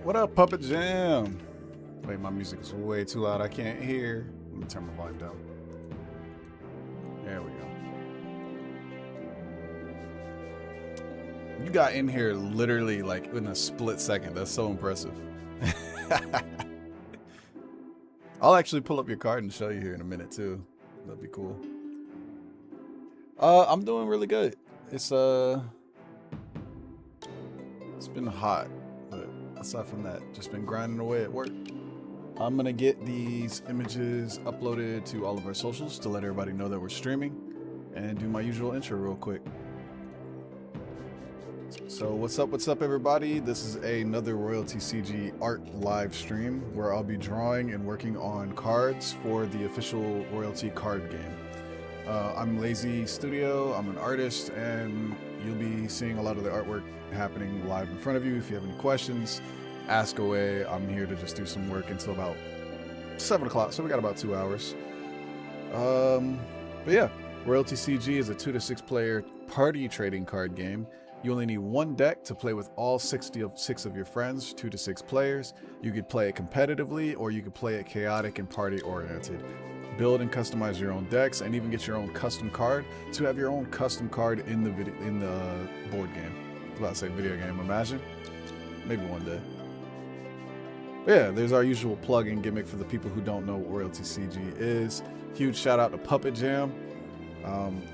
What up, Puppet Jam? Wait, my music is way too loud. I can't hear. Let me turn my volume down. There we go. You got in here literally like in a split second. That's so impressive. I'll actually pull up your card and show you here in a minute too. That'd be cool. I'm doing really good. It's been hot, but aside from that, just been grinding away at work. I'm gonna get these images uploaded to all of our socials to let everybody know that we're streaming, and do my usual intro real quick. So what's up everybody? This is another Royalty CG art live stream where I'll be drawing and working on cards for the official Royalty card game. I'm Lazy Studio, I'm an artist, and you'll be seeing a lot of the artwork happening live in front of you. If you have any questions, ask away. I'm here to just do some work until about 7 o'clock, so we got about 2 hours. But yeah, Royalty CG is a 2 to 6 player party trading card game. You only need one deck to play with all 6 of your friends, 2 to 6 players. You could play it competitively, or you could play it chaotic and party oriented. Build and customize your own decks, and even get your own custom card to have your own custom card in the board game. I was about to say video game, imagine. Maybe one day. But yeah, there's our usual plug-in gimmick for the people who don't know what Royalty CG is. Huge shout out to Puppet Jam.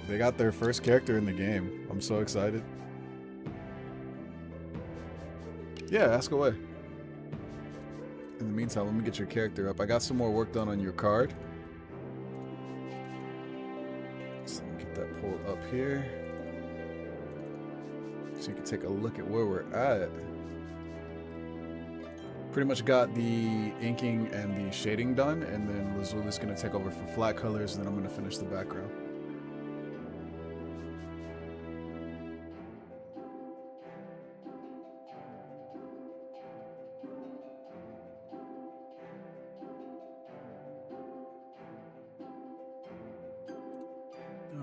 They got their first character in the game. I'm so excited. Yeah, ask away. In the meantime, let me get your character up. I got some more work done on your card. So let me get that pulled up here, so you can take a look at where we're at. Pretty much got the inking and the shading done, and then Lazuli's going to take over for flat colors, and then I'm going to finish the background.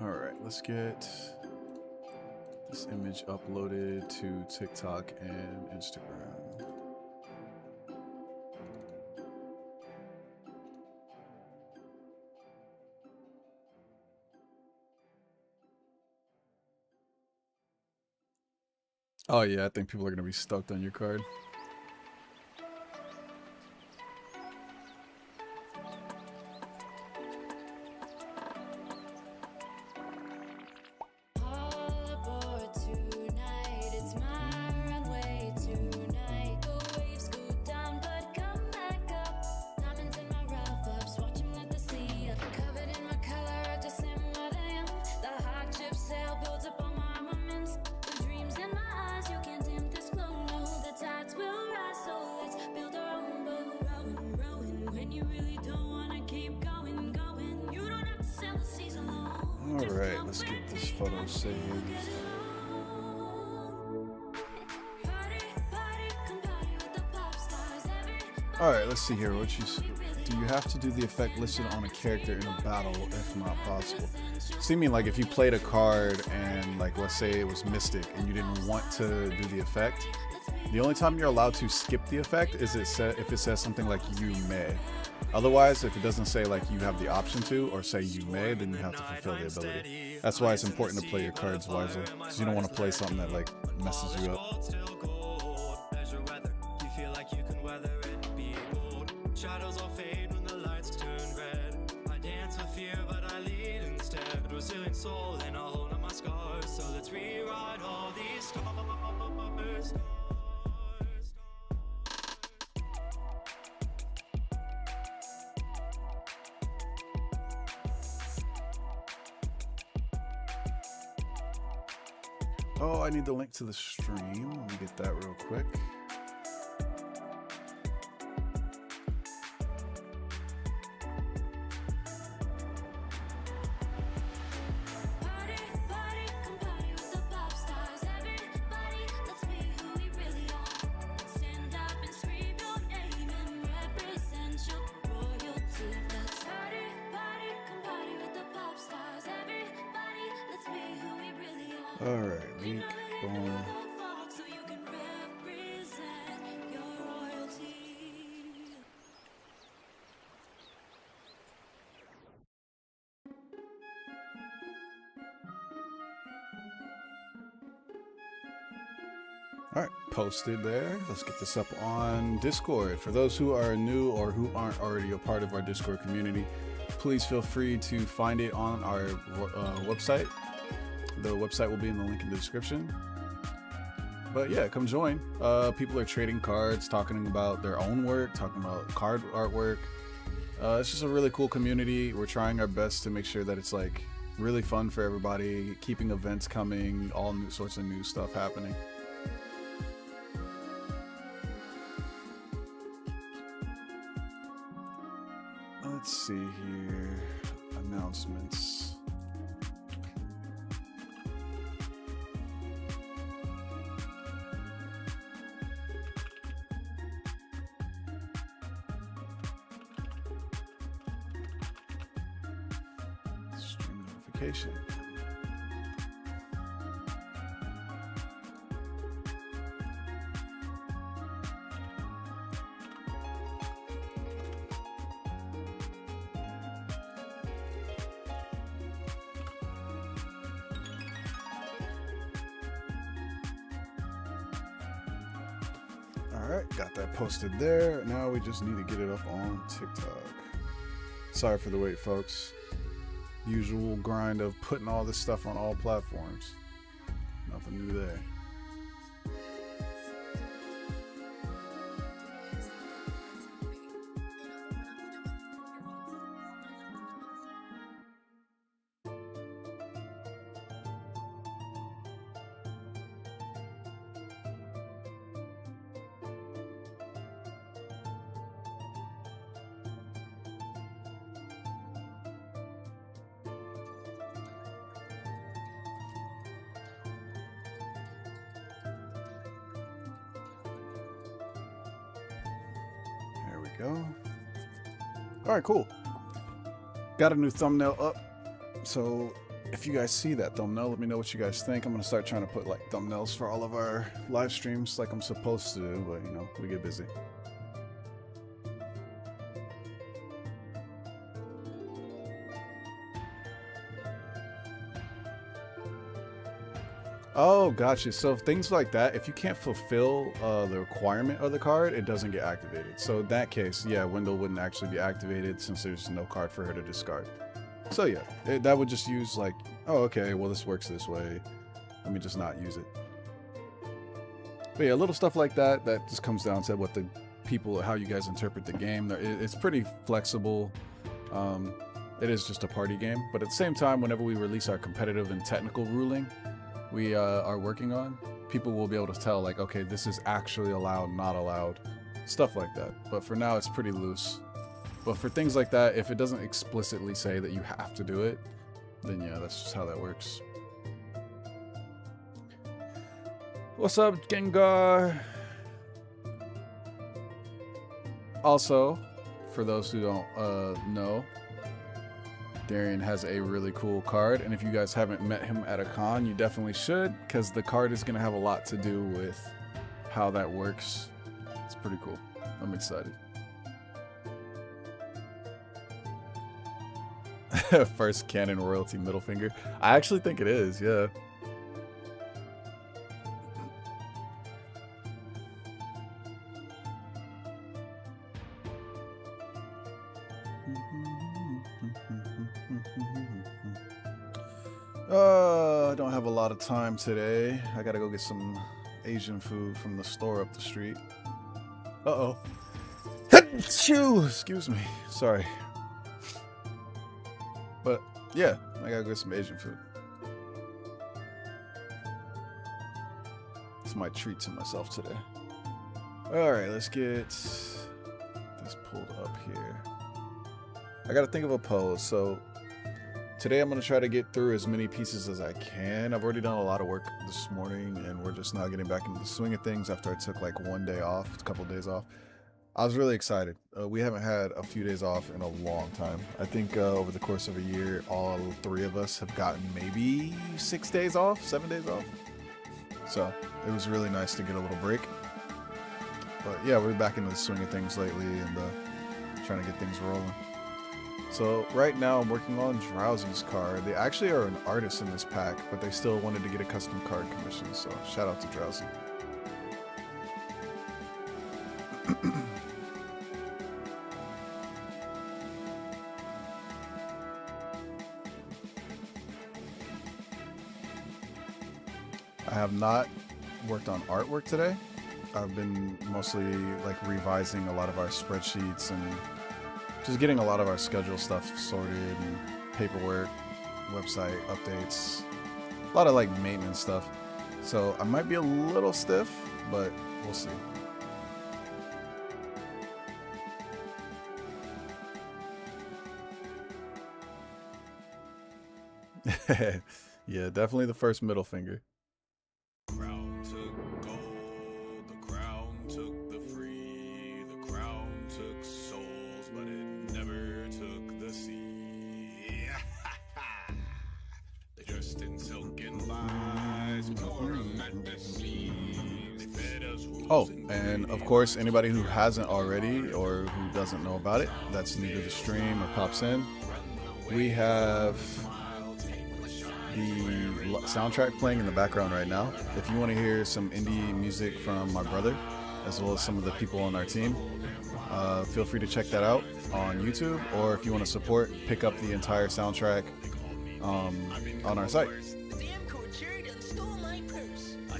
Alright, let's get this image uploaded to TikTok and Instagram. Oh yeah, I think people are going to be stoked on your card. Alright, let's get this photo saved. Alright, let's see here. Do you have to do the effect listed on a character in a battle if not possible? So you mean like if you played a card and like let's say it was Mystic and you didn't want to do the effect, the only time you're allowed to skip the effect is if it says something like you may. Otherwise, if it doesn't say like you have the option to, or say you may, then you have to fulfill the ability. That's why it's important to play your cards wisely, because you don't want to play something that like messes you up. Oh, I need the link to the stream. Let me get that real quick. Alright, link, boom. All right, posted there. Let's get this up on Discord. For those who are new or who aren't already a part of our Discord community, please feel free to find it on our website. The website will be in the link in the description. But yeah, come join. People are trading cards, talking about their own work, talking about card artwork. It's just a really cool community. We're trying our best to make sure that it's like really fun for everybody, keeping events coming, all new sorts of new stuff happening. Let's see here. Announcements. Stream notification. Alright, got that posted there. Now we just need to get it up on TikTok. Sorry for the wait, folks. Usual grind of putting all this stuff on all platforms. Nothing new there. Go. All right, cool. Got a new thumbnail up. So if you guys see that thumbnail, let me know what you guys think. I'm gonna start trying to put like thumbnails for all of our live streams like I'm supposed to do, but you know, we get busy. Oh, gotcha. So things like that, if you can't fulfill the requirement of the card, it doesn't get activated. So in that case, yeah, Wendell wouldn't actually be activated since there's no card for her to discard. So yeah, that would just use like, oh, okay, well, this works this way. Let me just not use it. But yeah, little stuff like that, that just comes down to what the people, how you guys interpret the game. It's pretty flexible. It is just a party game. But at the same time, whenever we release our competitive and technical ruling, we are working on, people will be able to tell like, okay, this is actually allowed, not allowed, stuff like that. But for now, it's pretty loose. But for things like that, if it doesn't explicitly say that you have to do it, then yeah, that's just how that works. What's up, Gengar? Also, for those who don't know, Darian has a really cool card, and if you guys haven't met him at a con, you definitely should, because the card is going to have a lot to do with how that works. It's pretty cool. I'm excited. First canon royalty middle finger. I actually think it is, yeah. I don't have a lot of time today. I gotta go get some Asian food from the store up the street. Uh-oh. Excuse me. Sorry. But yeah, I gotta get some Asian food. It's my treat to myself today. Alright, let's get this pulled up here. I gotta think of a pose. So today I'm going to try to get through as many pieces as I can. I've already done a lot of work this morning, and we're just now getting back into the swing of things after I took like one day off, a couple of days off. I was really excited. We haven't had a few days off in a long time. I think over the course of a year, all three of us have gotten maybe 6 days off, 7 days off. So it was really nice to get a little break. But yeah, we're back into the swing of things lately and trying to get things rolling. So right now I'm working on Drowsy's card. They actually are an artist in this pack, but they still wanted to get a custom card commission, so shout out to Drowsy. I have not worked on artwork today. I've been mostly like revising a lot of our spreadsheets and just getting a lot of our schedule stuff sorted and paperwork, website updates, a lot of like maintenance stuff. So I might be a little stiff, but we'll see. Yeah, definitely the first middle finger. Crown took gold, the crown took the free, the crown took souls, but it never took the sea. They dressed in silken lies, tore them at the seams. They fed us Oh, and of course, anybody who hasn't already or who doesn't know about it, that's new to the stream or pops in, we have the soundtrack playing in the background right now. If you want to hear some indie music from my brother, as well as some of the people on our team, feel free to check that out on YouTube, or if you want to support, pick up the entire soundtrack on our site.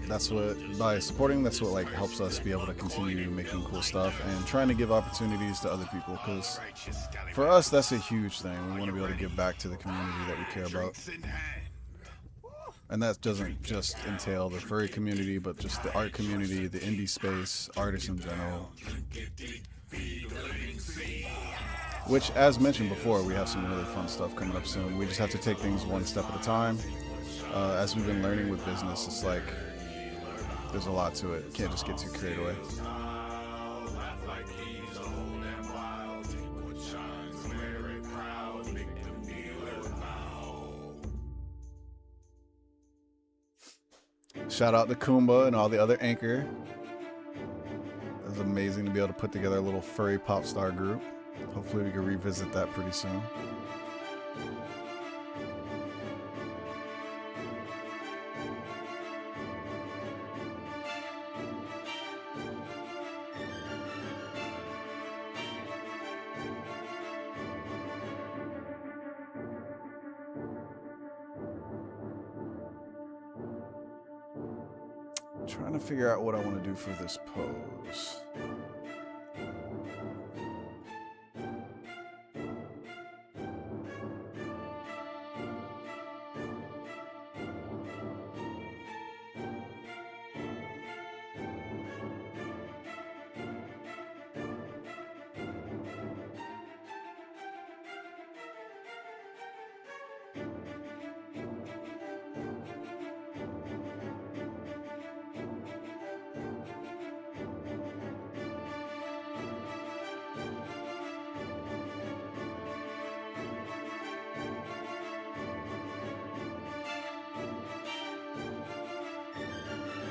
That's what, by supporting, that's what like helps us be able to continue making cool stuff and trying to give opportunities to other people, because for us that's a huge thing. We want to be able to give back to the community that we care about. And that doesn't just entail the furry community, but just the art community, the indie space, artists in general. Which, as mentioned before, we have some really fun stuff coming up soon. We just have to take things one step at a time. As we've been learning with business, it's like there's a lot to it. You can't just get too carried away. Shout out to Kumba and all the other Anchor. It was amazing to be able to put together a little furry pop star group. Hopefully we can revisit that pretty soon. Trying to figure out what I want to do for this pose.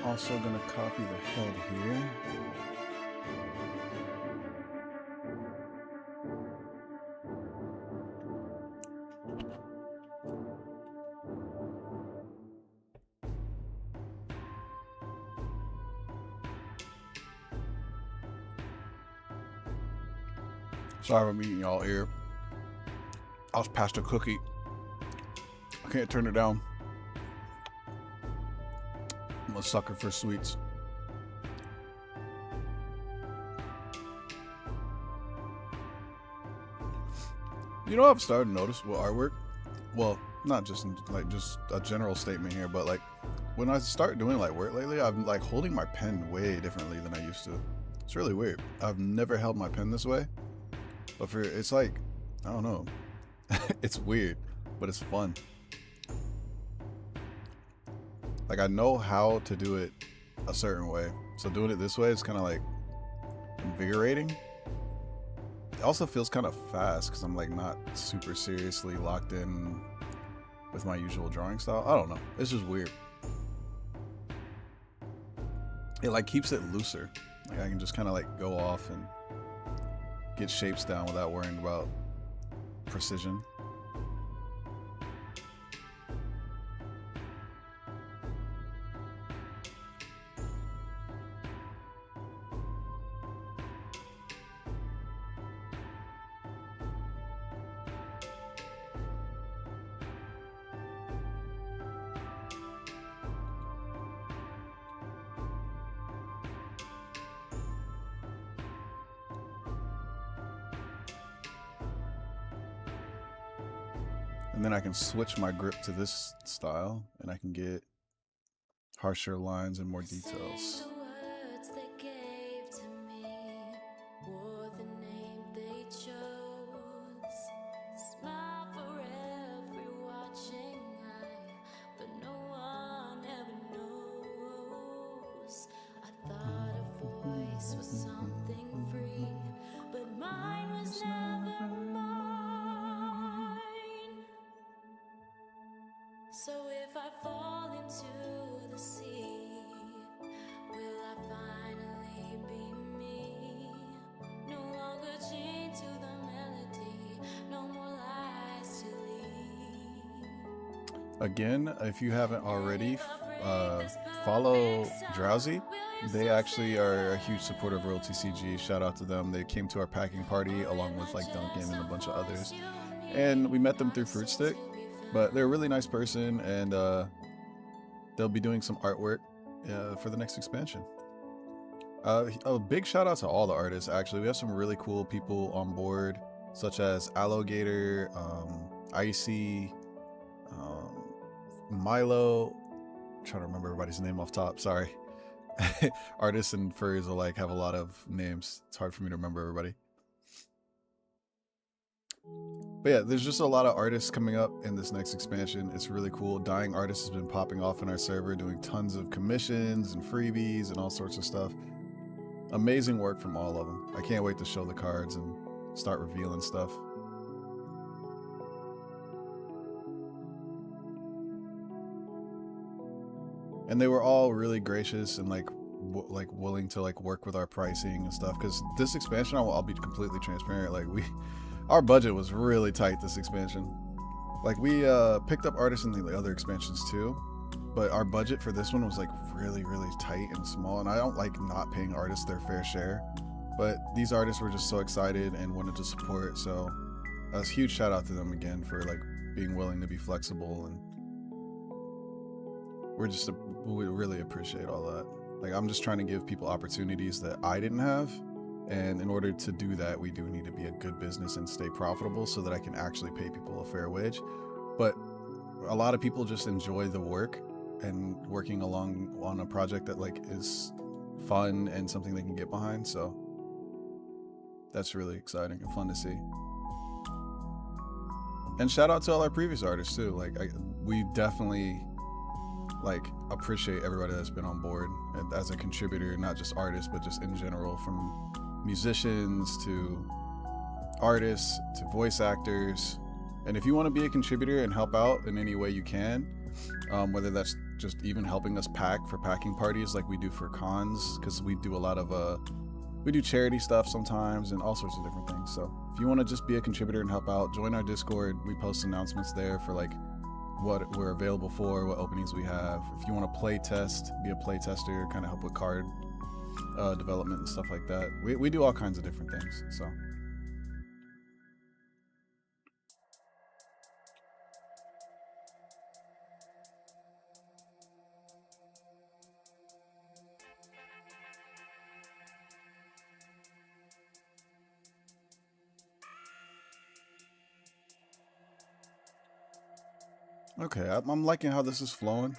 Also gonna copy the head here. Sorry I'm eating y'all ear. I was past a cookie. I can't turn it down. I'm a sucker for sweets. You know, I've started to notice with artwork. Well, not just like just a general statement here, but like when I start doing like work lately, I'm like holding my pen way differently than I used to. It's really weird. I've never held my pen this way, but it's like, I don't know. It's weird, but it's fun. Like I know how to do it a certain way, so doing it this way is kind of like invigorating. It also feels kind of fast because I'm like not super seriously locked in with my usual drawing style. I don't know, it's just weird. It like keeps it looser. Like I can just kind of like go off and get shapes down without worrying about precision. And then I can switch my grip to this style and I can get harsher lines and more details. So if I fall into the sea, will I finally be me? No longer chained to the melody, no more lies to leave. Again, if you haven't already, follow Drowsy. They actually are a huge supporter of Royalty CG. Shout out to them. They came to our packing party along with like Duncan and a bunch of others. And we met them through Fruit Stick. But they're a really nice person, and they'll be doing some artwork for the next expansion. A big shout out to all the artists, actually. We have some really cool people on board, such as Alligator, Icy, Milo. I'm trying to remember everybody's name off top, sorry. Artists and furries alike have a lot of names. It's hard for me to remember everybody. But yeah, there's just a lot of artists coming up in this next expansion. It's really cool. Dying Artist has been popping off in our server, doing tons of commissions and freebies and all sorts of stuff. Amazing work from all of them. I can't wait to show the cards and start revealing stuff. And they were all really gracious and like willing to like work with our pricing and stuff. Because this expansion, I'll be completely transparent. Like our budget was really tight this expansion. Like we picked up artists in the other expansions too, but our budget for this one was like really tight and small, and I don't like not paying artists their fair share, but these artists were just so excited and wanted to support, so a huge shout out to them again for like being willing to be flexible, and we really appreciate all that. Like I'm just trying to give people opportunities that I didn't have. And in order to do that, we do need to be a good business and stay profitable so that I can actually pay people a fair wage. But a lot of people just enjoy the work and working along on a project that like is fun and something they can get behind. So that's really exciting and fun to see. And shout out to all our previous artists too. Like we definitely like appreciate everybody that's been on board and as a contributor, not just artists, but just in general, from musicians to artists to voice actors. And if you want to be a contributor and help out in any way you can, whether that's just even helping us pack for packing parties like we do for cons, because we do a lot of we do charity stuff sometimes and all sorts of different things. So if you want to just be a contributor and help out, join our Discord. We post announcements there for like what we're available for, what openings we have. If you want to play test, be a play tester, kind of help with card development and stuff like that. We do all kinds of different things. So okay, I'm liking how this is flowing.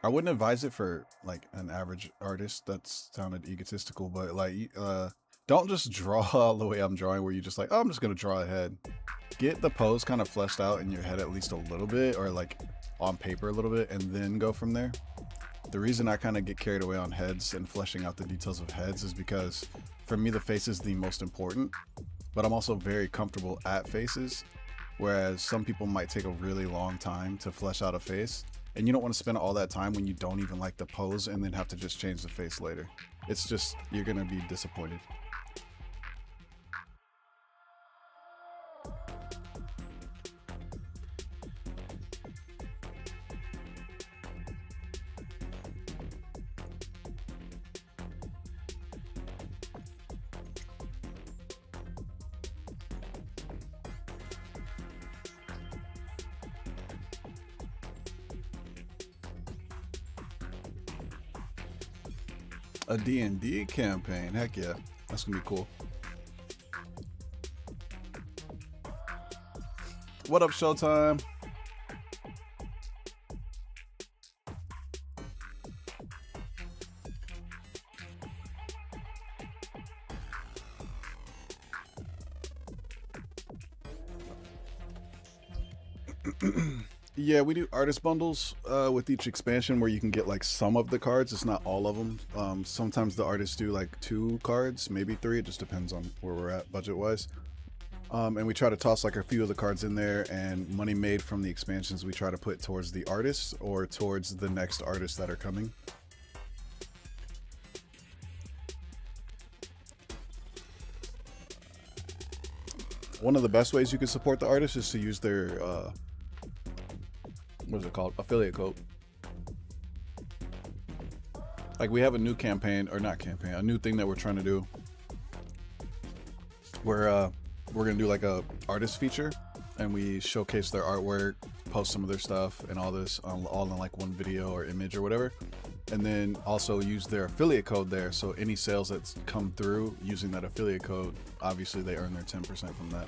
I wouldn't advise it for like an average artist. That sounded egotistical, but like don't just draw all the way I'm drawing where you just like, oh, I'm just gonna draw ahead. Get the pose kind of fleshed out in your head at least a little bit, or like on paper a little bit, and then go from there. The reason I kind of get carried away on heads and fleshing out the details of heads is because for me the face is the most important, but I'm also very comfortable at faces, whereas some people might take a really long time to flesh out a face. And you don't want to spend all that time when you don't even like the pose and then have to just change the face later. It's just, you're going to be disappointed. A D&D campaign, heck yeah, that's gonna be cool. What up, Showtime? Yeah, we do artist bundles with each expansion where you can get like some of the cards. It's not all of them. Sometimes the artists do like 2 cards, maybe 3. It just depends on where we're at budget wise. And we try to toss like a few of the cards in there, and money made from the expansions we try to put towards the artists or towards the next artists that are coming. One of the best ways you can support the artists is to use their what is it called? Affiliate code. Like we have a new campaign, or not campaign, a new thing that we're trying to do where we're gonna do like a artist feature, and we showcase their artwork, post some of their stuff and all this all in like one video or image or whatever, and then also use their affiliate code there, so any sales that's come through using that affiliate code, obviously they earn their 10% from that.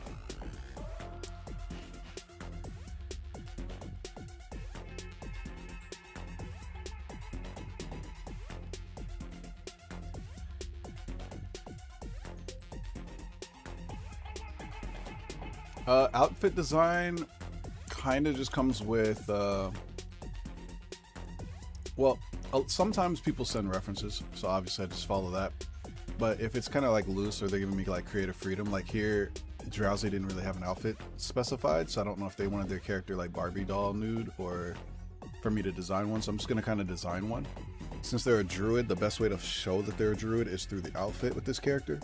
Outfit design kind of just comes with well, sometimes people send references, so obviously I just follow that. But if it's kind of like loose, or they're giving me like creative freedom, like here Drowsy didn't really have an outfit specified, so I don't know if they wanted their character like Barbie doll nude or for me to design one, so I'm just gonna kind of design one. Since they're a druid, the best way to show that they're a druid is through the outfit with this character.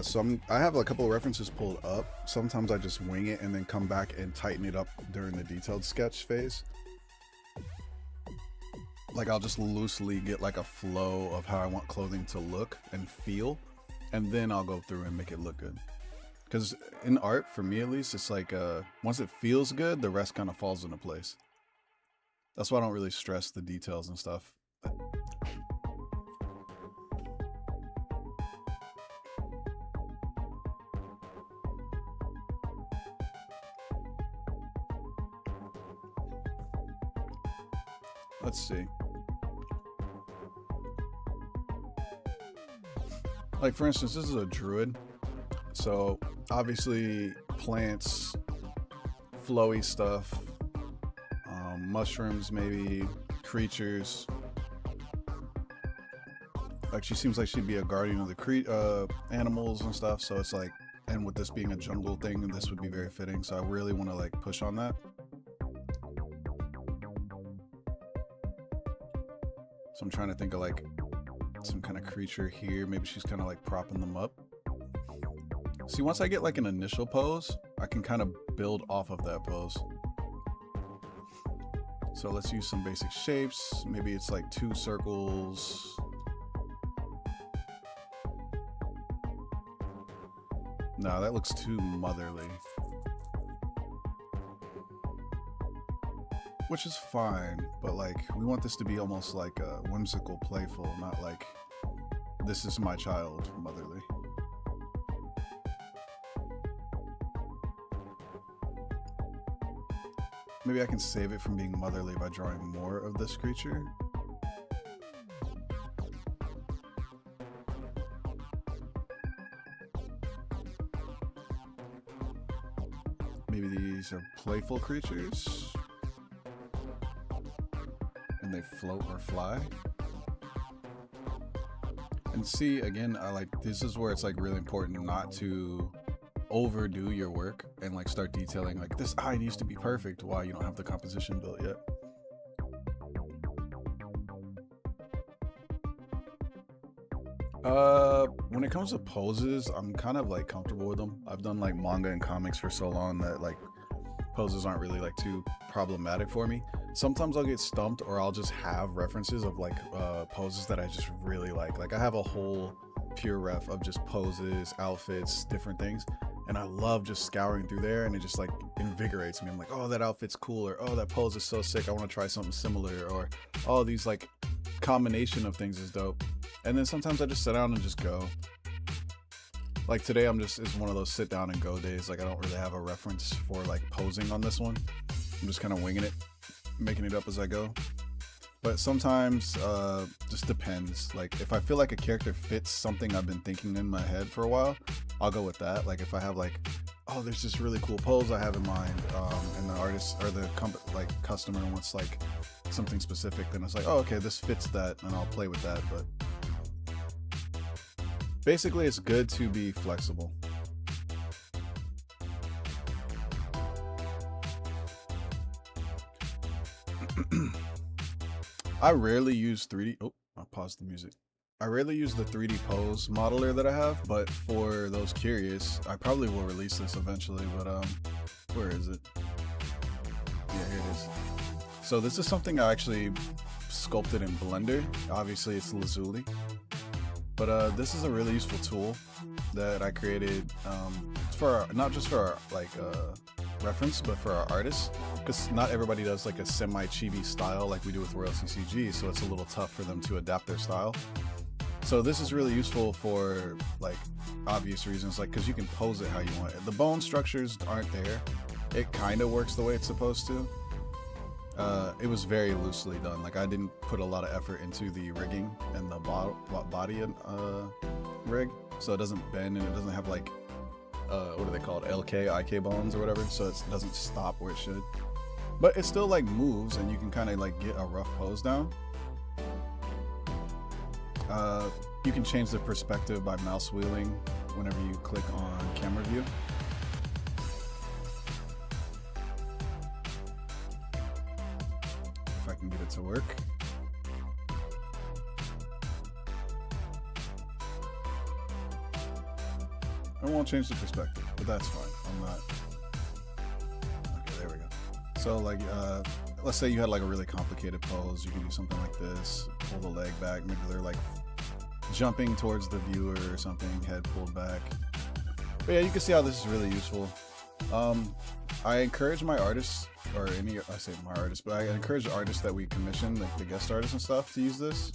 So I have a couple of references pulled up. Sometimes I just wing it and then come back and tighten it up during the detailed sketch phase. Like I'll just loosely get like a flow of how I want clothing to look and feel, and then I'll go through and make it look good. Because in art, for me at least, it's like once it feels good, the rest kind of falls into place. That's why I don't really stress the details and stuff. Let's see. Like for instance, this is a druid. So obviously plants, flowy stuff, mushrooms, maybe creatures. Like she seems like she'd be a guardian of the animals and stuff. So it's like, and with this being a jungle thing, this would be very fitting. So I really want to like push on that. So I'm trying to think of like some kind of creature here. Maybe she's kind of like propping them up. See, once I get like an initial pose, I can kind of build off of that pose. So let's use some basic shapes. Maybe it's like 2 circles. No, that looks too motherly. Which is fine, but like we want this to be almost like a whimsical, playful, not like this is my child, motherly. Maybe I can save it from being motherly by drawing more of this creature. Maybe these are playful creatures. And they float or fly. And see, again, I like, this is where it's like really important not to overdo your work and like start detailing like this eye needs to be perfect while you don't have the composition built yet. When it comes to poses, I'm kind of like comfortable with them. I've done like manga and comics for so long that like poses aren't really like too problematic for me. Sometimes I'll get stumped, or I'll just have references of like poses that I just really like. Like I have a whole pure ref of just poses, outfits, different things, and I love just scouring through there, and it just like invigorates me. I'm like, oh, that outfit's cool, or oh, that pose is so sick, I want to try something similar, or oh, these like combination of things is dope. And then sometimes I just sit down and just go. Like today, it's one of those sit down and go days. Like I don't really have a reference for like posing on this one. I'm just kind of winging it, making it up as I go. But sometimes, just depends. Like if I feel like a character fits something I've been thinking in my head for a while, I'll go with that. Like if I have like, oh, there's this really cool pose I have in mind, and the artist or the customer wants like something specific, then it's like, oh, okay, this fits that, and I'll play with that. But basically, it's good to be flexible. I rarely use 3D. Oh, I paused the music. I rarely use the 3D pose modeler that I have, but for those curious, I probably will release this eventually, but where is it? Yeah, here it is. So this is something I actually sculpted in Blender. Obviously it's Lazuli, but this is a really useful tool that I created not just for our, reference, but for our artists, because not everybody does like a semi-chibi style like we do with Royalty CG, so it's a little tough for them to adapt their style. So this is really useful for like obvious reasons, like because you can pose it how you want it. The bone structures aren't there. It kind of works the way it's supposed to. It was very loosely done. Like I didn't put a lot of effort into the rigging and the body rig, so it doesn't bend and it doesn't have like what are they called, LK, IK bones or whatever, so it doesn't stop where it should. But it still like moves and you can kind of like get a rough pose down. You can change the perspective by mouse wheeling whenever you click on camera view. If I can get it to work. I won't change the perspective, but that's fine. I'm not. Okay, there we go. So like, let's say you had like a really complicated pose. You can do something like this, pull the leg back, maybe they're like jumping towards the viewer or something, head pulled back. But yeah, you can see how this is really useful. I encourage my artists, or I say my artists, but I encourage the artists that we commission, like the guest artists and stuff, to use this.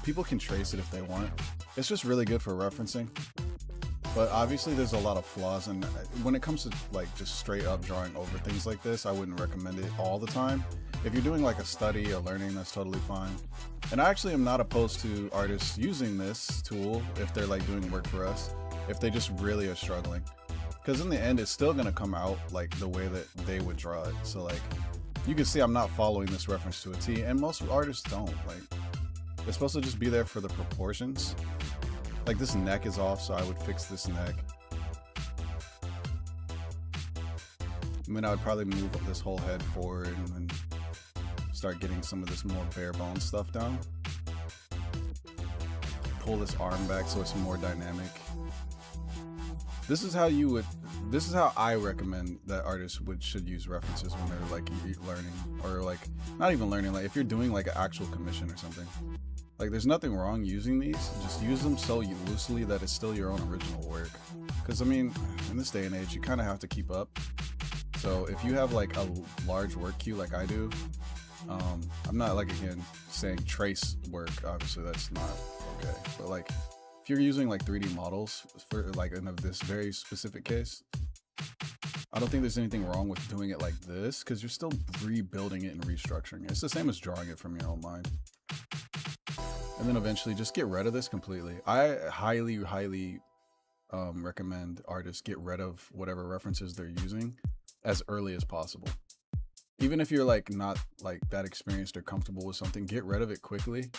People can trace it if they want. It's just really good for referencing. But obviously there's a lot of flaws, and when it comes to like just straight up drawing over things like this, I wouldn't recommend it all the time. If you're doing like a study or learning, that's totally fine. And I actually am not opposed to artists using this tool if they're like doing work for us, if they just really are struggling. Because in the end, it's still gonna come out like the way that they would draw it. So like, you can see I'm not following this reference to a T, and most artists don't. Like, it's supposed to just be there for the proportions. Like this neck is off, so I would fix this neck. I mean, I would probably move this whole head forward and then start getting some of this more bare bones stuff down. Pull this arm back so it's more dynamic. This is how I recommend that artists should use references when they're like learning, or like not even learning, like if you're doing like an actual commission or something. Like there's nothing wrong using these, just use them so loosely that it's still your own original work. Because I mean, in this day and age, you kind of have to keep up. So if you have like a large work queue like I do, I'm not like, again, saying trace work, obviously that's not okay. But like, if you're using like 3D models for like in this very specific case, I don't think there's anything wrong with doing it like this, because you're still rebuilding it and restructuring it. It's the same as drawing it from your own mind. And then eventually just get rid of this completely. I highly recommend artists get rid of whatever references they're using as early as possible. Even if you're like not like that experienced or comfortable with something, get rid of it quickly.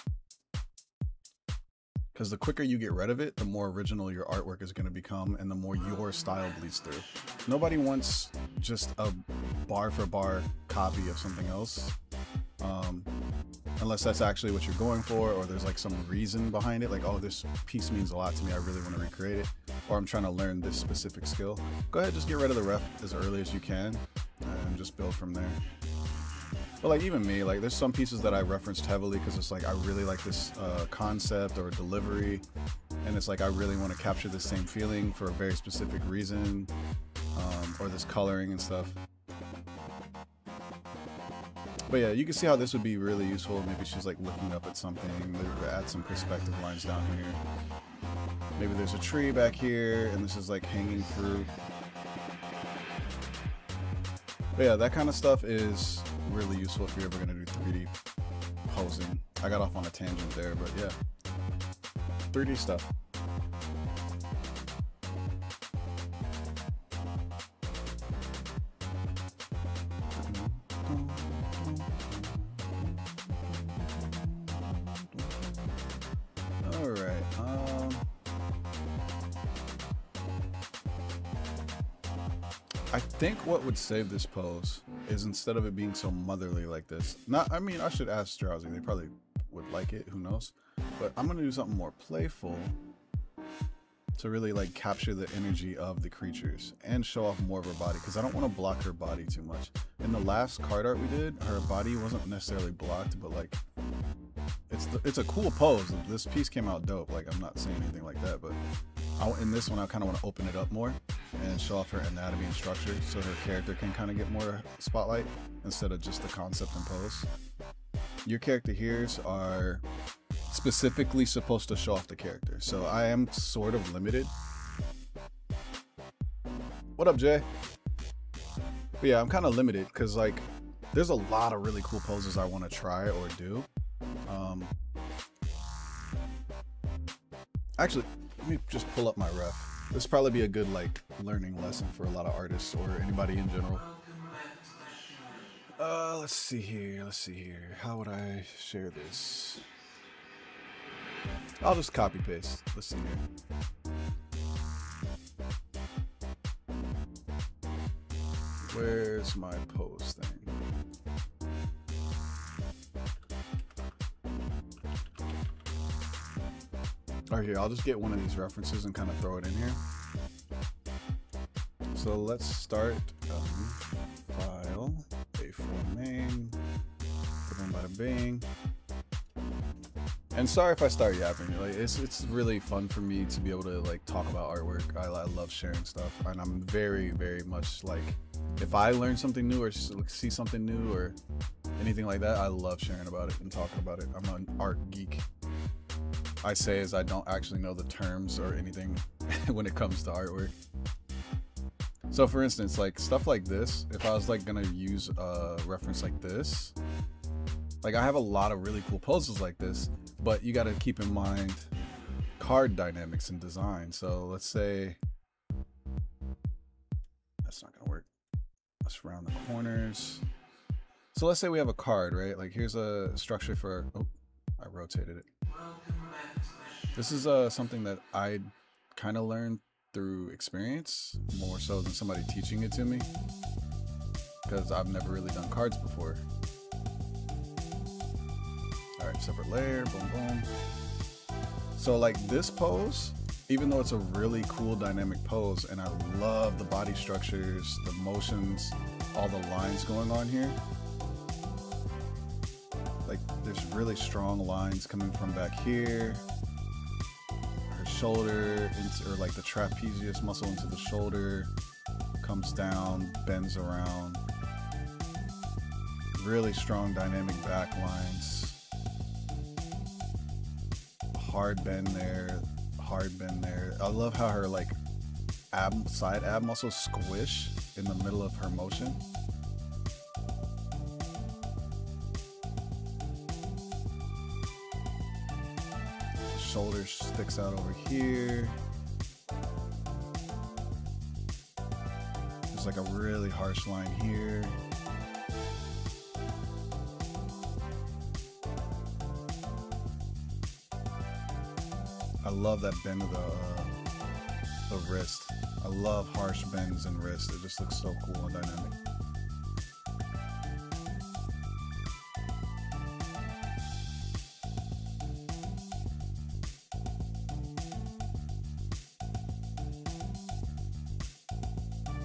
Because the quicker you get rid of it, the more original your artwork is going to become, and the more your style bleeds through. Nobody wants just a bar for bar copy of something else. Unless that's actually what you're going for, or there's like some reason behind it, like, oh, this piece means a lot to me, I really want to recreate it, or I'm trying to learn this specific skill. Go ahead, just get rid of the ref as early as you can and just build from there. But like even me, like there's some pieces that I referenced heavily because it's like I really like this concept or delivery, and it's like I really want to capture the same feeling for a very specific reason, or this coloring and stuff. But yeah, you can see how this would be really useful. Maybe she's like looking up at something. Maybe add some perspective lines down here. Maybe there's a tree back here, and this is like hanging fruit. But yeah, that kind of stuff is really useful if you're ever gonna do 3D posing. I got off on a tangent there, but yeah, 3D stuff. All right. I think what would save this pose is instead of it being so motherly like this. I mean, I should ask Drowsy. They probably would like it. Who knows? But I'm gonna do something more playful to really like capture the energy of the creatures and show off more of her body, because I don't want to block her body too much. In the last card art we did, her body wasn't necessarily blocked, but like it's a cool pose. This piece came out dope. Like, I'm not saying anything like that, but in this one I kind of want to open it up more and show off her anatomy and structure, so her character can kind of get more spotlight instead of just the concept and pose. Your character here's are specifically supposed to show off the character, so I am sort of limited. What up, Jay? But yeah, I'm kind of limited because like there's a lot of really cool poses I want to try or do. Actually, let me just pull up my ref. This would probably be a good like learning lesson for a lot of artists or anybody in general. Let's see here. How would I share this? I'll just copy paste. Let's see here. Where's my pose thing? Alright, here, I'll just get one of these references and kind of throw it in here. So let's start file, A4 main, bada bing. And sorry if I start yapping. Like, it's really fun for me to be able to like talk about artwork. I love sharing stuff, and I'm very, very much like, if I learn something new or see something new or anything like that, I love sharing about it and talking about it. I'm an art geek. I say as I don't actually know the terms or anything when it comes to artwork. So for instance, like stuff like this, if I was like gonna use a reference like this, like I have a lot of really cool poses like this, but you gotta keep in mind card dynamics and design. So let's say, that's not gonna work. Let's round the corners. So let's say we have a card, right? Like here's a structure for, oh, I rotated it. This is something that I kind of learned through experience more so than somebody teaching it to me, because I've never really done cards before. All right, separate layer, boom, boom. So like this pose, even though it's a really cool dynamic pose, and I love the body structures, the motions, all the lines going on here. Like there's really strong lines coming from back here. Her shoulder, or like the trapezius muscle into the shoulder, comes down, bends around. Really strong dynamic back lines. Hard bend there, hard bend there. I love how her like side ab muscles squish in the middle of her motion. Shoulder sticks out over here. There's like a really harsh line here. I love that bend of the wrist. I love harsh bends and wrist. It just looks so cool and dynamic.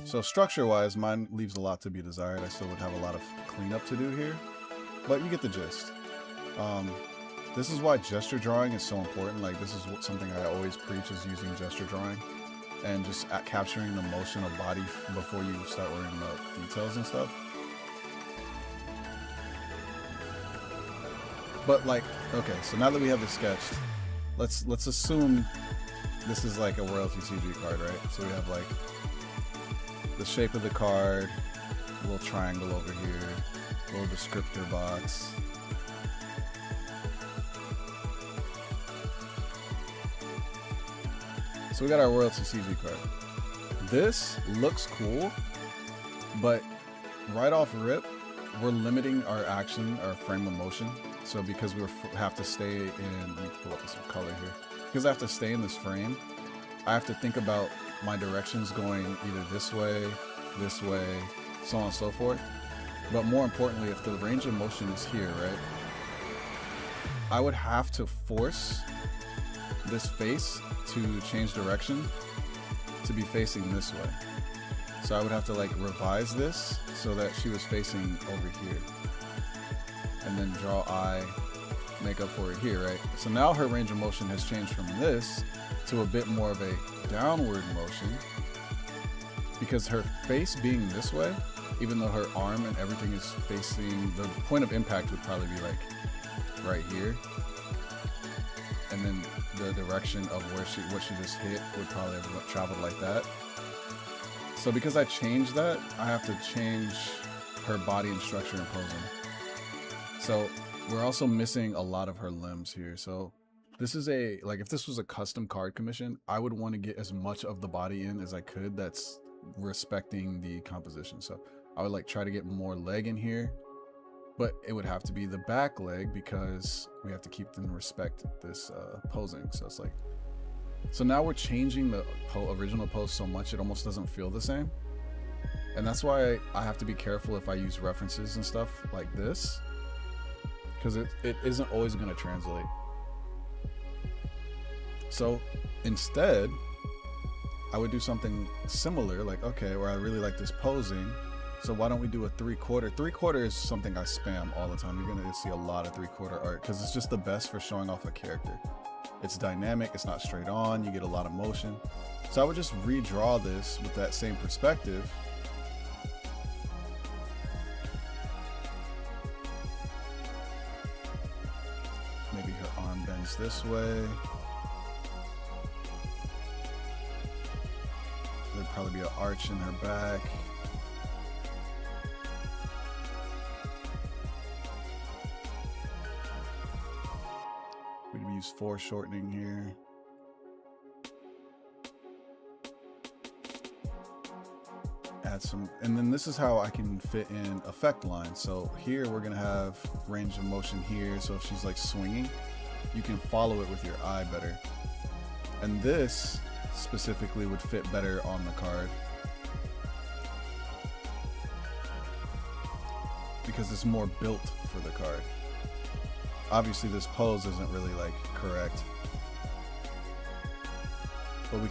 So structure-wise, mine leaves a lot to be desired. I still would have a lot of cleanup to do here, but you get the gist. This is why gesture drawing is so important. Like this is something I always preach, is using gesture drawing and just capturing the motion of body before you start worrying about details and stuff. But like, okay, so now that we have this sketched, let's assume this is like a royalty CG card, right? So we have like the shape of the card, a little triangle over here, a little descriptor box. So we got our royalty CG card. This looks cool, but right off rip, we're limiting our action, our frame of motion. So because we have to stay in, let me pull up some color here. Because I have to stay in this frame, I have to think about my directions going either this way, so on and so forth. But more importantly, if the range of motion is here, right, I would have to force this face to change direction to be facing this way. So I would have to like revise this so that she was facing over here. And then draw eye, make up for it here, right? So now her range of motion has changed from this to a bit more of a downward motion, because her face being this way, even though her arm and everything is facing, the point of impact would probably be like right here. And then the direction of what she just hit would probably have traveled like that. So because I changed that, I have to change her body and structure and posing. So we're also missing a lot of her limbs here. So this is like if this was a custom card commission, I would want to get as much of the body in as I could that's respecting the composition. So I would like try to get more leg in here, but it would have to be the back leg because we have to keep them respect this posing. So it's like, so now we're changing the original pose so much it almost doesn't feel the same. And that's why I have to be careful if I use references and stuff like this, because it isn't always going to translate. So instead, I would do something similar, like, okay, where I really like this posing, so why don't we do a 3/4? 3/4 is something I spam all the time. You're going to see a lot of 3/4 art because it's just the best for showing off a character. It's dynamic, it's not straight on, you get a lot of motion. So I would just redraw this with that same perspective. Maybe her arm bends this way. There'd probably be an arch in her back. We'd use foreshortening here. Add some, and then this is how I can fit in effect lines. So here we're gonna have range of motion here. So if she's like swinging, you can follow it with your eye better. And this specifically would fit better on the card because it's more built for the card. Obviously this pose isn't really like correct, but we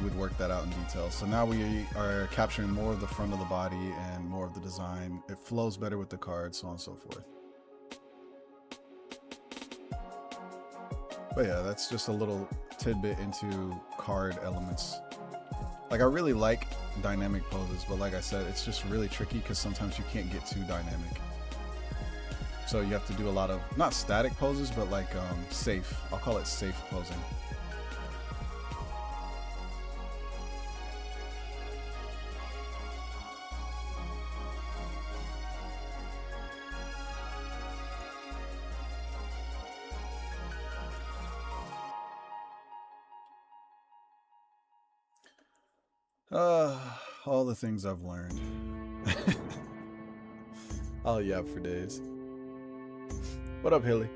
would work that out in detail. So now we are capturing more of the front of the body and more of the design. It flows better with the card, so on and so forth. But yeah, that's just a little tidbit into card elements. Like I really like dynamic poses, but like I said, it's just really tricky because sometimes you can't get too dynamic. So you have to do a lot of, not static poses, but like safe. I'll call it safe posing. All the things I've learned. I'll yap for days. What up, Hilly?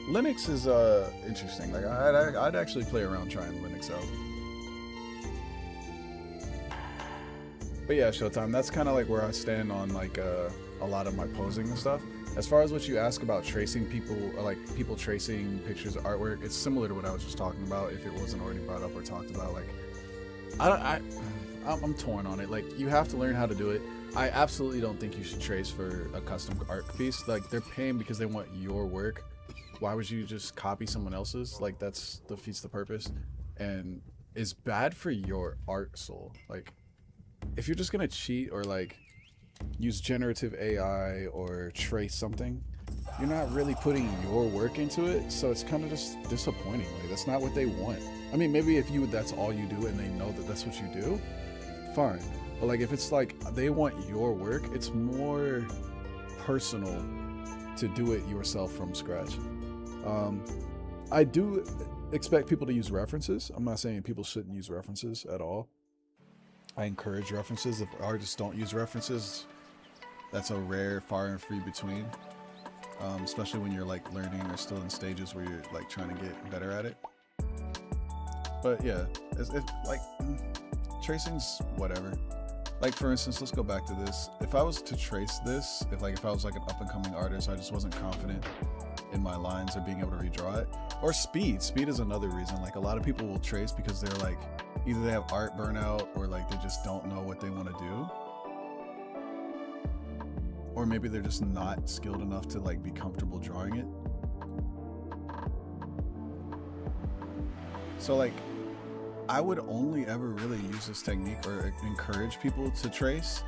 Linux is interesting. Like I'd actually play around trying Linux out. But yeah, Showtime, that's kind of like where I stand on like a lot of my posing and stuff. As far as what you ask about tracing people, or like people tracing pictures of artwork, it's similar to what I was just talking about if it wasn't already brought up or talked about. Like I'm torn on it. Like you have to learn how to do it. I absolutely don't think you should trace for a custom art piece. Like, they're paying because they want your work. Why would you just copy someone else's? Like, that's defeats the purpose and is bad for your art soul. Like, if you're just gonna cheat or like use generative AI or trace something, you're not really putting your work into it, so it's kind of just disappointing. Like, that's not what they want. I mean, maybe if that's all you do and they know that that's what you do, fine. But like, if it's like they want your work, it's more personal to do it yourself from scratch. I do expect people to use references. I'm not saying people shouldn't use references at all. I encourage references. If artists don't use references, that's a rare, far and few between. Especially when you're like learning or still in stages where you're like trying to get better at it. But yeah, tracing's whatever. Like, for instance, let's go back to this. If I was to trace this, if I was like an up and coming artist, I just wasn't confident in my lines or being able to redraw it. Or speed. Speed is another reason. Like, a lot of people will trace because they're like, either they have art burnout or like they just don't know what they want to do. Or maybe they're just not skilled enough to like be comfortable drawing it. So like, I would only ever really use this technique or encourage people to trace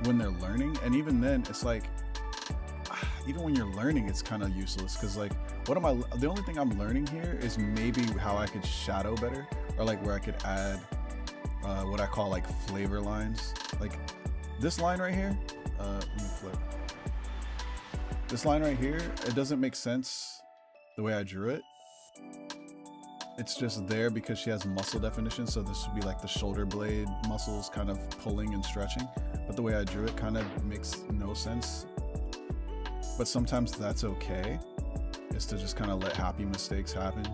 when they're learning. And even then, it's like, even when you're learning, it's kind of useless. Cause like, the only thing I'm learning here is maybe how I could shadow better, or like where I could add what I call like flavor lines. Like this line right here, let me flip. This line right here, it doesn't make sense the way I drew it. It's just there because she has muscle definition, so this would be like the shoulder blade muscles kind of pulling and stretching. But the way I drew it kind of makes no sense. But sometimes that's okay, is to just kind of let happy mistakes happen.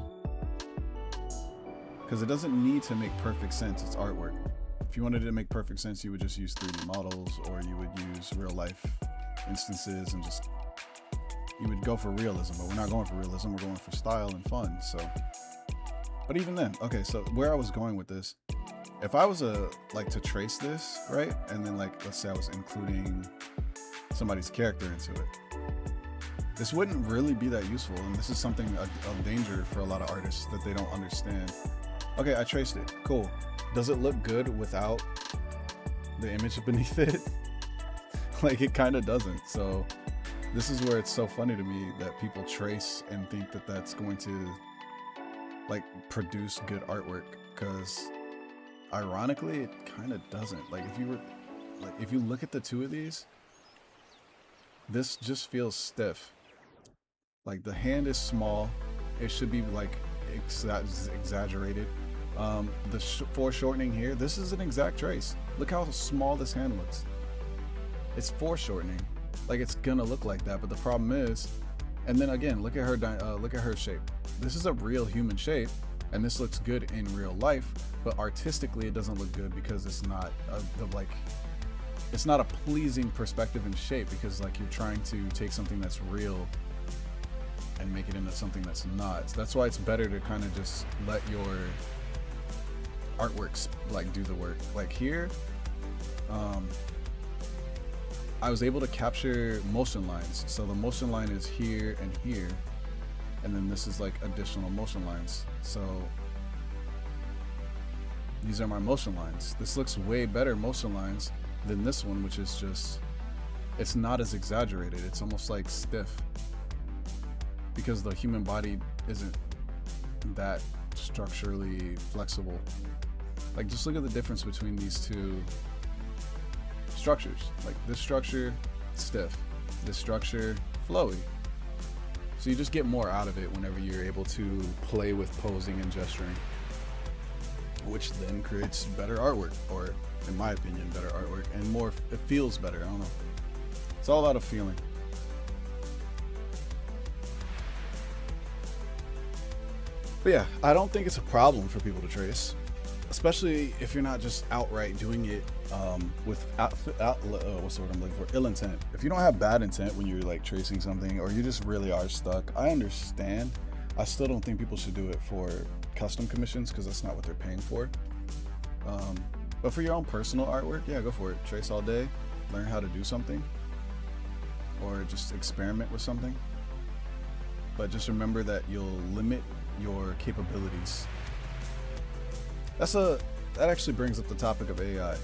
Because it doesn't need to make perfect sense, it's artwork. If you wanted it to make perfect sense, you would just use 3D models, or you would use real life instances and just, you would go for realism. But we're not going for realism, we're going for style and fun, so. But even then, okay, so where I was going with this, if I was to trace this, right? And then like, let's say I was including somebody's character into it. This wouldn't really be that useful. And this is something of danger for a lot of artists that they don't understand. Okay, I traced it, cool. Does it look good without the image beneath it? Like, it kind of doesn't. So this is where it's so funny to me that people trace and think that that's going to like produce good artwork, because ironically it kind of doesn't. Like, if you look at the two of these, this just feels stiff. Like, the hand is small, it should be like exaggerated. The foreshortening here, this is an exact trace. Look how small this hand looks. It's foreshortening. Like, it's gonna look like that, but the problem is, and then again, look at her shape. This is a real human shape, and this looks good in real life, but artistically it doesn't look good because it's not it's not a pleasing perspective and shape, because like you're trying to take something that's real and make it into something that's not. So that's why it's better to kind of just let your artworks like do the work. Like here, I was able to capture motion lines. So the motion line is here and here, and then this is like additional motion lines. So these are my motion lines. This looks way better motion lines than this one, which is just, it's not as exaggerated. It's almost like stiff, because the human body isn't that structurally flexible. Like, just look at the difference between these two structures. Like, this structure, stiff. This structure, flowy. So you just get more out of it whenever you're able to play with posing and gesturing, which then creates better artwork, or in my opinion, better artwork, and more, it feels better. I don't know. It's all out of feeling. But yeah, I don't think it's a problem for people to trace, especially if you're not just outright doing it with what's the word I'm looking for? Ill intent. If you don't have bad intent when you're like tracing something, or you just really are stuck, I understand. I still don't think people should do it for custom commissions, because that's not what they're paying for. But for your own personal artwork, yeah, go for it. Trace all day. learn how to do something or just experiment with something. But just remember that you'll limit your capabilities. That actually brings up the topic of AI.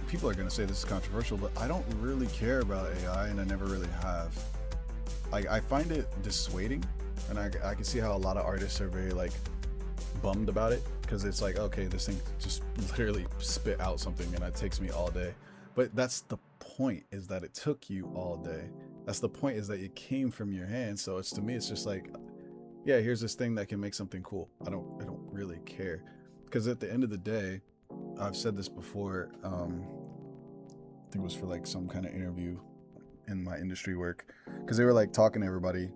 People are gonna say this is controversial, but I don't really care about AI, and I never really have. I find it dissuading, and I can see how a lot of artists are very like bummed about it, because it's like, okay, this thing just literally spit out something and it takes me all day. But that's the point, is that it took you all day. That's the point, is that it came from your hand. So it's, to me, it's just like, yeah, here's this thing that can make something cool. I don't really care, because at the end of the day, I've said this before, I think it was for like some kind of interview in my industry work, because they were like talking to everybody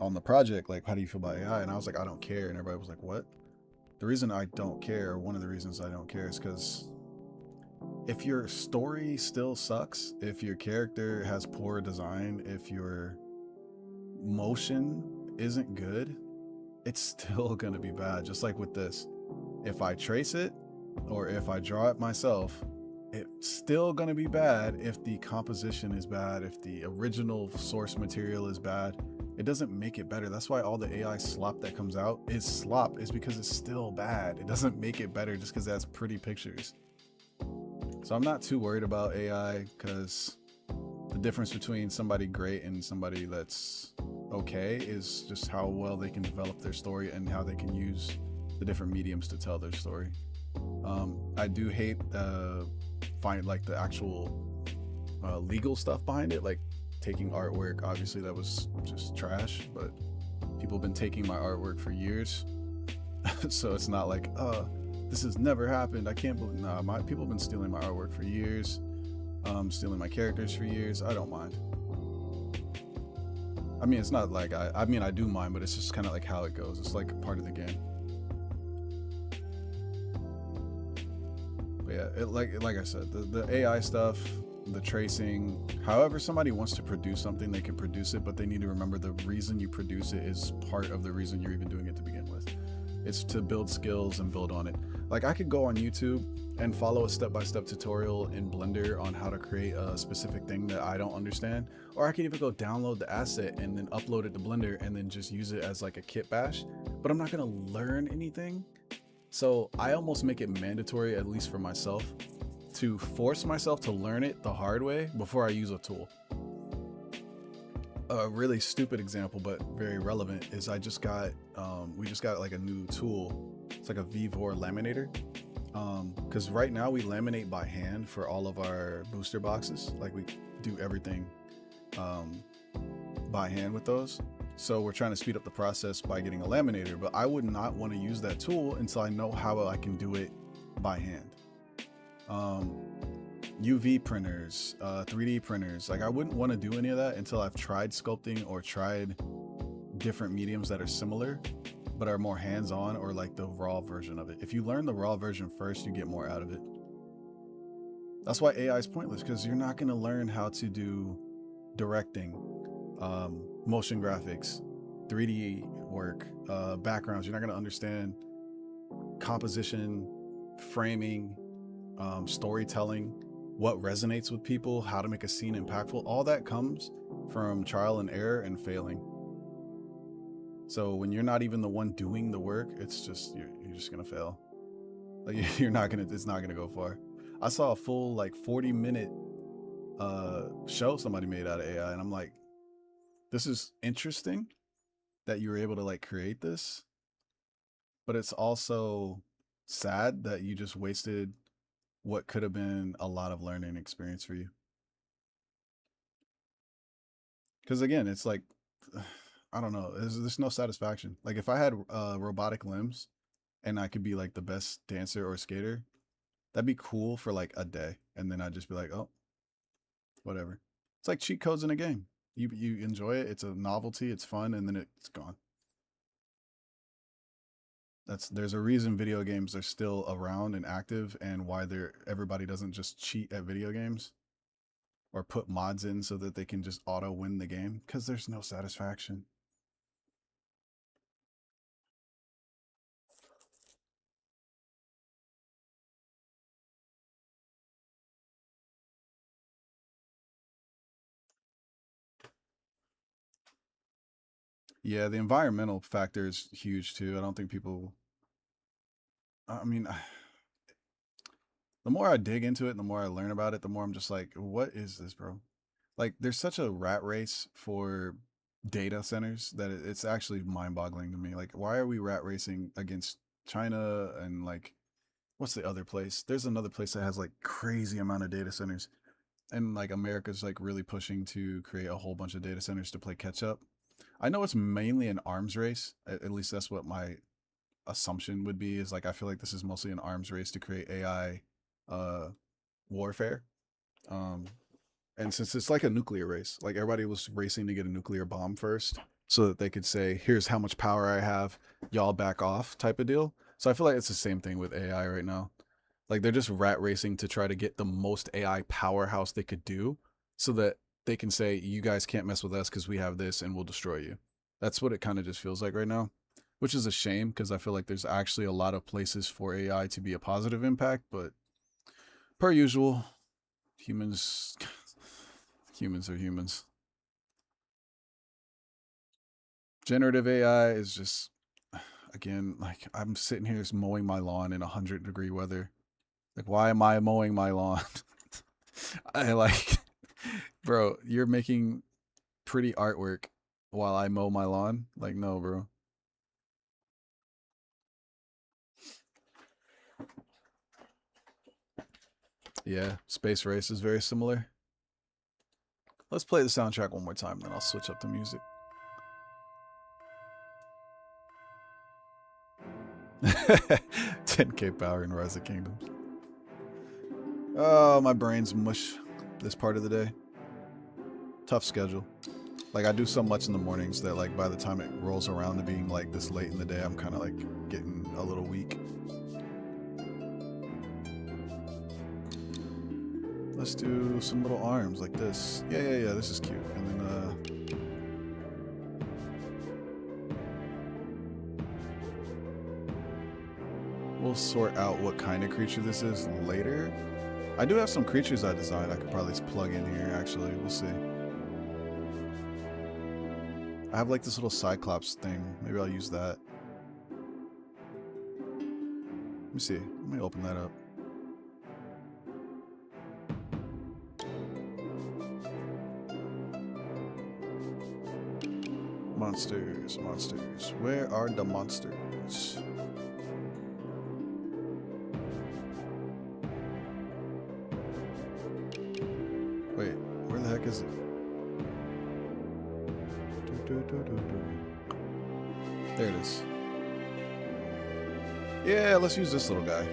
on the project, like, how do you feel about AI? And I was like, I don't care. And everybody was like, what? The reason I don't care, one of the reasons I don't care, is because if your story still sucks, if your character has poor design, if your motion isn't good, it's still gonna be bad. Just like with this, if I trace it or if I draw it myself, it's still gonna be bad if the composition is bad, if the original source material is bad. It doesn't make it better. That's why all the AI slop that comes out is slop, is because it's still bad. It doesn't make it better just because it has pretty pictures. So I'm not too worried about AI, because the difference between somebody great and somebody that's okay is just how well they can develop their story and how they can use the different mediums to tell their story. I do hate find like the actual legal stuff behind it, like taking artwork. Obviously that was just trash, but people have been taking my artwork for years. So it's not like, this has never happened, I can't believe. Nah, people have been stealing my artwork for years, stealing my characters for years. I don't mind. I mean, it's not like I mean, I do mind, but it's just kind of like how it goes. It's like part of the game. But yeah, like I said, the AI stuff, the tracing, however somebody wants to produce something, they can produce it, but they need to remember the reason you produce it is part of the reason you're even doing it to begin with. It's to build skills and build on it. Like, I could go on YouTube and follow a step-by-step tutorial in Blender on how to create a specific thing that I don't understand, or I can even go download the asset and then upload it to Blender and then just use it as like a kit bash, but I'm not gonna learn anything. So I almost make it mandatory, at least for myself, to force myself to learn it the hard way before I use a tool. A really stupid example, but very relevant, is we just got like a new tool. It's like a Vevor laminator. Because right now we laminate by hand for all of our booster boxes. Like, we do everything by hand with those. So we're trying to speed up the process by getting a laminator, but I would not want to use that tool until I know how I can do it by hand. UV printers, 3D printers, like, I wouldn't want to do any of that until I've tried sculpting or tried different mediums that are similar but are more hands-on, or like the raw version of it. If you learn the raw version first, you get more out of it. That's why AI is pointless, because you're not going to learn how to do directing, motion graphics, 3D work, backgrounds. You're not going to understand composition, framing, storytelling, what resonates with people, how to make a scene impactful. All that comes from trial and error and failing. So when you're not even the one doing the work, it's just, you're just gonna fail. Like, it's not gonna go far. I saw a full like 40-minute show somebody made out of AI, and I'm like, this is interesting that you were able to like create this, but it's also sad that you just wasted what could have been a lot of learning experience for you. Because again, it's like, I don't know, there's no satisfaction. Like, if I had robotic limbs and I could be like the best dancer or skater, that'd be cool for like a day, and then I'd just be like, oh, whatever. It's like cheat codes in a game. You enjoy it, it's a novelty, it's fun, and then it's gone. There's a reason video games are still around and active, and why everybody doesn't just cheat at video games or put mods in so that they can just auto win the game, because there's no satisfaction. Yeah, the environmental factor is huge too. I don't think people. I mean, the more I dig into it, and the more I learn about it, the more I'm just like, what is this, bro? Like, there's such a rat race for data centers that it's actually mind-boggling to me. Like, why are we rat racing against China and like, what's the other place? There's another place that has like crazy amount of data centers, and like America's like really pushing to create a whole bunch of data centers to play catch up. I know it's mainly an arms race. At least that's what my assumption would be. Is like I feel like this is mostly an arms race to create AI uh warfare. Um and since it's like a nuclear race, like everybody was racing to get a nuclear bomb first so that they could say, here's how much power I have, y'all back off type of deal. So I feel like it's the same thing with AI right now. Like they're just rat racing to try to get the most AI powerhouse they could do so that they can say, you guys can't mess with us because we have this and we'll destroy you. That's what it kind of just feels like right now, which is a shame because I feel like there's actually a lot of places for AI to be a positive impact. But per usual, humans humans are humans. Generative AI is just, again, like I'm sitting here mowing my lawn in 100-degree weather. Like, why am I mowing my lawn? I like, bro, you're making pretty artwork while I mow my lawn. Like, no, bro. Yeah, Space Race is very similar. Let's play the soundtrack one more time, then I'll switch up the music. 10K power in Rise of Kingdoms. Oh, my brain's mush this part of the day. Tough schedule. Like, I do so much in the mornings that, like, by the time it rolls around to being, like, this late in the day, I'm kind of, like, getting a little weak. Let's do some little arms like this. Yeah, this is cute. And then, we'll sort out what kind of creature this is later. I do have some creatures I designed I could probably plug in here, actually. We'll see. I have like this little Cyclops thing. Maybe I'll use that. Let me see. Let me open that up. Monsters, monsters. Where are the monsters? Wait, where the heck is it? There it is. Yeah, let's use this little guy.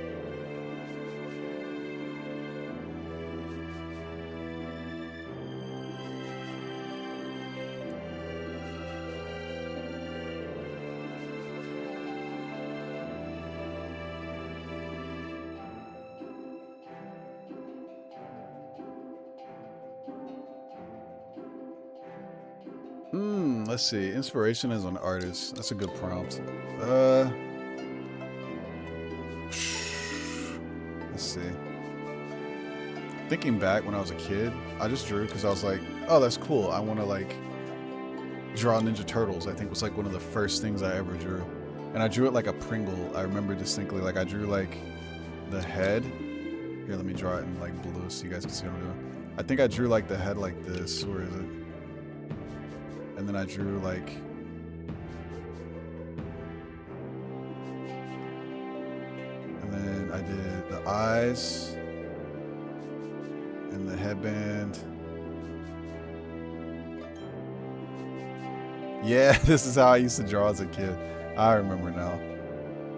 Let's see. Inspiration as an artist. That's a good prompt. Let's see. Thinking back when I was a kid, I just drew because I was like, oh, that's cool. I want to like draw Ninja Turtles. I think was like one of the first things I ever drew. And I drew it like a Pringle. I remember distinctly. Like I drew like the head. Here, let me draw it in like blue so you guys can see what I'm doing. I think I drew like the head like this. Where is it? And then I drew like and then I did the eyes and the headband. Yeah, this is how I used to draw as a kid. I remember now.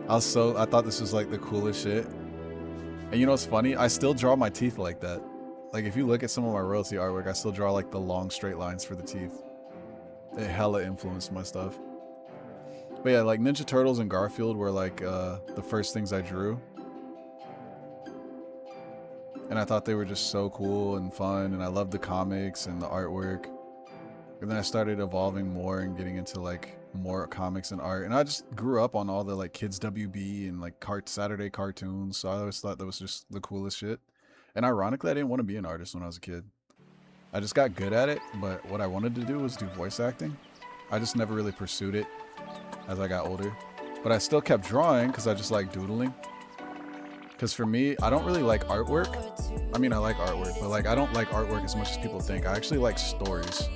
I thought this was like the coolest shit. And you know what's funny? I still draw my teeth like that. Like if you look at some of my royalty artwork, I still draw like the long straight lines for the teeth. It hella influenced my stuff. But yeah, like Ninja Turtles and Garfield were like the first things I drew. And I thought they were just so cool and fun, and I loved the comics and the artwork. And then I started evolving more and getting into like more comics and art. And I just grew up on all the like Kids WB and like Saturday cartoons. So I always thought that was just the coolest shit. And ironically, I didn't want to be an artist when I was a kid. I just got good at it, but what I wanted to do was do voice acting. I just never really pursued it as I got older. But I still kept drawing because I just like doodling. Because for me, I don't really like artwork. I mean, I like artwork, but like I don't like artwork as much as people think. I actually like stories.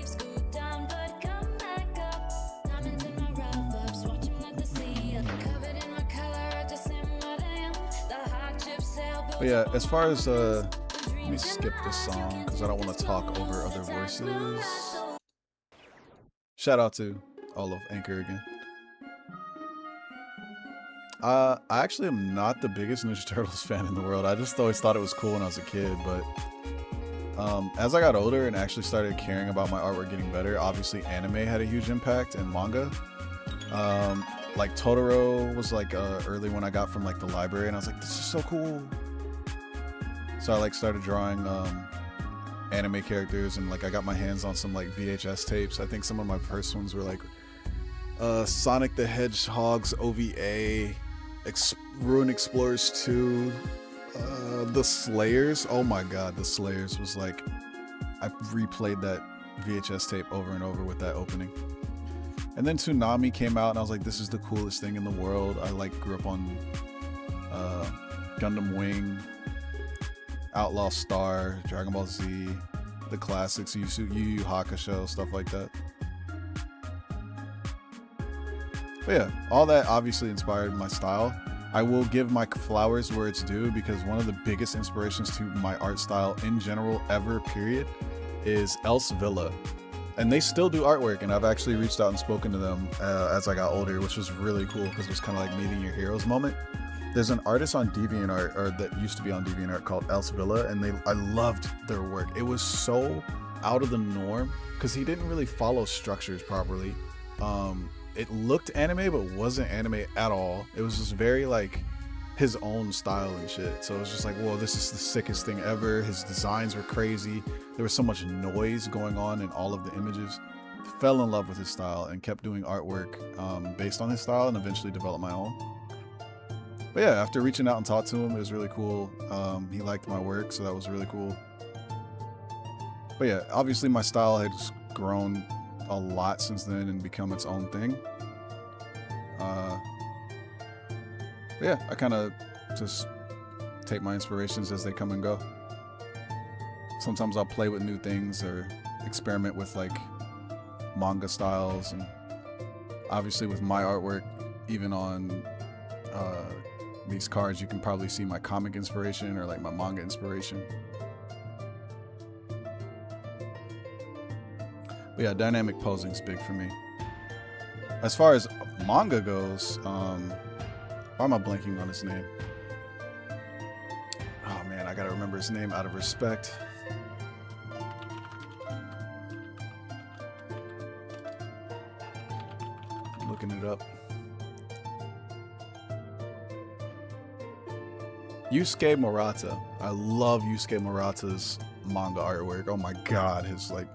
But yeah, as far as let me skip this song because I don't want to talk over other voices. Shout out to all of Anchor again. I actually am not the biggest Ninja Turtles fan in the world. I just always thought it was cool when I was a kid, but as I got older and actually started caring about my artwork getting better, obviously anime had a huge impact and manga. Like Totoro was like early when I got from like the library, and I was like, this is so cool. So I like started drawing anime characters, and like I got my hands on some like VHS tapes. I think some of my first ones were like Sonic the Hedgehog's OVA, Ruin Explorers 2, The Slayers. Oh my god, The Slayers was like, I replayed that VHS tape over and over with that opening. And then Toonami came out and I was like, this is the coolest thing in the world. I like grew up on Gundam Wing, Outlaw Star, Dragon Ball Z, the classics, Yu Yu Hakusho, stuff like that. But yeah, all that obviously inspired my style. I will give my flowers where it's due, because one of the biggest inspirations to my art style in general ever, period, is Else Villa. And they still do artwork, and I've actually reached out and spoken to them as I got older, which was really cool because it was kind of like meeting your heroes moment. There's an artist on DeviantArt, or that used to be on DeviantArt, called Else Villa, and I loved their work. It was so out of the norm because he didn't really follow structures properly. It looked anime, but wasn't anime at all. It was just very like his own style and shit. So it was just like, whoa, this is the sickest thing ever. His designs were crazy. There was so much noise going on in all of the images. Fell in love with his style and kept doing artwork based on his style, and eventually developed my own. But yeah, after reaching out and talking to him, it was really cool. He liked my work, so that was really cool. But yeah, obviously my style has grown a lot since then and become its own thing. But yeah, I kind of just take my inspirations as they come and go. Sometimes I'll play with new things or experiment with like manga styles, and obviously with my artwork, even on these cards, you can probably see my comic inspiration or like my manga inspiration. But yeah, dynamic posing is big for me. As far as manga goes, why am I blanking on his name? Oh man, I gotta remember his name out of respect. I'm looking it up. Yusuke Murata. I love Yusuke Murata's manga artwork. Oh my god, his like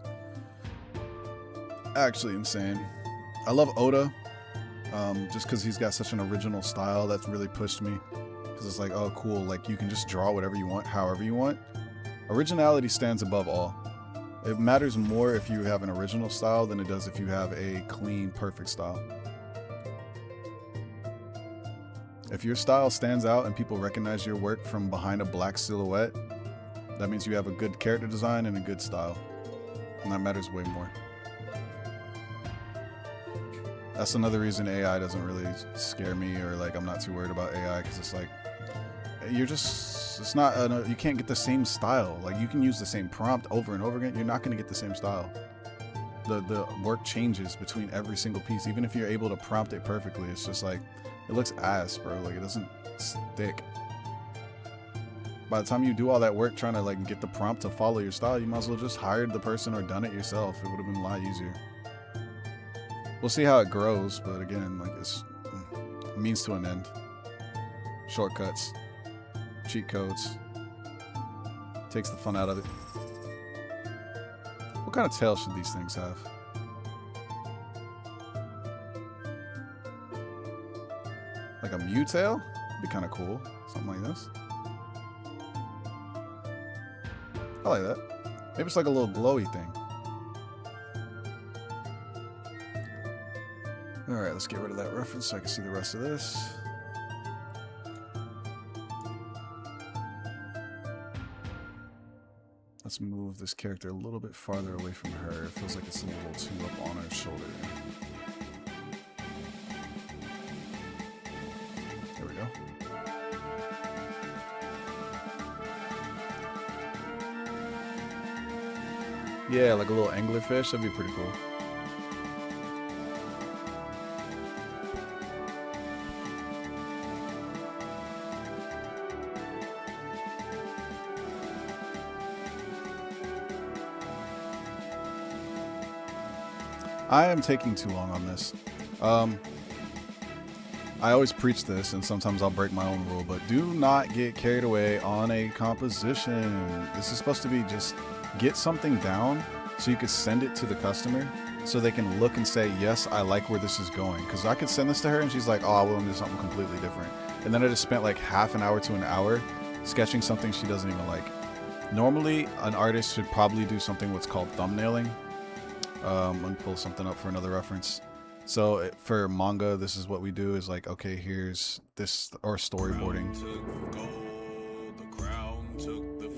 actually insane. I love Oda, just because he's got such an original style that's really pushed me. Because it's like, oh cool, like you can just draw whatever you want, however you want. Originality stands above all. It matters more if you have an original style than it does if you have a clean, perfect style. If your style stands out and people recognize your work from behind a black silhouette, that means you have a good character design and a good style. And that matters way more. That's another reason AI doesn't really scare me, or like I'm not too worried about AI, because it's like, you're just, it's not, you can't get the same style. Like you can use the same prompt over and over again, you're not going to get the same style. The work changes between every single piece. Even if you're able to prompt it perfectly, it's just like, it looks ass, bro. Like it doesn't stick. By the time you do all that work trying to like get the prompt to follow your style, you might as well just hired the person or done it yourself. It would have been a lot easier. We'll see how it grows, but again, like it's a means to an end. Shortcuts, cheat codes, takes the fun out of it. What kind of tail should these things have? Like a Mew tail? It'd be kind of cool. Something like this. I like that. Maybe it's like a little glowy thing. Alright, let's get rid of that reference so I can see the rest of this. Let's move this character a little bit farther away from her. It feels like it's a little too up on her shoulder. There we go. Yeah, like a little anglerfish. That'd be pretty cool. I am taking too long on this. I always preach this, and sometimes I'll break my own rule, but do not get carried away on a composition. This is supposed to be just get something down so you could send it to the customer so they can look and say, yes, I like where this is going. Because I could send this to her and she's like, oh, I want to do something completely different. And then I just spent like half an hour to an hour sketching something she doesn't even like. Normally, an artist should probably do something what's called thumbnailing. Let me pull something up for another reference. So for manga, this is what we do is like, okay, here's this, or storyboarding.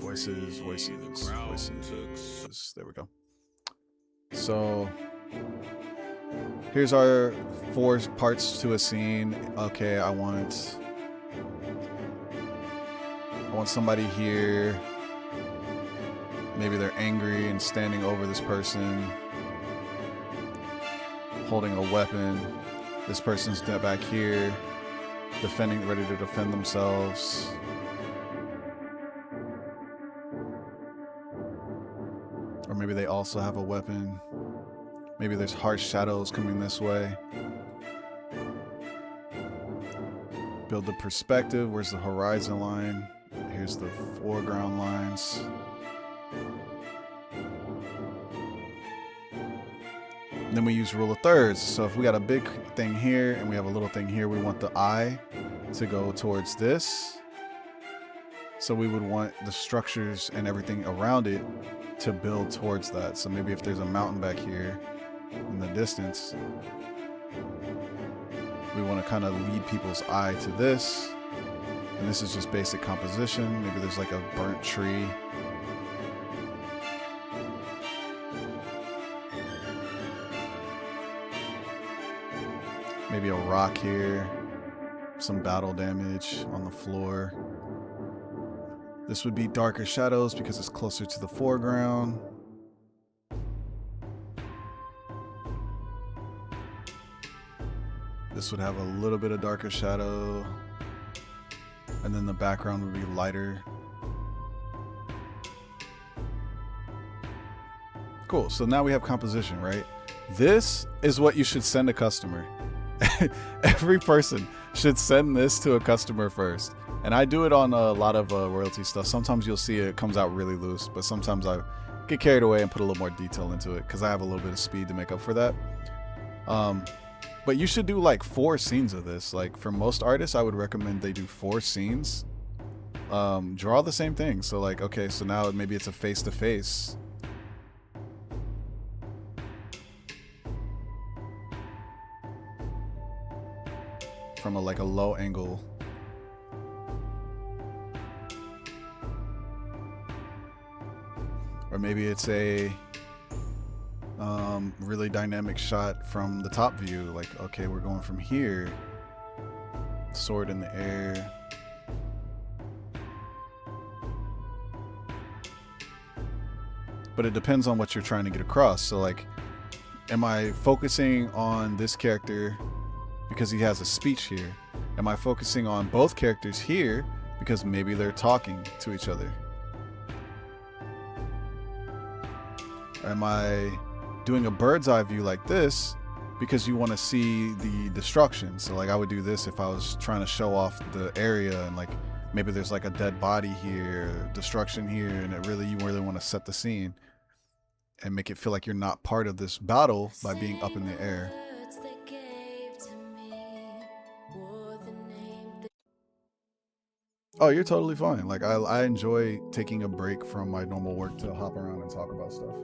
Voices. There we go. So here's our 4 parts to a scene. Okay, I want somebody here. Maybe they're angry and standing over this person, holding a weapon. This person's back here, ready to defend themselves. Or maybe they also have a weapon. Maybe there's harsh shadows coming this way. Build the perspective. Where's the horizon line? Here's the foreground lines. And then we use rule of thirds. So if we got a big thing here and we have a little thing here, we want the eye to go towards this. So we would want the structures and everything around it to build towards that. So maybe if there's a mountain back here in the distance, we want to kind of lead people's eye to this. And this is just basic composition. Maybe there's like a burnt tree. Maybe a rock here. Some battle damage on the floor. This would be darker shadows because it's closer to the foreground. This would have a little bit of darker shadow. And then the background would be lighter. Cool, so now we have composition, right? This is what you should send a customer. Every person should send this to a customer first. And I do it on a lot of royalty stuff. Sometimes you'll see it comes out really loose, but sometimes I get carried away and put a little more detail into it because I have a little bit of speed to make up for that. But you should do like 4 scenes of this. Like for most artists, I would recommend they do 4 scenes. Draw the same thing. So like, okay, so now maybe it's a face-to-face. From a low angle. Or maybe it's a really dynamic shot from the top view. Like, okay, we're going from here. Sword in the air. But it depends on what you're trying to get across. So like, am I focusing on this character because he has a speech here? Am I focusing on both characters here because maybe they're talking to each other? Am I doing a bird's eye view like this because you want to see the destruction? So like I would do this if I was trying to show off the area and like maybe there's like a dead body here, destruction here, and you really want to set the scene and make it feel like you're not part of this battle by being up in the air. Oh, you're totally fine. Like I enjoy taking a break from my normal work to hop around and talk about stuff.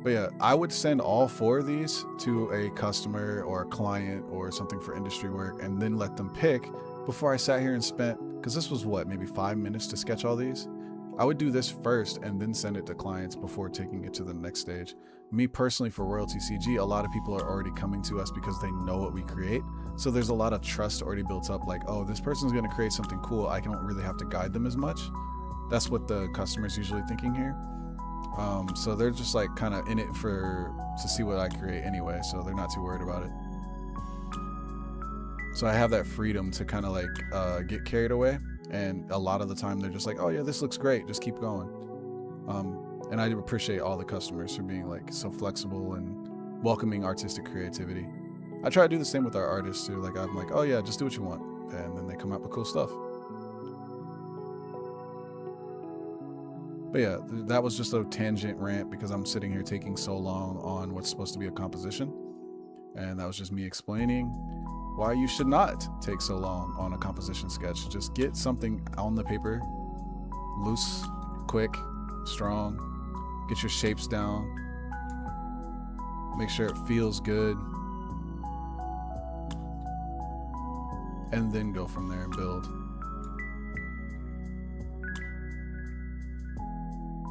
But yeah, I would send all 4 of these to a customer or a client or something for industry work, and then let them pick before I sat here and spent, because this was what, maybe 5 minutes to sketch all these. I would do this first and then send it to clients before taking it to the next stage. Me personally, for Royalty CG, a lot of people are already coming to us because they know what we create. So there's a lot of trust already built up, like, oh, this person's going to create something cool. I don't really have to guide them as much. That's what the customer's usually thinking here. So they're just like kind of in it to see what I create anyway, so they're not too worried about it. So I have that freedom to kind of like get carried away, and a lot of the time they're just like, oh yeah, this looks great, just keep going. And I appreciate all the customers for being like so flexible and welcoming artistic creativity. I try to do the same with our artists too. Like, I'm like, oh yeah, just do what you want, and then they come out with cool stuff. But yeah, that was just a tangent rant because I'm sitting here taking so long on what's supposed to be a composition. And that was just me explaining why you should not take so long on a composition sketch. Just get something on the paper, loose, quick, strong, get your shapes down, make sure it feels good, and then go from there and build.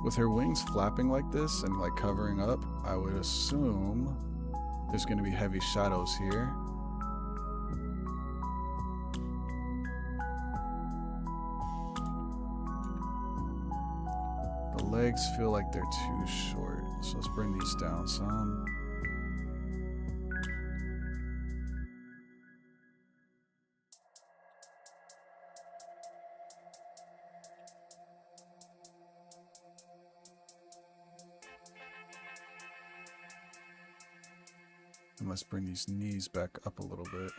With her wings flapping like this and like covering up, I would assume there's going to be heavy shadows here. The legs feel like they're too short, so let's bring these down some. And let's bring these knees back up a little bit.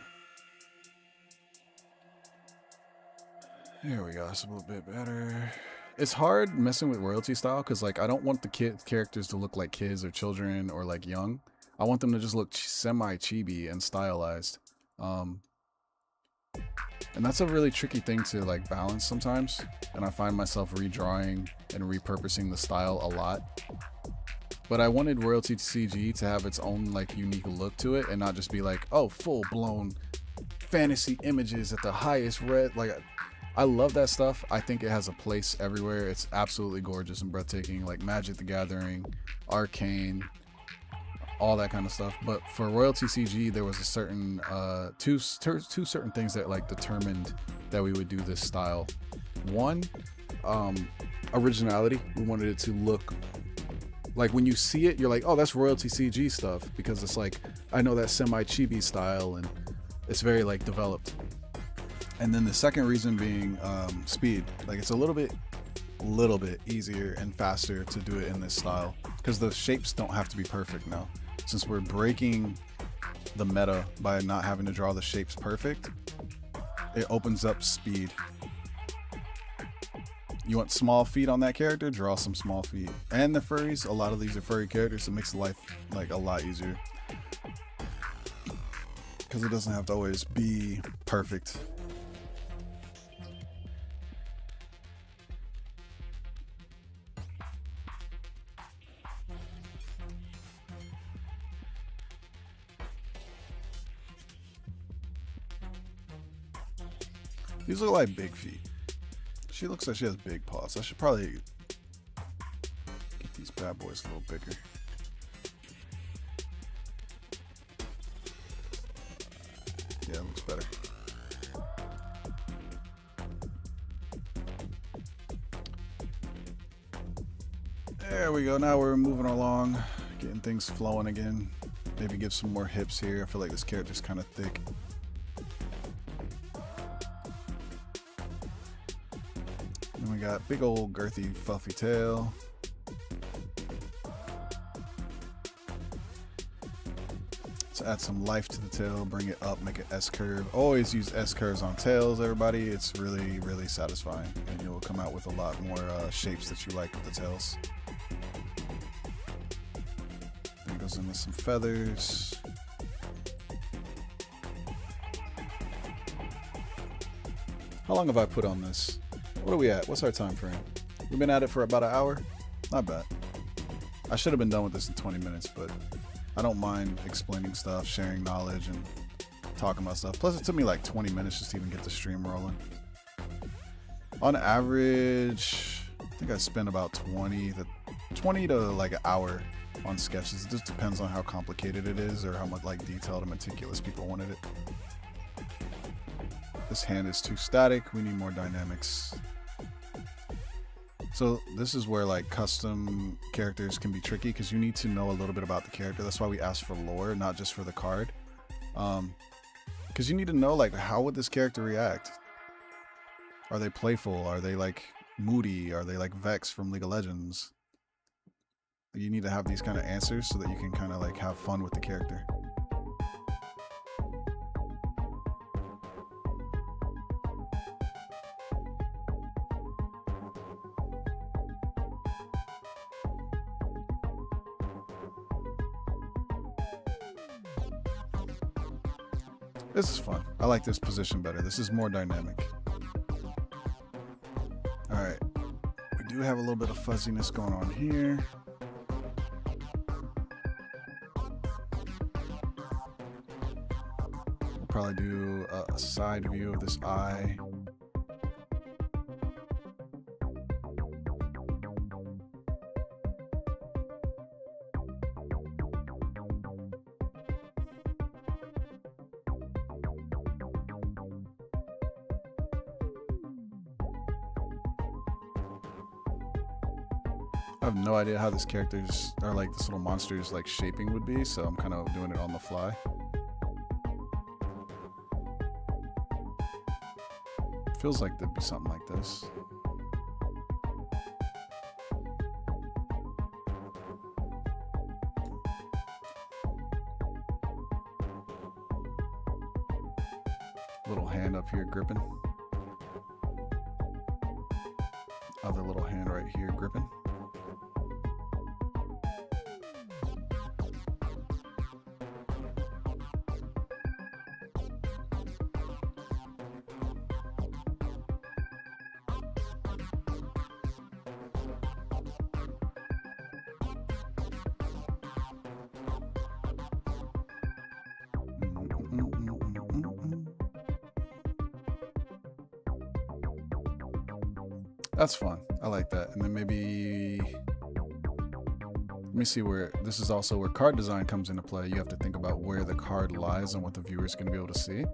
There we go, that's a little bit better. It's hard messing with royalty style because like I don't want the characters to look like kids or children or like young. I want them to just look semi-chibi and stylized. And that's a really tricky thing to like balance sometimes. And I find myself redrawing and repurposing the style a lot. But I wanted Royalty CG to have its own like unique look to it and not just be like, oh, full-blown fantasy images at the highest red. Like, I love that stuff. I think it has a place everywhere. It's absolutely gorgeous and breathtaking, like Magic the Gathering, Arcane, all that kind of stuff. But for Royalty CG, there was a certain two certain things that like determined that we would do this style. One, originality. We wanted it to look like when you see it, you're like, oh, that's Royalty CG stuff, because it's like, I know that semi-chibi style and it's very like developed. And then the second reason being speed. Like it's a little bit easier and faster to do it in this style because the shapes don't have to be perfect now. Since we're breaking the meta by not having to draw the shapes perfect, it opens up speed. You want small feet on that character? Draw some small feet. And the furries, a lot of these are furry characters, so it makes life like a lot easier. Because it doesn't have to always be perfect. These look like big feet. She looks like she has big paws. I should probably get these bad boys a little bigger. Yeah, it looks better. There we go. Now we're moving along, getting things flowing again. Maybe give some more hips here. I feel like this character's kind of thick. And we got big old girthy fluffy tail. Let's add some life to the tail, bring it up, make it S-curve. Always use S-curves on tails, everybody. It's really, really satisfying. And you'll come out with a lot more shapes that you like with the tails. Then goes into some feathers. How long have I put on this? What are we at? What's our time frame? We've been at it for about an hour. Not bad. I should have been done with this in 20 minutes, but I don't mind explaining stuff, sharing knowledge, and talking about stuff. Plus, it took me like 20 minutes just to even get the stream rolling. On average, I think I spent about 20 to like an hour on sketches. It just depends on how complicated it is or how much like detailed and meticulous people wanted it. This hand is too static. We need more dynamics. So this is where like custom characters can be tricky because you need to know a little bit about the character. That's why we ask for lore, not just for the card. Because you need to know like how would this character react? Are they playful? Are they like moody? Are they like Vex from League of Legends? You need to have these kind of answers so that you can kind of like have fun with the character. This is fun. I like this position better. This is more dynamic. Alright. We do have a little bit of fuzziness going on here. We'll probably do a side view of this eye. I have no idea how this character's, or like this little monster's like shaping would be, so I'm kind of doing it on the fly. Feels like there'd be something like this. Little hand up here gripping. Other little hand right here gripping. That's fun. I like that. And then maybe, let me see where, this is also where card design comes into play. You have to think about where the card lies and what the viewer is going to be able to see.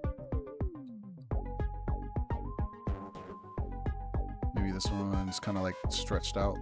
Maybe this one's kind of like stretched out.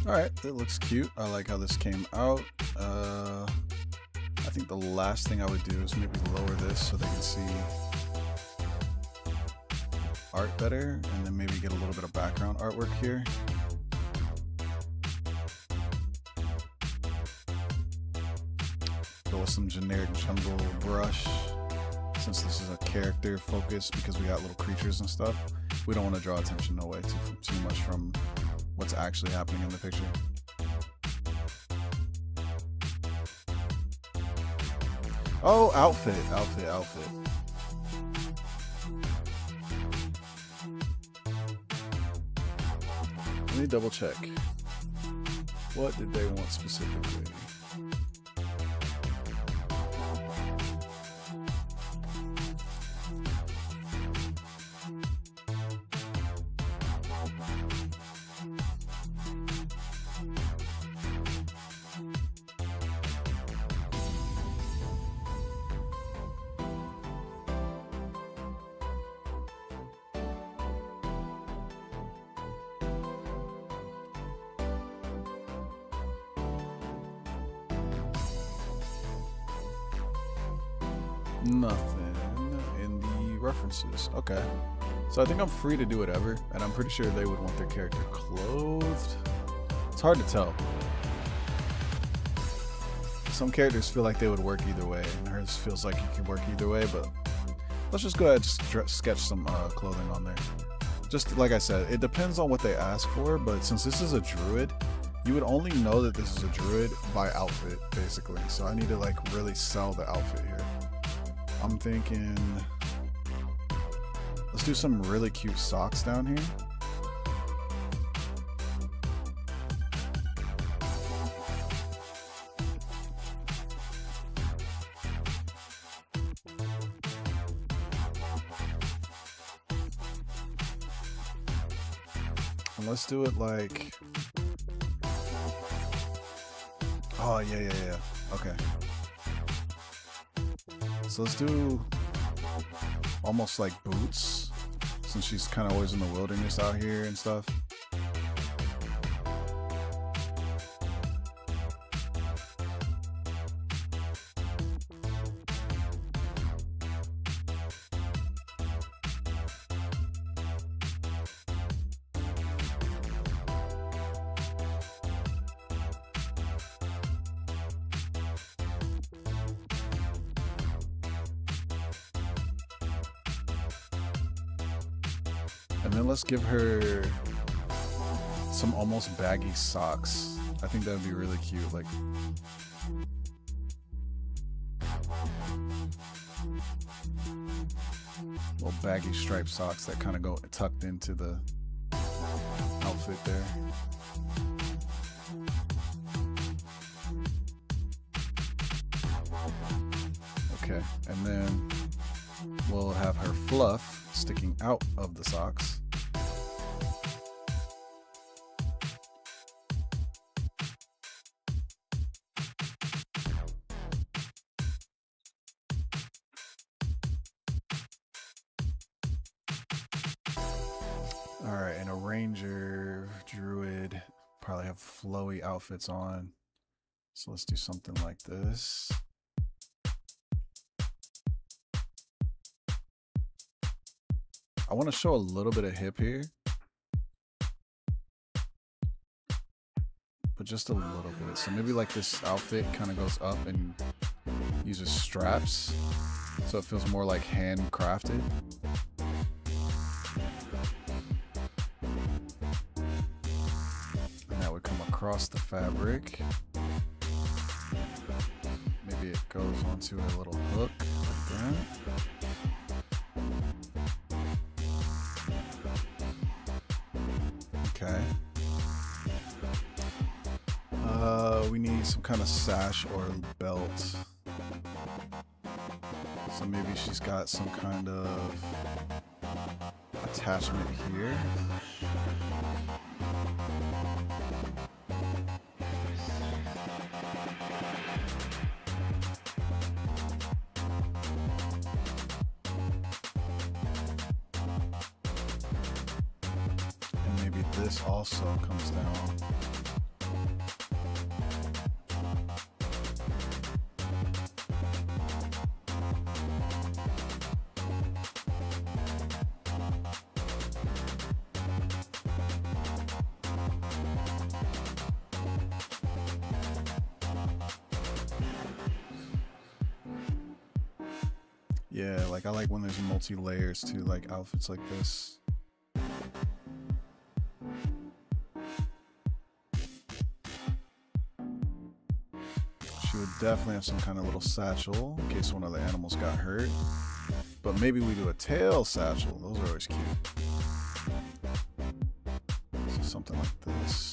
Alright, it looks cute. I like how this came out. I think the last thing I would do is maybe lower this so they can see art better, and then maybe get a little bit of background artwork here. Go with some generic jungle brush. Since this is a character focus because we got little creatures and stuff, we don't want to draw attention away too much from what's actually happening in the picture. Oh, outfit. Let me double check. What did they want specifically? Nothing in the references. Okay. So I think I'm free to do whatever, and I'm pretty sure they would want their character clothed. It's hard to tell. Some characters feel like they would work either way, and hers feels like it could work either way, but let's just go ahead and sketch some clothing on there. Just like I said, it depends on what they ask for, but since this is a druid, you would only know that this is a druid by outfit, basically. So I need to like really sell the outfit here. I'm thinking, let's do some really cute socks down here. And let's do it like, oh yeah. Okay. So let's do almost like boots, since she's kind of always in the wilderness out here and stuff. And then let's give her some almost baggy socks. I think that would be really cute. Like, little baggy striped socks that kind of go tucked into the outfit there. Okay, and then we'll have her fluff sticking out of the socks. Alright, and a ranger, druid, probably have flowy outfits on. So let's do something like this. I want to show a little bit of hip here, but just a little bit. So maybe like this outfit kind of goes up and uses straps, so it feels more like handcrafted. And that would come across the fabric. Maybe it goes onto a little hook like that. Okay. We need some kind of sash or belt. So maybe she's got some kind of attachment here. And maybe this also comes down. Yeah, like I like when there's multi-layers to like outfits like this. She would definitely have some kind of little satchel in case one of the animals got hurt. But maybe we do a tail satchel. Those are always cute. So something like this.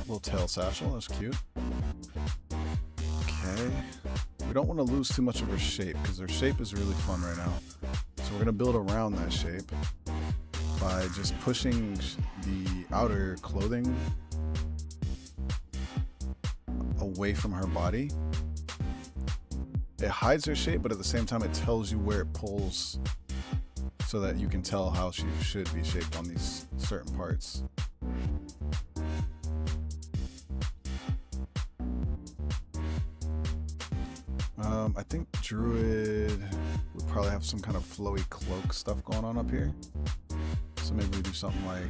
Little tail satchel, that's cute. Okay. We don't want to lose too much of her shape because her shape is really fun right now. So we're going to build around that shape by just pushing the outer clothing away from her body. It hides her shape, but at the same time it tells you where it pulls so that you can tell how she should be shaped on these certain parts. I think Druid would probably have some kind of flowy cloak stuff going on up here. So maybe we do something like,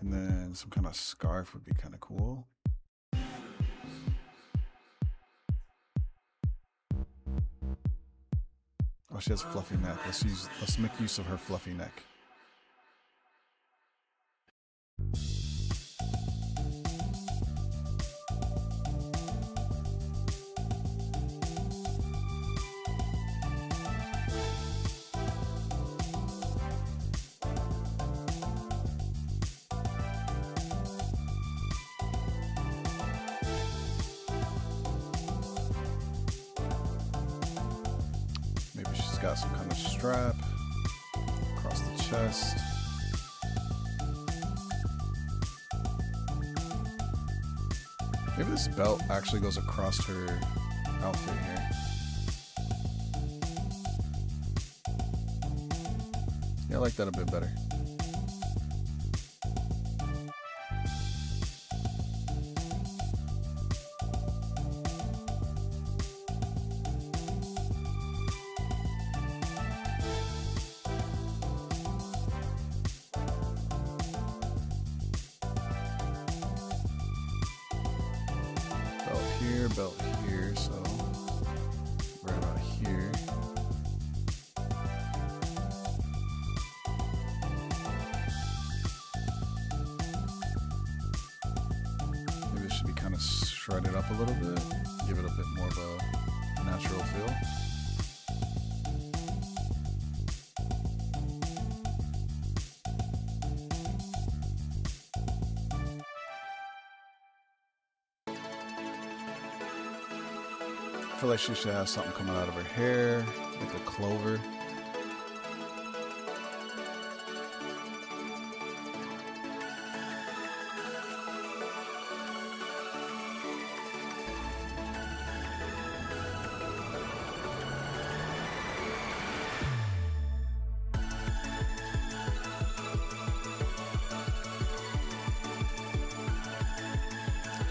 and then some kind of scarf would be kind of cool. Oh, she has a fluffy neck. Let's make use of her fluffy neck. Got some kind of strap across the chest. Maybe this belt actually goes across her outfit here. Yeah, I like that a bit better. Belt here, so right about here. Maybe this should be kind of shredded up a little bit, give it a bit more of a natural feel. I feel like she should have something coming out of her hair, like a clover.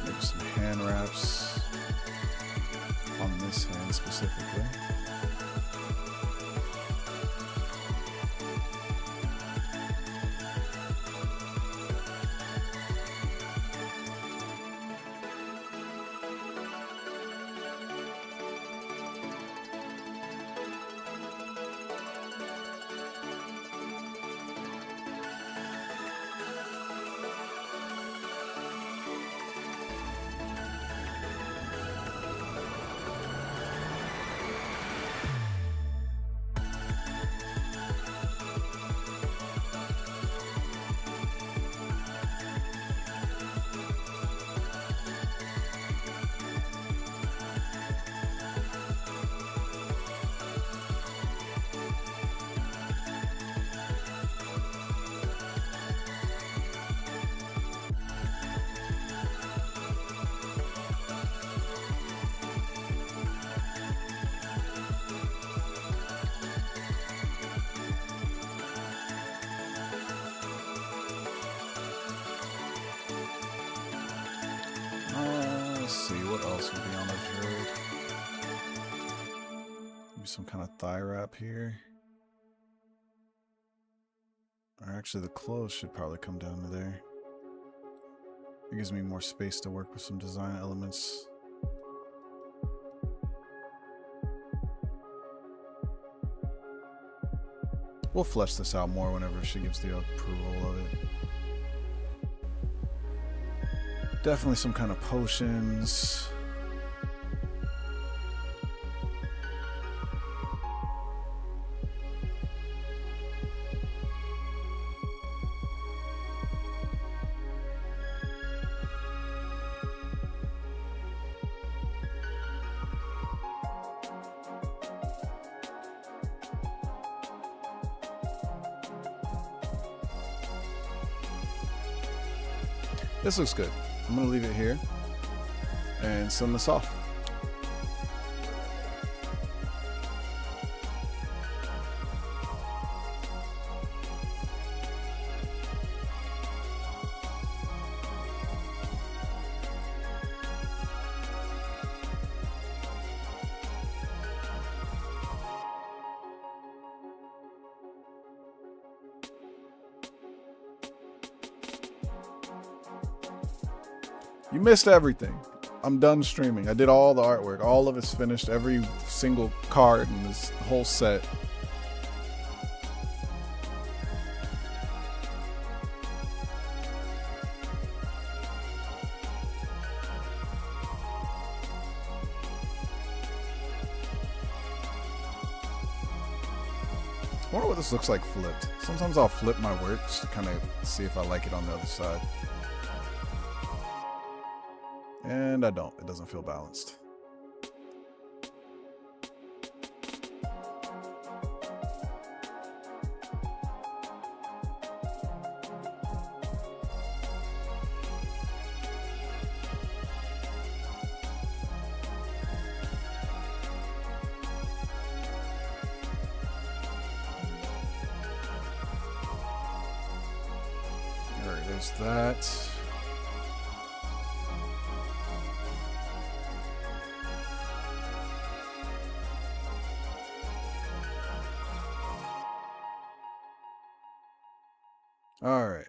Maybe some hand wraps. On this hand specifically. Let's see, what else would be on the Druid? Maybe some kind of thigh wrap here. Or actually, the clothes should probably come down to there. It gives me more space to work with some design elements. We'll flesh this out more whenever she gives the approval of it. Definitely some kind of potions. This looks good. I'm gonna leave it here and send this off. You missed everything. I'm done streaming. I did all the artwork. All of it's finished. Every single card in this whole set. I wonder what this looks like flipped. Sometimes I'll flip my work just to kind of see if I like it on the other side. And I don't. It doesn't feel balanced. All right, there's that. All right.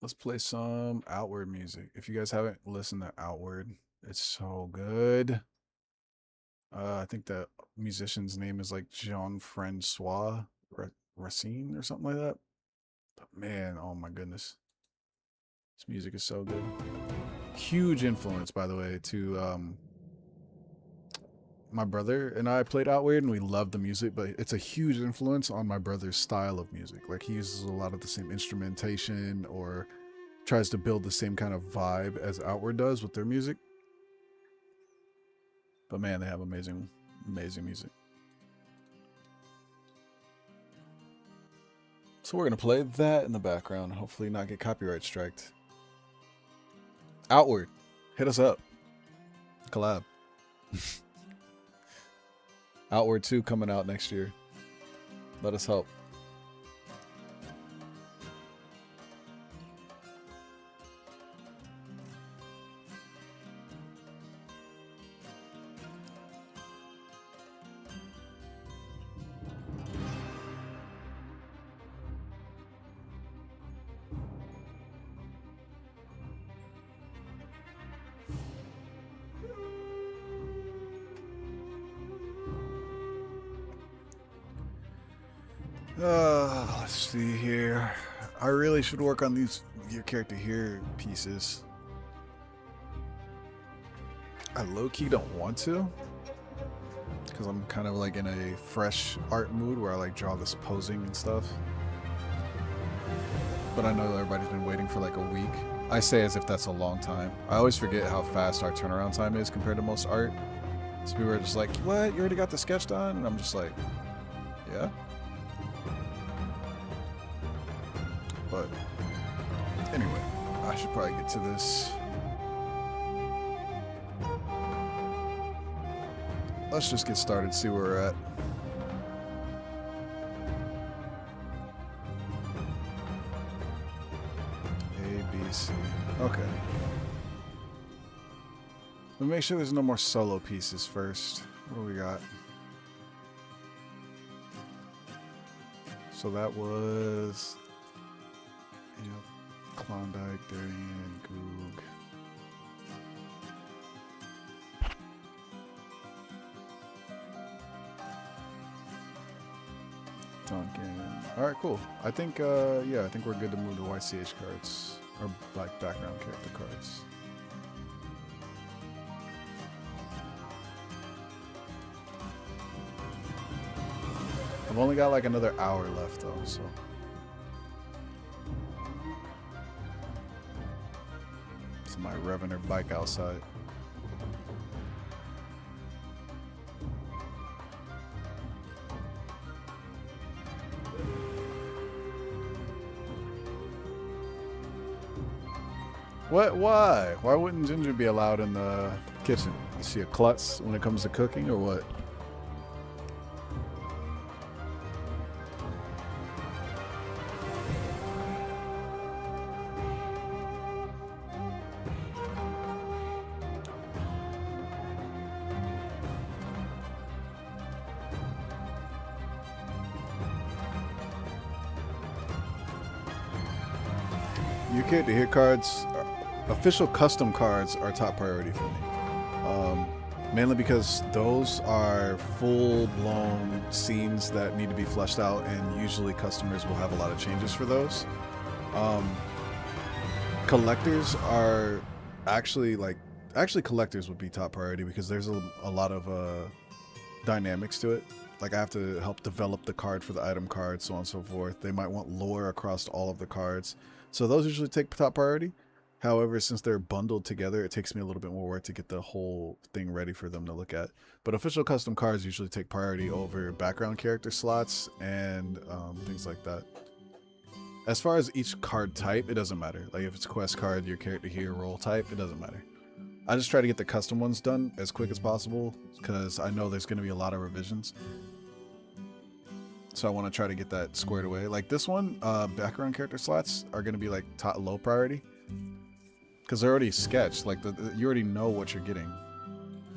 Let's play some Outward music. If you guys haven't listened to Outward, it's so good. I think the musician's name is like Jean-Francois Racine or something like that. But man, oh my goodness. This music is so good. Huge influence, by the way, to my brother and I played Outward and we loved the music, but it's a huge influence on my brother's style of music. Like he uses a lot of the same instrumentation or tries to build the same kind of vibe as Outward does with their music. But man, they have amazing, amazing music. So we're going to play that in the background, hopefully not get copyright striked. Outward, hit us up. Collab. Outward 2 coming out next year. Let us help. Let's see here. I really should work on these your character here pieces. I low-key don't want to, because I'm kind of like in a fresh art mood where I like draw this posing and stuff. But I know everybody's been waiting for like a week. I say as if that's a long time. I always forget how fast our turnaround time is compared to most art. So people are just like, what? You already got the sketch done? And I'm just like, yeah. But anyway, I should probably get to this. Let's just get started, see where we're at. A, B, C. Okay. Let me make sure there's no more solo pieces first. What do we got? So that was... Yep. Klondike, Darien, Goog. Duncan. Alright, cool. I think, yeah, I think we're good to move to YCH cards. Or like background character cards. I've only got like another hour left though, so. My Revenant bike outside. What? Why? Why wouldn't Ginger be allowed in the kitchen? Is she a klutz when it comes to cooking, or what? Your character hit cards, official custom cards are top priority for me. Mainly because those are full-blown scenes that need to be fleshed out, and usually customers will have a lot of changes for those. Collectors are actually collectors would be top priority because there's a lot of dynamics to it. Like I have to help develop the card for the item card, so on and so forth. They might want lore across all of the cards. So those usually take top priority. However, since they're bundled together, it takes me a little bit more work to get the whole thing ready for them to look at. But official custom cards usually take priority over background character slots and things like that. As far as each card type, it doesn't matter. Like if it's quest card, your character here, role type, it doesn't matter. I just try to get the custom ones done as quick as possible because I know there's going to be a lot of revisions. So I want to try to get that squared away. Like this one, background character slots are going to be like low priority because they're already sketched. Like you already know what you're getting,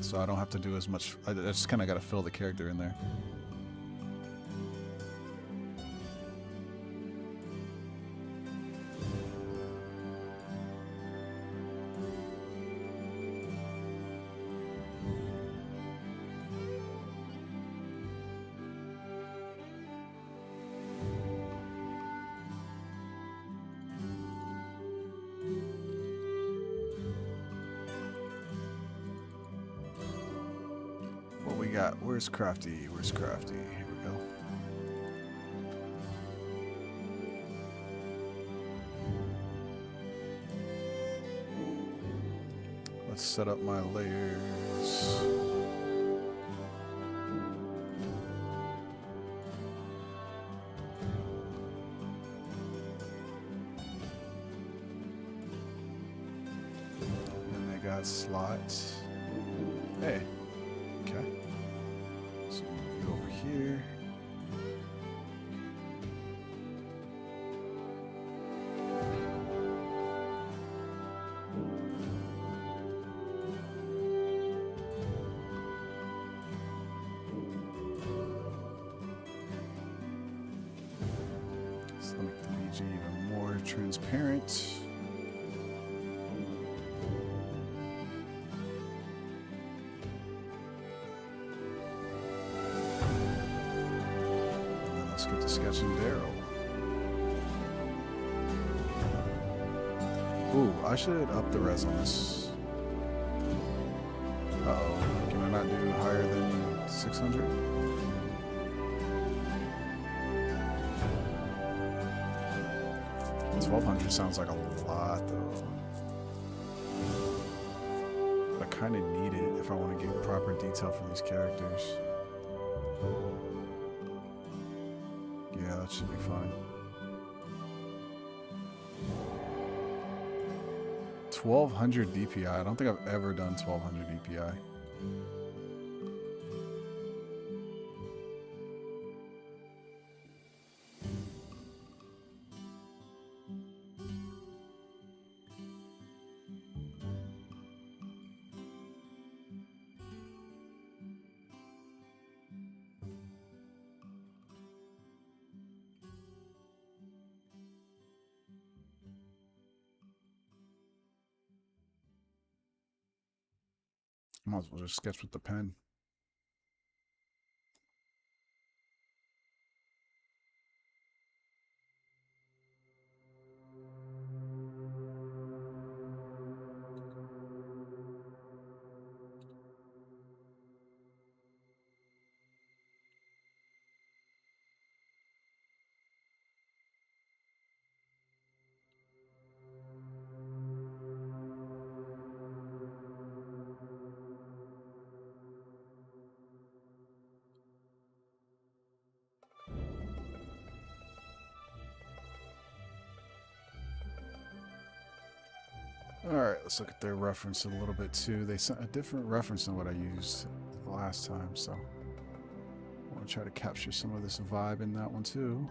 so I don't have to do as much. I just kind of got to fill the character in there. Where's Crafty? Where's Crafty? Here we go. Let's set up my layers. And they got slots. Hey. Okay. So we'll go over here. So make the BG even more transparent. Let's get to sketching Daryl. Ooh, I should up the res on this. Uh-oh. Can I not do higher than 600? $1,200 sounds like a lot, though. But I kind of need it if I want to get proper detail from these characters. Yeah, that should be fine. 1200 DPI. I don't think I've ever done 1200 DPI. Might as well just sketch with the pen. Alright, let's look at their reference a little bit too. They sent a different reference than what I used last time, so I want to try to capture some of this vibe in that one too.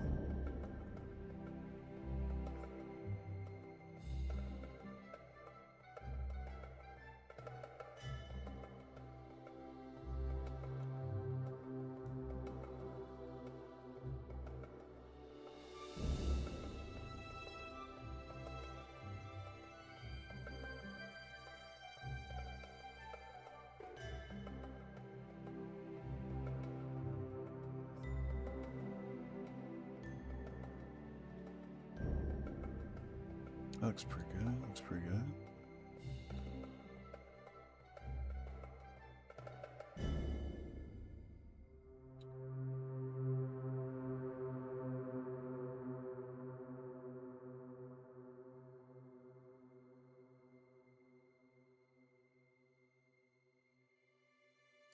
That looks pretty good. Looks pretty good.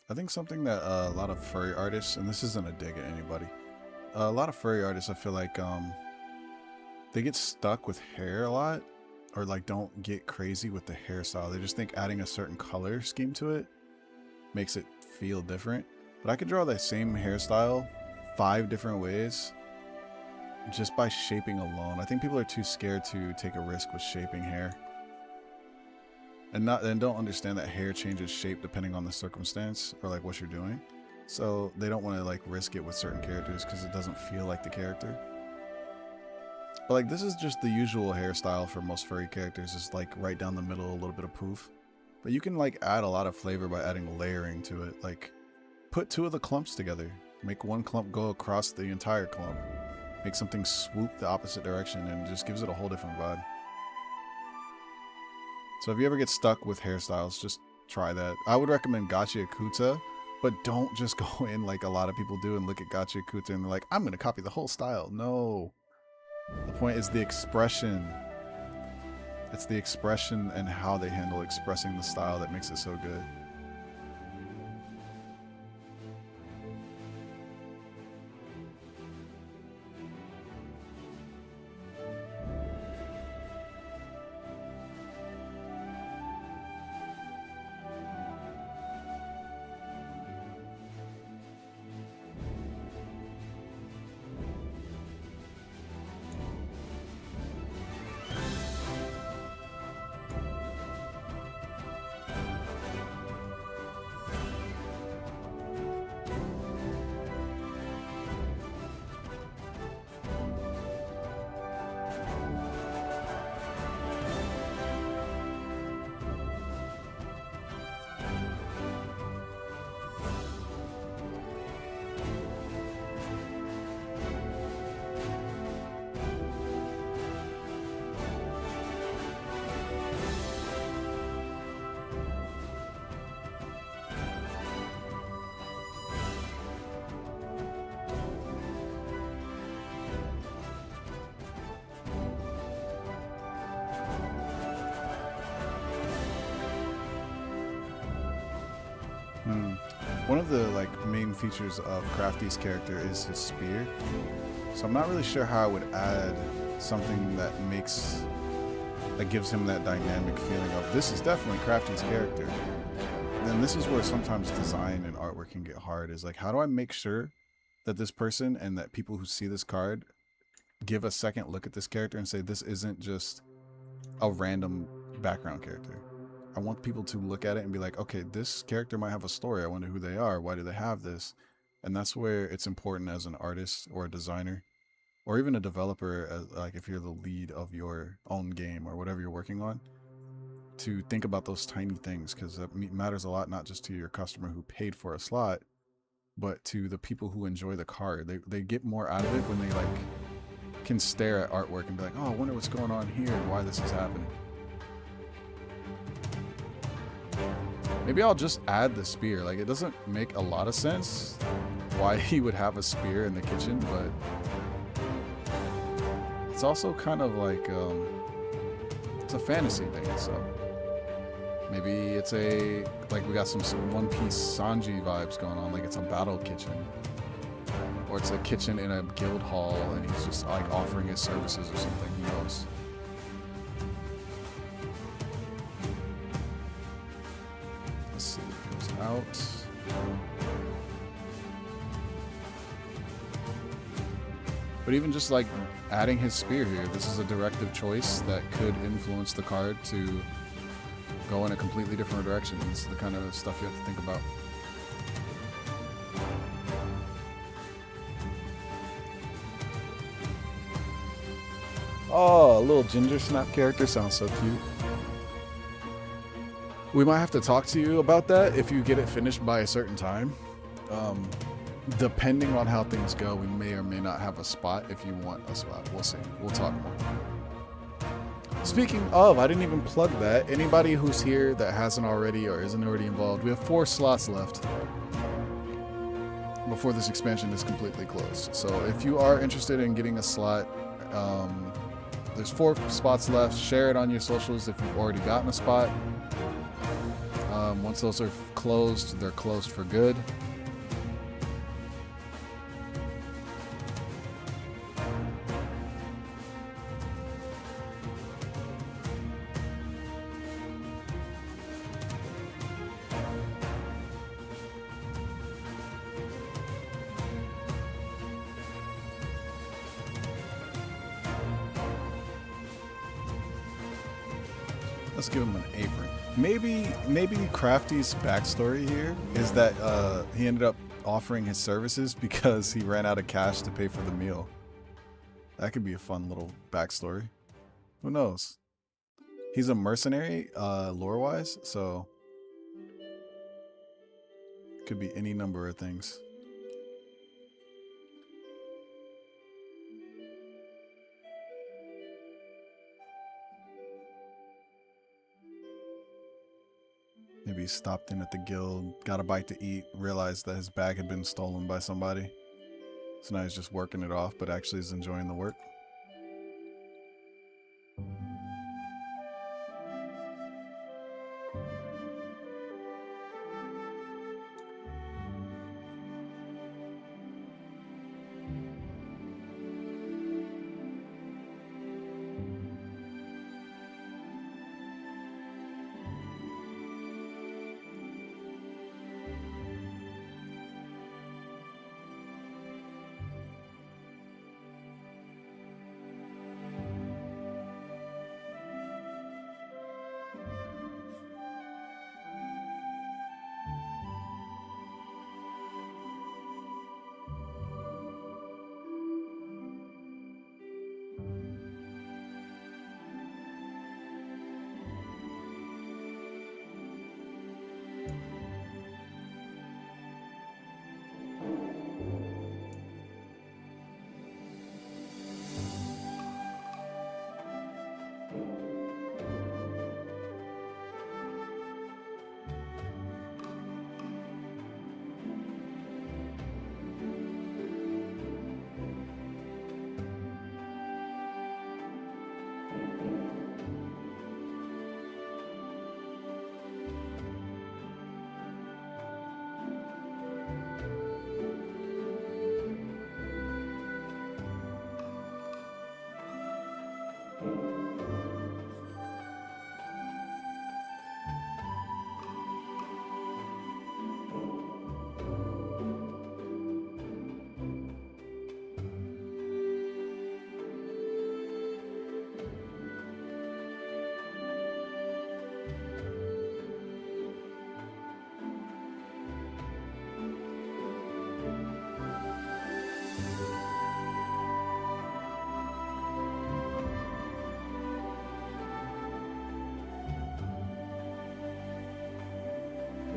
I think something that a lot of furry artists, and this isn't a dig at anybody, a lot of furry artists, I feel like they get stuck with hair a lot, or like don't get crazy with the hairstyle. They just think adding a certain color scheme to it makes it feel different. But I could draw the same hairstyle 5 different ways just by shaping alone. I think people are too scared to take a risk with shaping hair. And don't understand that hair changes shape depending on the circumstance or like what you're doing. So they don't want to like risk it with certain characters because it doesn't feel like the character. But like this is just the usual hairstyle for most furry characters, is like right down the middle, a little bit of poof. But you can like add a lot of flavor by adding layering to it. Like put 2 of the clumps together. Make one clump go across the entire clump. Make something swoop the opposite direction, and it just gives it a whole different vibe. So if you ever get stuck with hairstyles, just try that. I would recommend Gachi Akuta, but don't just go in like a lot of people do and look at Gachi Akuta and they're like, I'm going to copy the whole style. No. The point is the expression. It's the expression and how they handle expressing the style that makes it so good. One of the like main features of Crafty's character is his spear. So I'm not really sure how I would add something that gives him that dynamic feeling of this is definitely Crafty's character. Then this is where sometimes design and artwork can get hard, is like, how do I make sure that this person and that people who see this card give a second look at this character and say, this isn't just a random background character. I want people to look at it and be like, okay, this character might have a story. I wonder who they are. Why do they have this? And that's where it's important as an artist or a designer or even a developer, like if you're the lead of your own game or whatever you're working on, to think about those tiny things, because that matters a lot, not just to your customer who paid for a slot, but to the people who enjoy the card. They get more out of it when they like can stare at artwork and be like, oh, I wonder what's going on here and why this is happening. Maybe I'll just add the spear. Like, it doesn't make a lot of sense why he would have a spear in the kitchen, but it's also kind of like it's a fantasy thing. So maybe it's like we got some One Piece Sanji vibes going on, like it's a battle kitchen, or it's a kitchen in a guild hall and he's just like offering his services or something. Who knows? out. But even just like adding his spear here, this is a directive choice that could influence the card to go in a completely different direction. This is the kind of stuff you have to think about. Oh, a little Ginger Snap character sounds so cute. We might have to talk to you about that if you get it finished by a certain time. Depending on how things go, we may or may not have a spot if you want a spot. We'll see. We'll talk more. Speaking of, I didn't even plug that. Anybody who's here that hasn't already or isn't already involved, we have 4 slots left before this expansion is completely closed. So if you are interested in getting a slot, there's 4 spots left. Share it on your socials if you've already gotten a spot. Once those are closed, they're closed for good. Let's give him an apron. Maybe Crafty's backstory here is that he ended up offering his services because he ran out of cash to pay for the meal. That could be a fun little backstory. Who knows? He's a mercenary, lore-wise, so could be any number of things. Maybe he stopped in at the guild, got a bite to eat, realized that his bag had been stolen by somebody. So now he's just working it off, but actually is enjoying the work.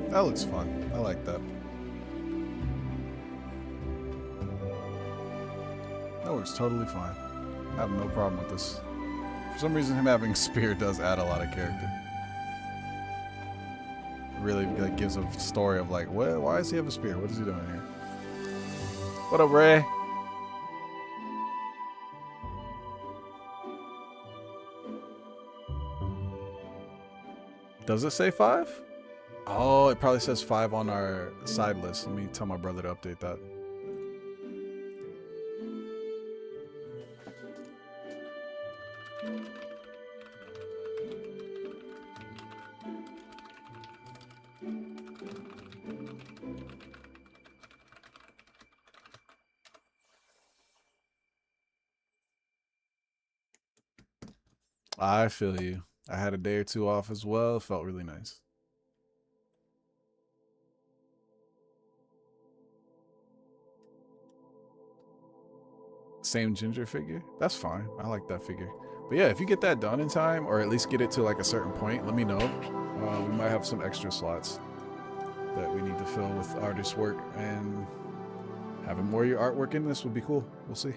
That looks fun. I like that. That works totally fine. I have no problem with this. For some reason, him having spear does add a lot of character. It really like gives a story of like, what? Why does he have a spear? What is he doing here? What up, Ray? Does it say 5? Oh, it probably says 5 on our side list. Let me tell my brother to update that. I feel you. I had a day or two off as well. It felt really nice. Same ginger figure? That's fine. I like that figure. But yeah, if you get that done in time, or at least get it to like a certain point, let me know. We might have some extra slots that we need to fill with artist work, and having more of your artwork in this would be cool. We'll see.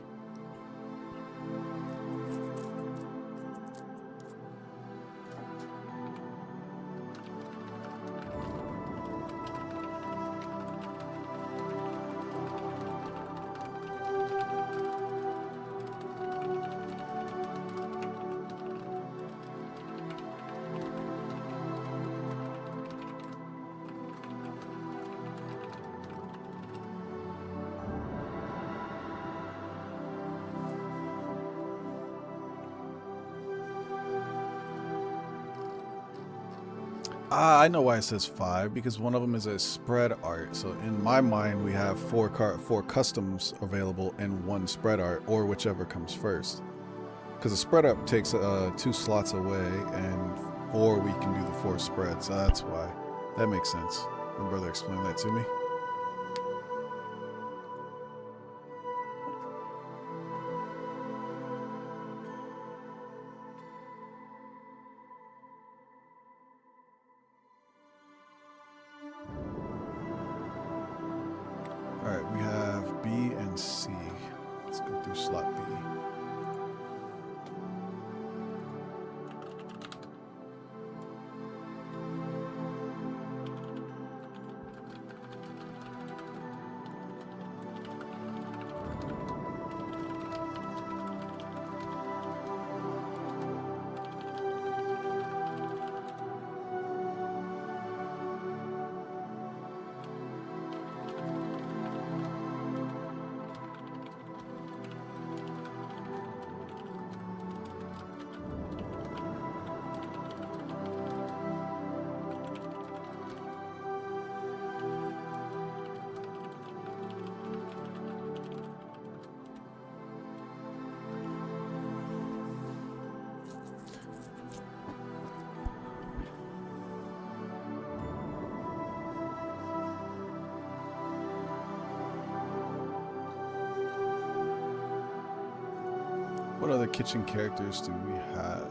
I know why it says 5, because one of them is a spread art. So in my mind, we have four customs available and one spread art, or whichever comes first. Because the spread art takes 2 slots away, or we can do the 4 spreads. So that's why. That makes sense. My brother explained that to me. Alright, we have B and C. Let's go through slot B. What other kitchen characters do we have?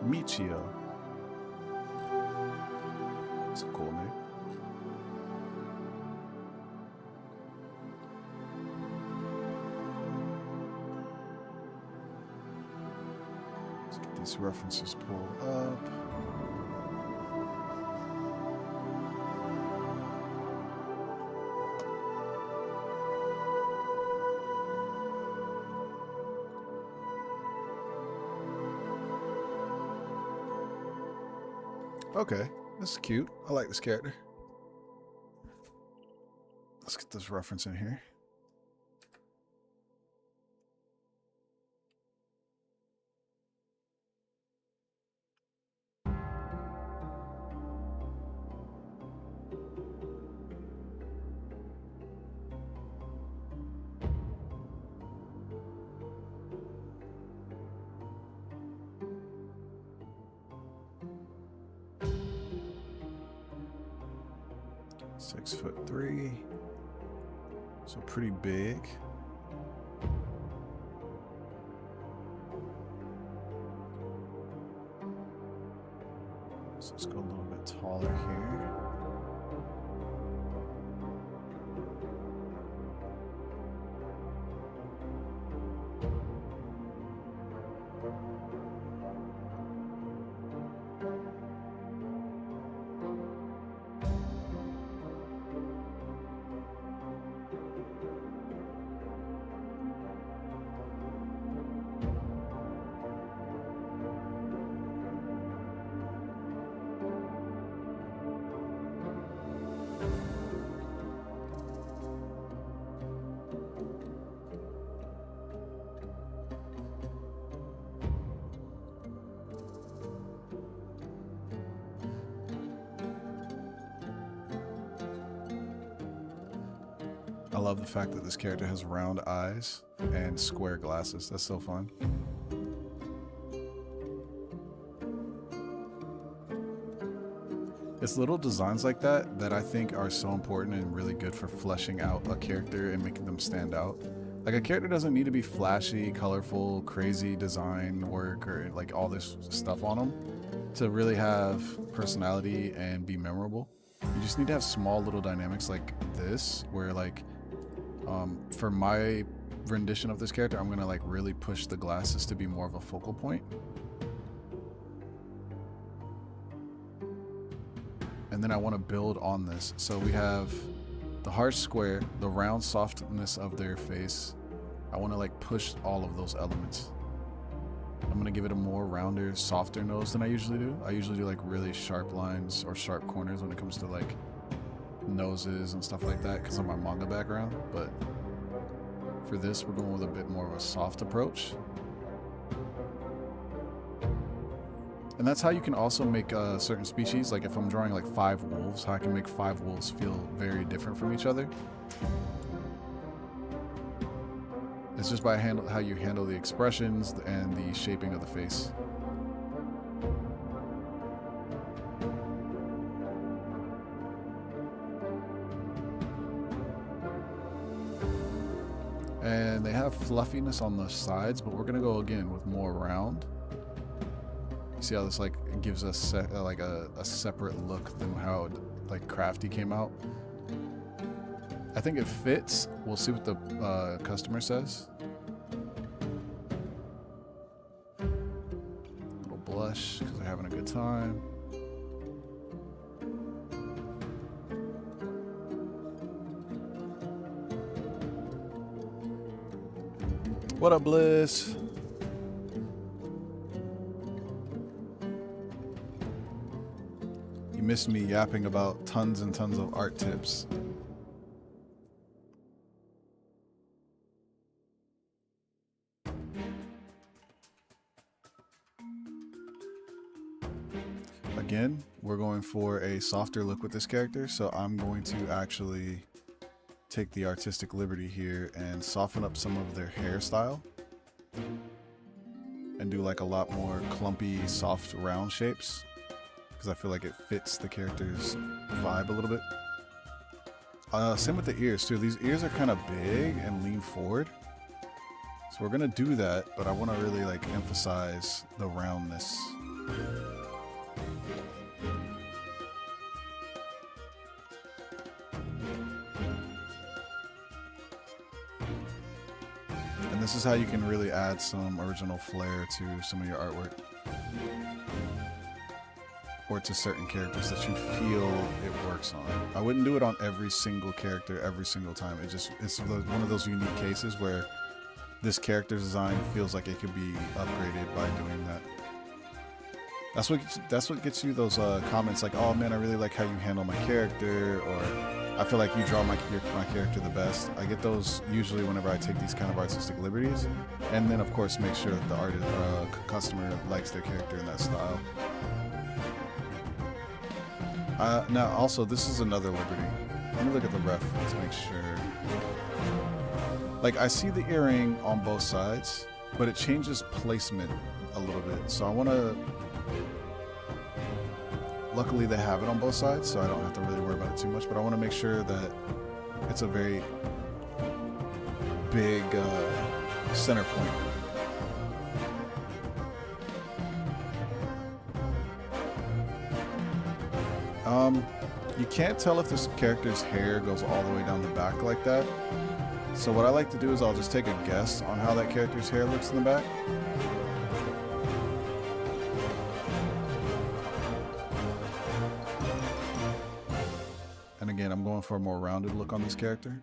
Michio. That's a cool name. Let's get these references pulled up. Okay, this is cute. I like this character. Let's get this reference in here. .6'3", so pretty big. So let's go a little bit taller here. love the fact that this character has round eyes and square glasses. That's so fun. It's little designs like that that I think are so important and really good for fleshing out a character and making them stand out. Like, a character doesn't need to be flashy, colorful, crazy design work or like all this stuff on them to really have personality and be memorable. You just need to have small little dynamics like this where, like, for my rendition of this character, I'm gonna like really push the glasses to be more of a focal point. And then I want to build on this. So we have the harsh square, the round softness of their face. I want to like push all of those elements. I'm going to give it a more rounder, softer nose than I usually do. I usually do like really sharp lines or sharp corners when it comes to like noses and stuff like that because of my manga background. But for this, we're going with a bit more of a soft approach. And that's how you can also make certain species, like if I'm drawing like 5 wolves, how I can make 5 wolves feel very different from each other. It's just by how you handle the expressions and the shaping of the face. And they have fluffiness on the sides, but we're gonna go again with more round. See how this like gives us like a separate look than how like Crafty came out. I think it fits. We'll see what the customer says. A little blush because they're having a good time. What up, Bliss? Missed me yapping about tons and tons of art tips. Again, we're going for a softer look with this character, so I'm going to actually take the artistic liberty here and soften up some of their hairstyle and do like a lot more clumpy, soft, round shapes. I feel like it fits the character's vibe a little bit. Same with the ears too. These ears are kind of big and lean forward. So we're gonna do that, but I want to really like emphasize the roundness. And this is how you can really add some original flair to some of your artwork. Or to certain characters that you feel it works on. I wouldn't do it on every single character every single time. It's one of those unique cases where this character design feels like it could be upgraded by doing that. That's what gets you those comments like, oh man, I really like how you handle my character, or I feel like you draw my character the best. I get those usually whenever I take these kind of artistic liberties, and then of course make sure that the customer likes their character in that style. Now, also, this is another liberty. Let me look at the ref to make sure. Like, I see the earring on both sides, but it changes placement a little bit. So I want to... Luckily, they have it on both sides, so I don't have to really worry about it too much. But I want to make sure that it's a very big center point. You can't tell if this character's hair goes all the way down the back like that. So what I like to do is I'll just take a guess on how that character's hair looks in the back. And again, I'm going for a more rounded look on this character.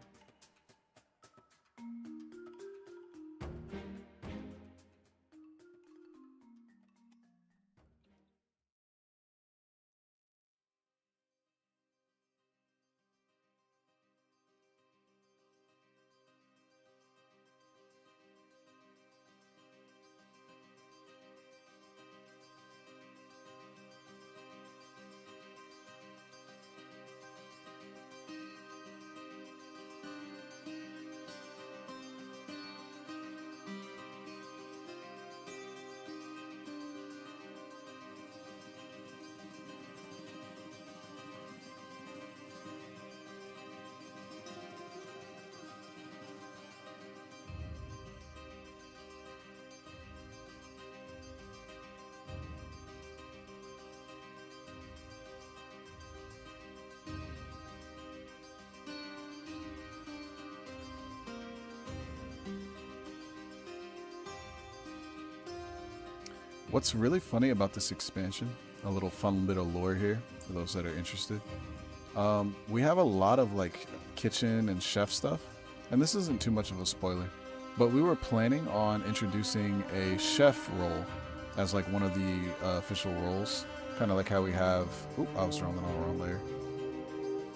What's really funny about this expansion, a little fun bit of lore here for those that are interested. We have a lot of like kitchen and chef stuff, and this isn't too much of a spoiler, but we were planning on introducing a chef role as like one of the official roles, kind of like how we have, oop, I was drawing on the wrong layer,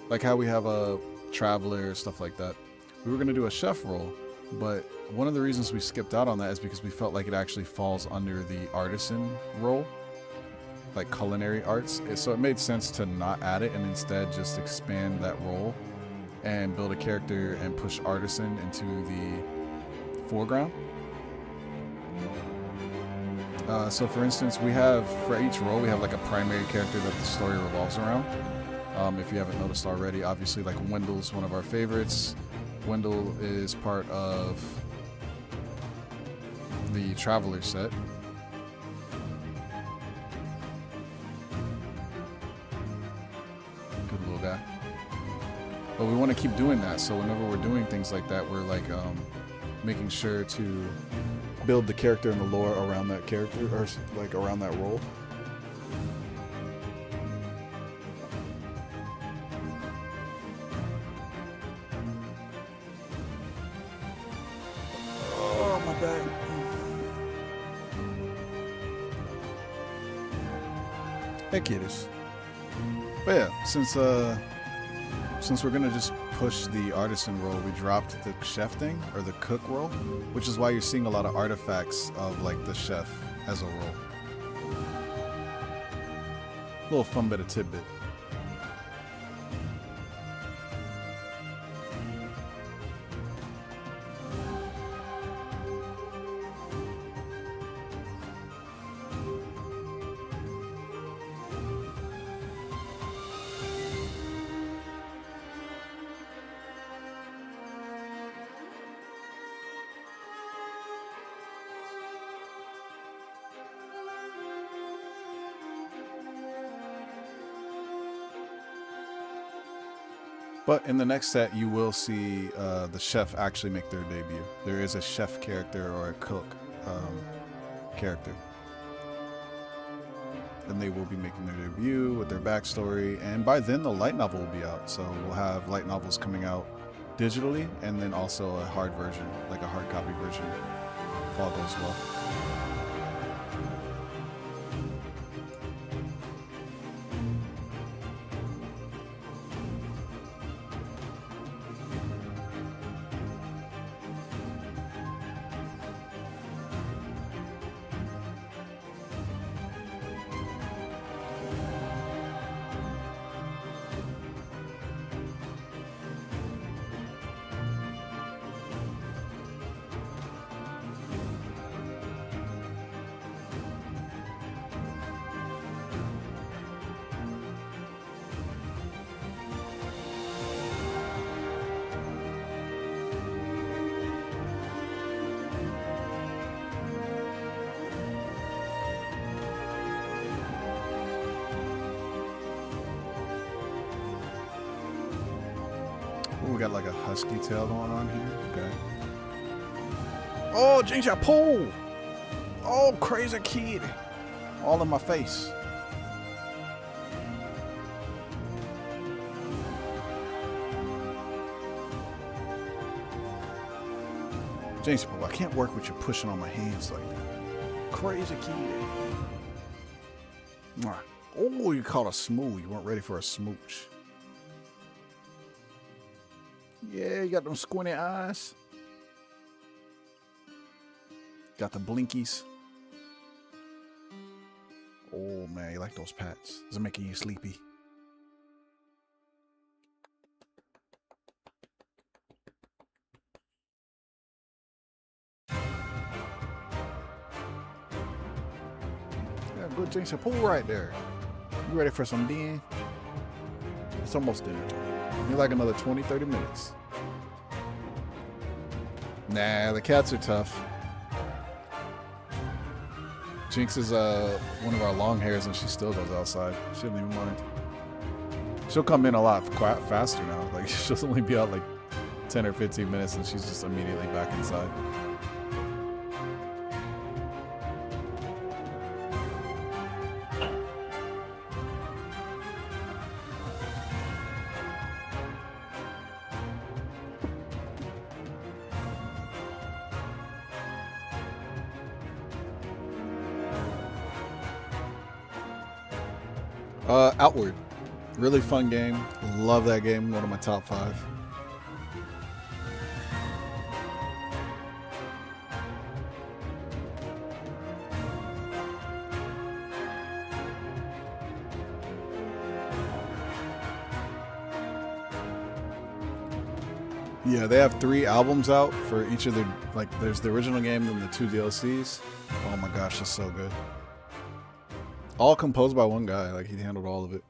like how we have a traveler, stuff like that. We were going to do a chef role, but one of the reasons we skipped out on that is because we felt like it actually falls under the artisan role, like culinary arts. So it made sense to not add it and instead just expand that role and build a character and push artisan into the foreground. So for instance, we have, for each role, we have like a primary character that the story revolves around. If you haven't noticed already, obviously like Wendell's one of our favorites. Wendell is part of the Traveler set. Good little guy. But we want to keep doing that, so whenever we're doing things like that, we're like making sure to build the character and the lore around that character, or like around that role. Oh, my back. Hey, kiddies. But yeah, since we're gonna just push the artisan role, we dropped the chef thing, or the cook role, which is why you're seeing a lot of artifacts of like the chef as a role. Little fun bit of tidbit. But in the next set, you will see the chef actually make their debut. There is a chef character or a cook character. And they will be making their debut with their backstory. And by then, the light novel will be out. So we'll have light novels coming out digitally, and then also a hard version, like a hard copy version, if all goes well. Ooh, we got like a husky tail going on here. Okay. Oh, Jinja Pool! Oh, crazy kid! All in my face. Jinja Pool, I can't work with you pushing on my hands like that. Crazy kid. Mwah. Oh, you caught a smooch. You weren't ready for a smooch. Yeah, you got them squinty eyes. Got the blinkies. Oh man, you like those pats. Is it making you sleepy? Yeah, good things to pull right there. You ready for some dinner? It's almost dinner time. Need like another 20-30 minutes. Nah, the cats are tough. Jinx is one of our long hairs and she still goes outside. She doesn't even mind. She'll come in a lot faster now. Like she'll only be out like 10 or 15 minutes and she's just immediately back inside. Outward. Really fun game. Love that game. One of my top 5. Yeah, they have 3 albums out for each of the, like, there's the original game and the 2 DLCs. Oh my gosh, it's so good. All composed by one guy, like he handled all of it.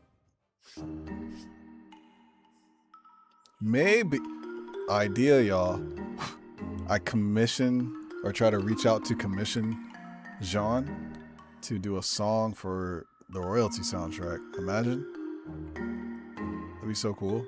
Maybe, idea y'all, I commission or try to reach out to commission Jean to do a song for the royalty soundtrack. Imagine. That'd be so cool.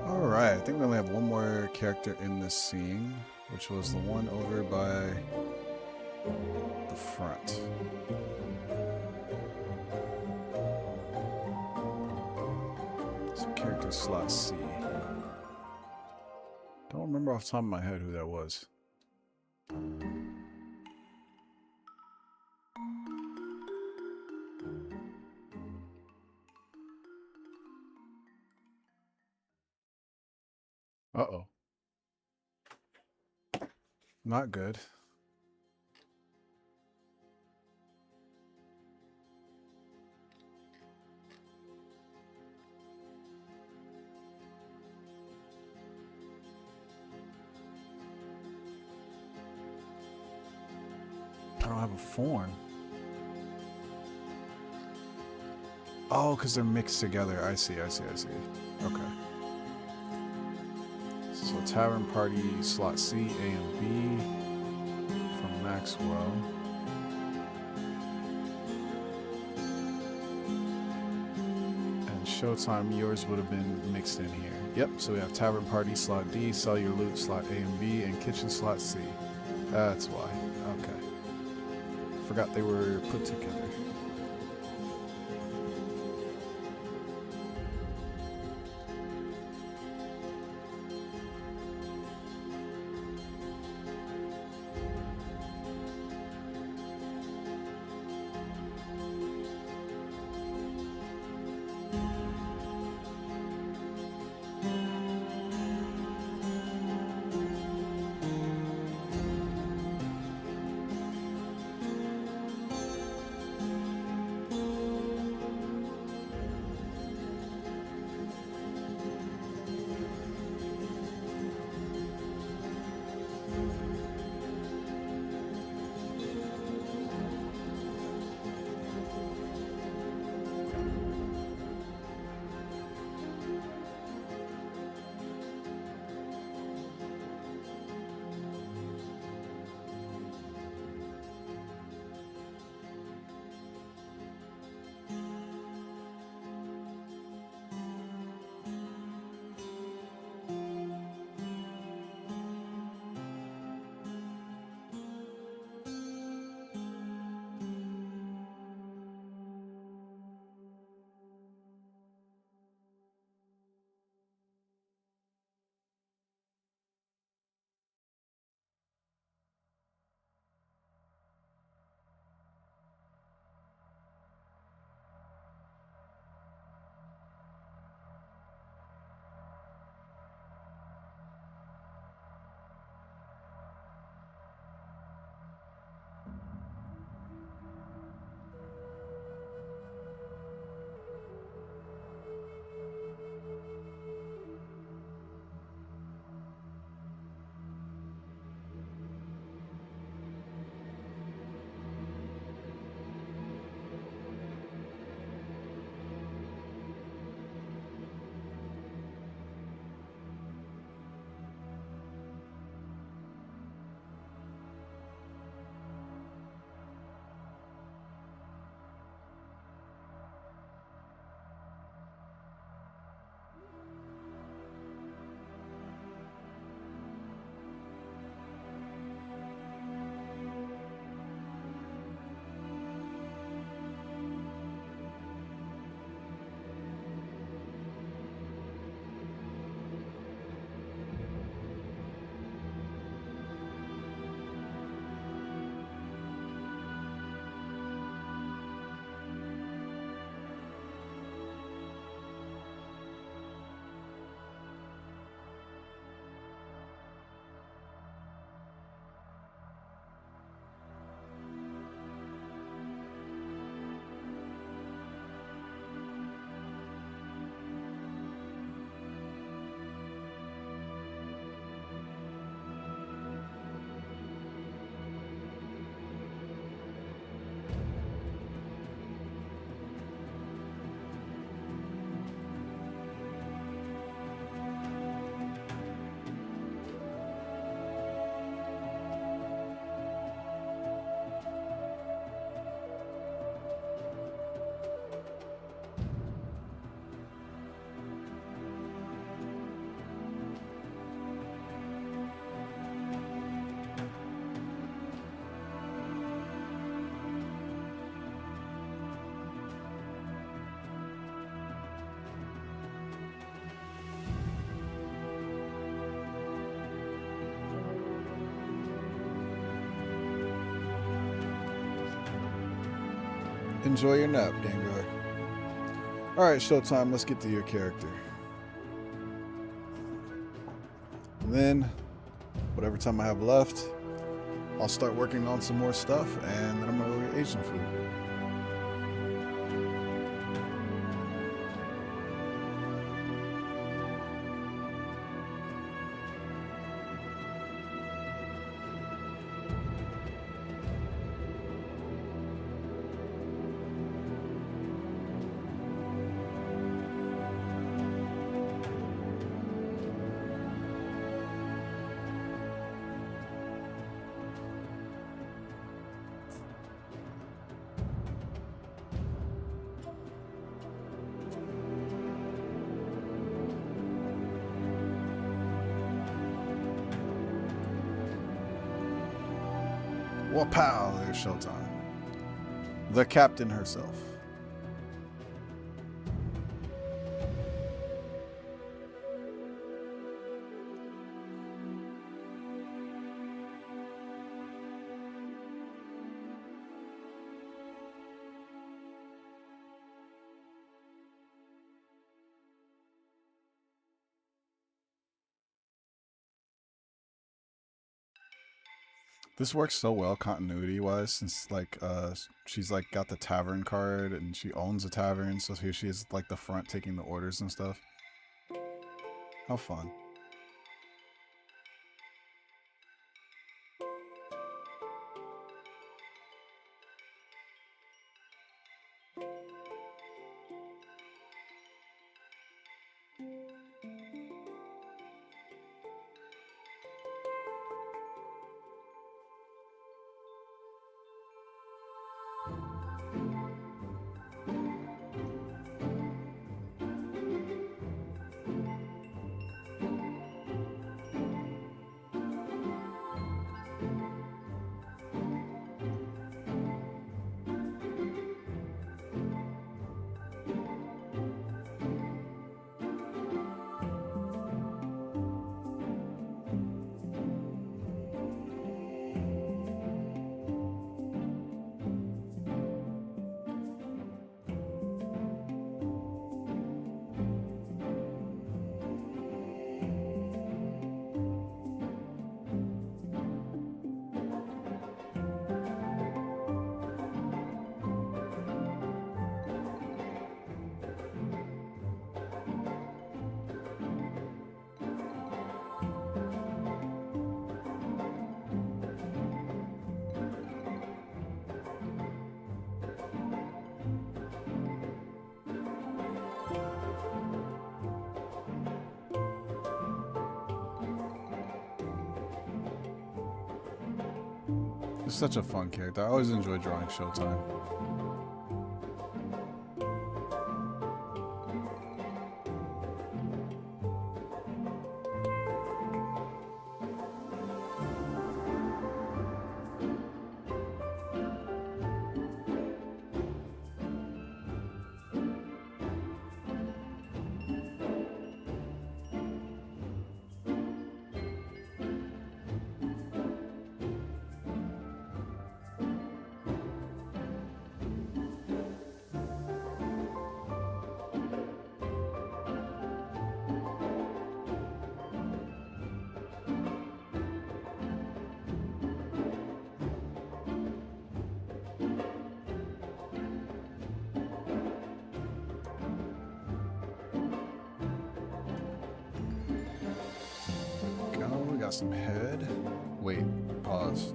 Alright, I think we only have one more character in this scene, which was the one over by the front. So character slot C. Don't remember off the top of my head who that was. Uh-oh. Not good. I don't have a form. Oh, because they're mixed together. I see. Okay. So Tavern Party slot C, A and B from Maxwell. And Showtime, yours would have been mixed in here. Yep, so we have Tavern Party slot D, Sell Your Loot slot A and B, and Kitchen slot C. That's why. Okay. Forgot they were put together. Enjoy your nap, Gengar. Alright, showtime. Let's get to your character. And then, whatever time I have left, I'll start working on some more stuff, and then I'm going to go get Asian food. Wapow, there's showtime. The captain herself. This works so well continuity wise, since like she's like got the tavern card and she owns a tavern, so here she is like the front taking the orders and stuff. How fun. It's such a fun character. I always enjoy drawing Showtime. Got some head. Wait, pause.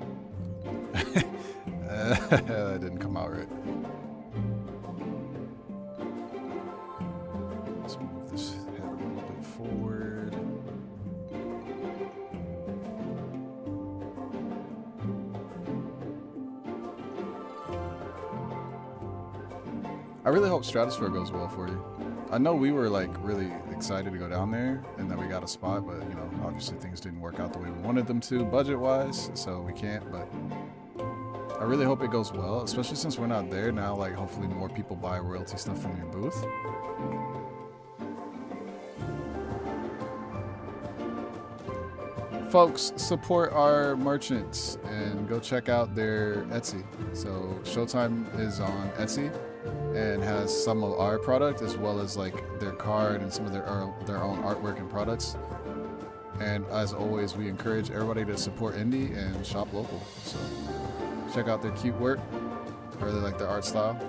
That didn't come out right. Let's move this head a little bit forward. I really hope Stratosphere goes well for you. I know we were like really excited to go down there and that we got a spot, but you know, obviously things didn't work out the way we wanted them to budget-wise, so we can't, but I really hope it goes well, especially since we're not there now. Like, hopefully more people buy royalty stuff from your booth. folks, support our merchants and go check out their Etsy. So Showtime is on Etsy and has some of our product as well as like their card and some of their own artwork and products. And as always, we encourage everybody to support indie and shop local. So check out their cute work. I really like their art style.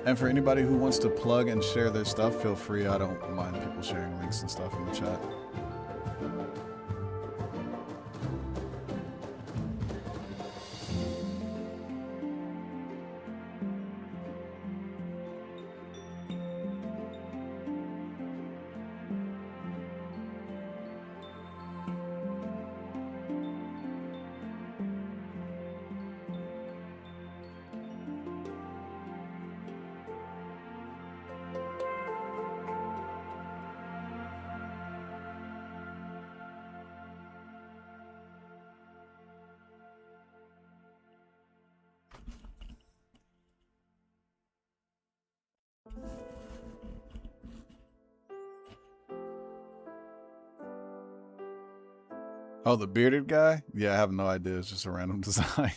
And for anybody who wants to plug and share their stuff, feel free. I don't mind people sharing links and stuff in the chat. Oh, the bearded guy? Yeah, I have no idea. It's just a random design.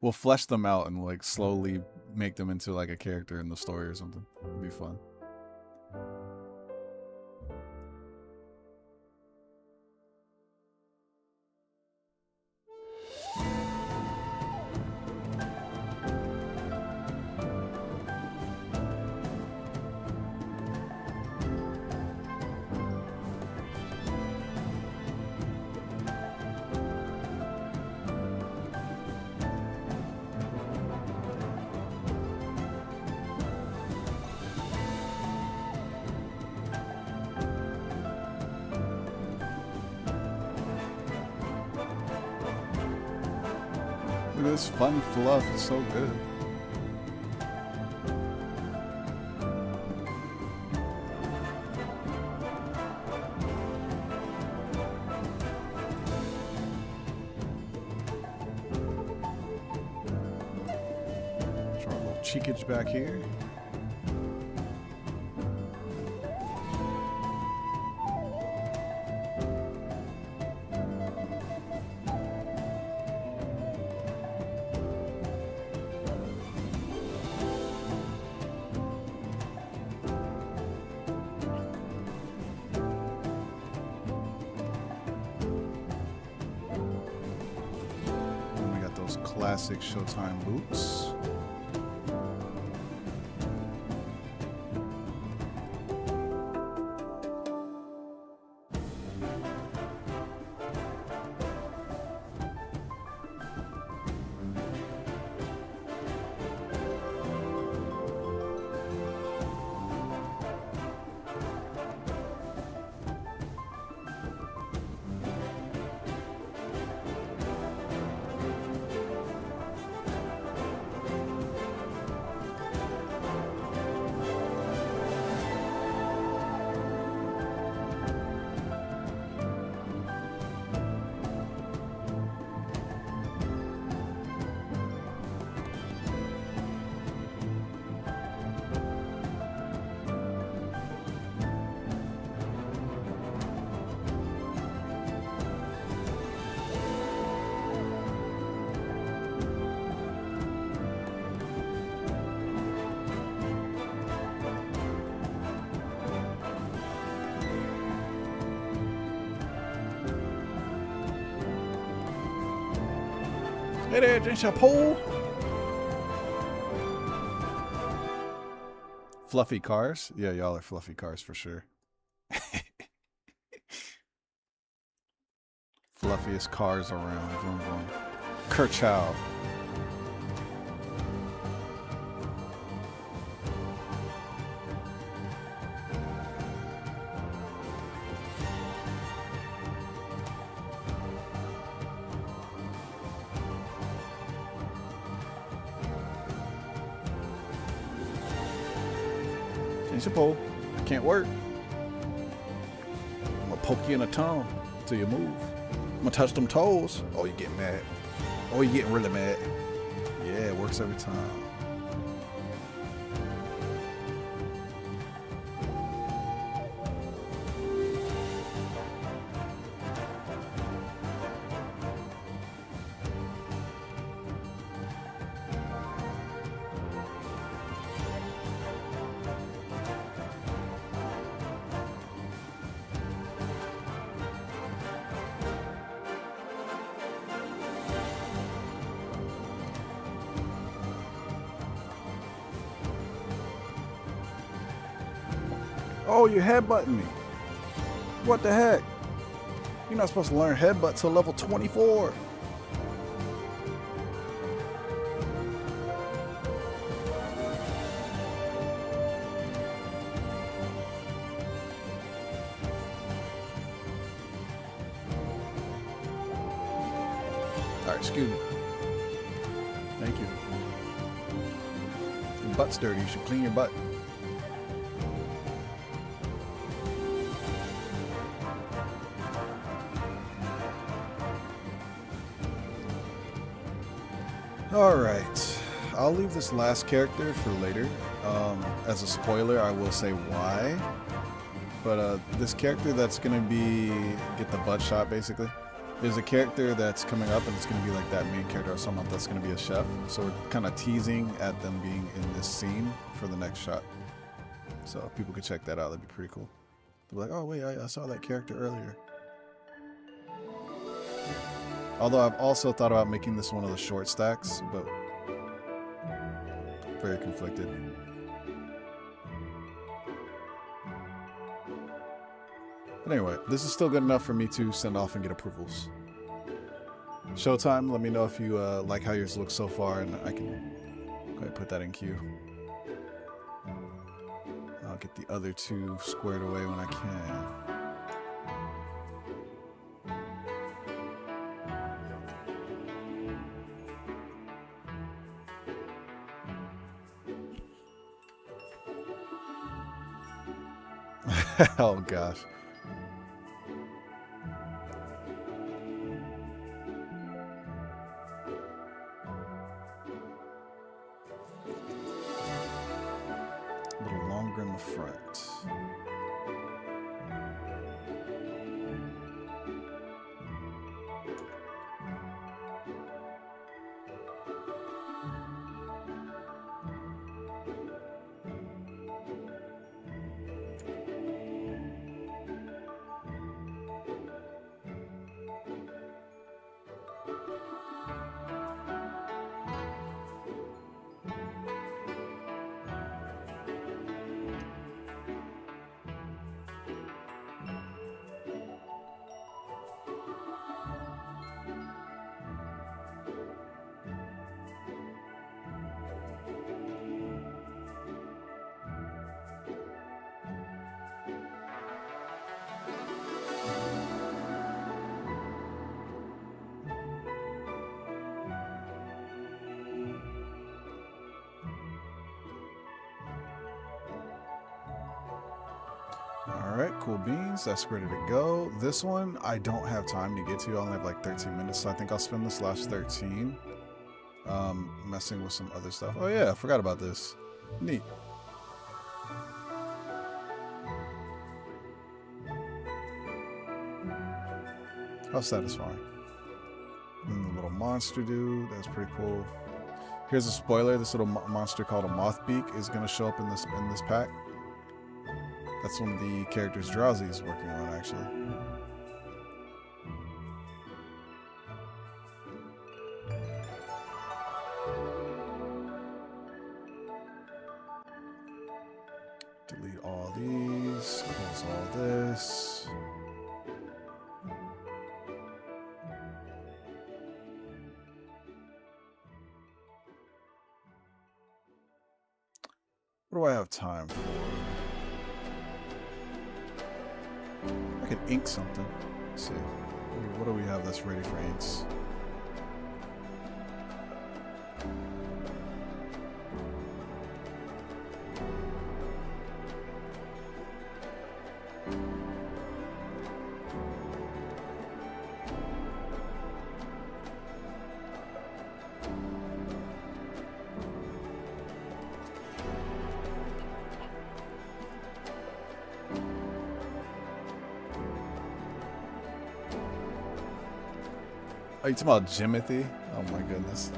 We'll flesh them out and like slowly make them into like a character in the story or something. It'd be fun. Look at this fun fluff. It's so good. Draw a little cheekage back here. Classic Showtime boots. Hey there, Chapeau. Fluffy cars? Yeah, y'all are fluffy cars for sure. Fluffiest cars around. Vroom, vroom. Kerchow. Chapeau. Can't work. I'm gonna poke you in the tongue till you move. I'm gonna touch them toes. Oh, you getting mad. Oh, you getting really mad. Yeah, it works every time. Oh, you're headbutting me. What the heck? You're not supposed to learn headbutt till level 24. Alright, excuse me. Thank you. Your butt's dirty. You should clean your butt. Alright. I'll leave this last character for later. As a spoiler, I will say why. But this character that's going to be... get the butt shot, basically. There's a character that's coming up, and it's going to be like that main character or someone that's going to be a chef. So we're kind of teasing at them being in this scene for the next shot. So if people could check that out, that'd be pretty cool. They'll be like, oh wait, I saw that character earlier. Although I've also thought about making this one of the short stacks, but very conflicted. But anyway, this is still good enough for me to send off and get approvals. Showtime, let me know if you like how yours looks so far, and I can go ahead and put that in queue. I'll get the other two squared away when I can. Oh gosh. A little longer in the front. Alright, cool beans. That's ready to go. This one, I don't have time to get to. I only have like 13 minutes, so I think I'll spend this last 13 messing with some other stuff. Oh yeah, I forgot about this. Neat. How satisfying. And the little monster dude, that's pretty cool. Here's a spoiler. This little monster called a Mothbeak is going to show up in this pack. That's one of the characters Drowsy is working on, actually. Delete all these, close all this. What do I have time for? I could ink something. Let's see. What do we have that's ready for inks? Are you talking about Jimothy? Oh my goodness.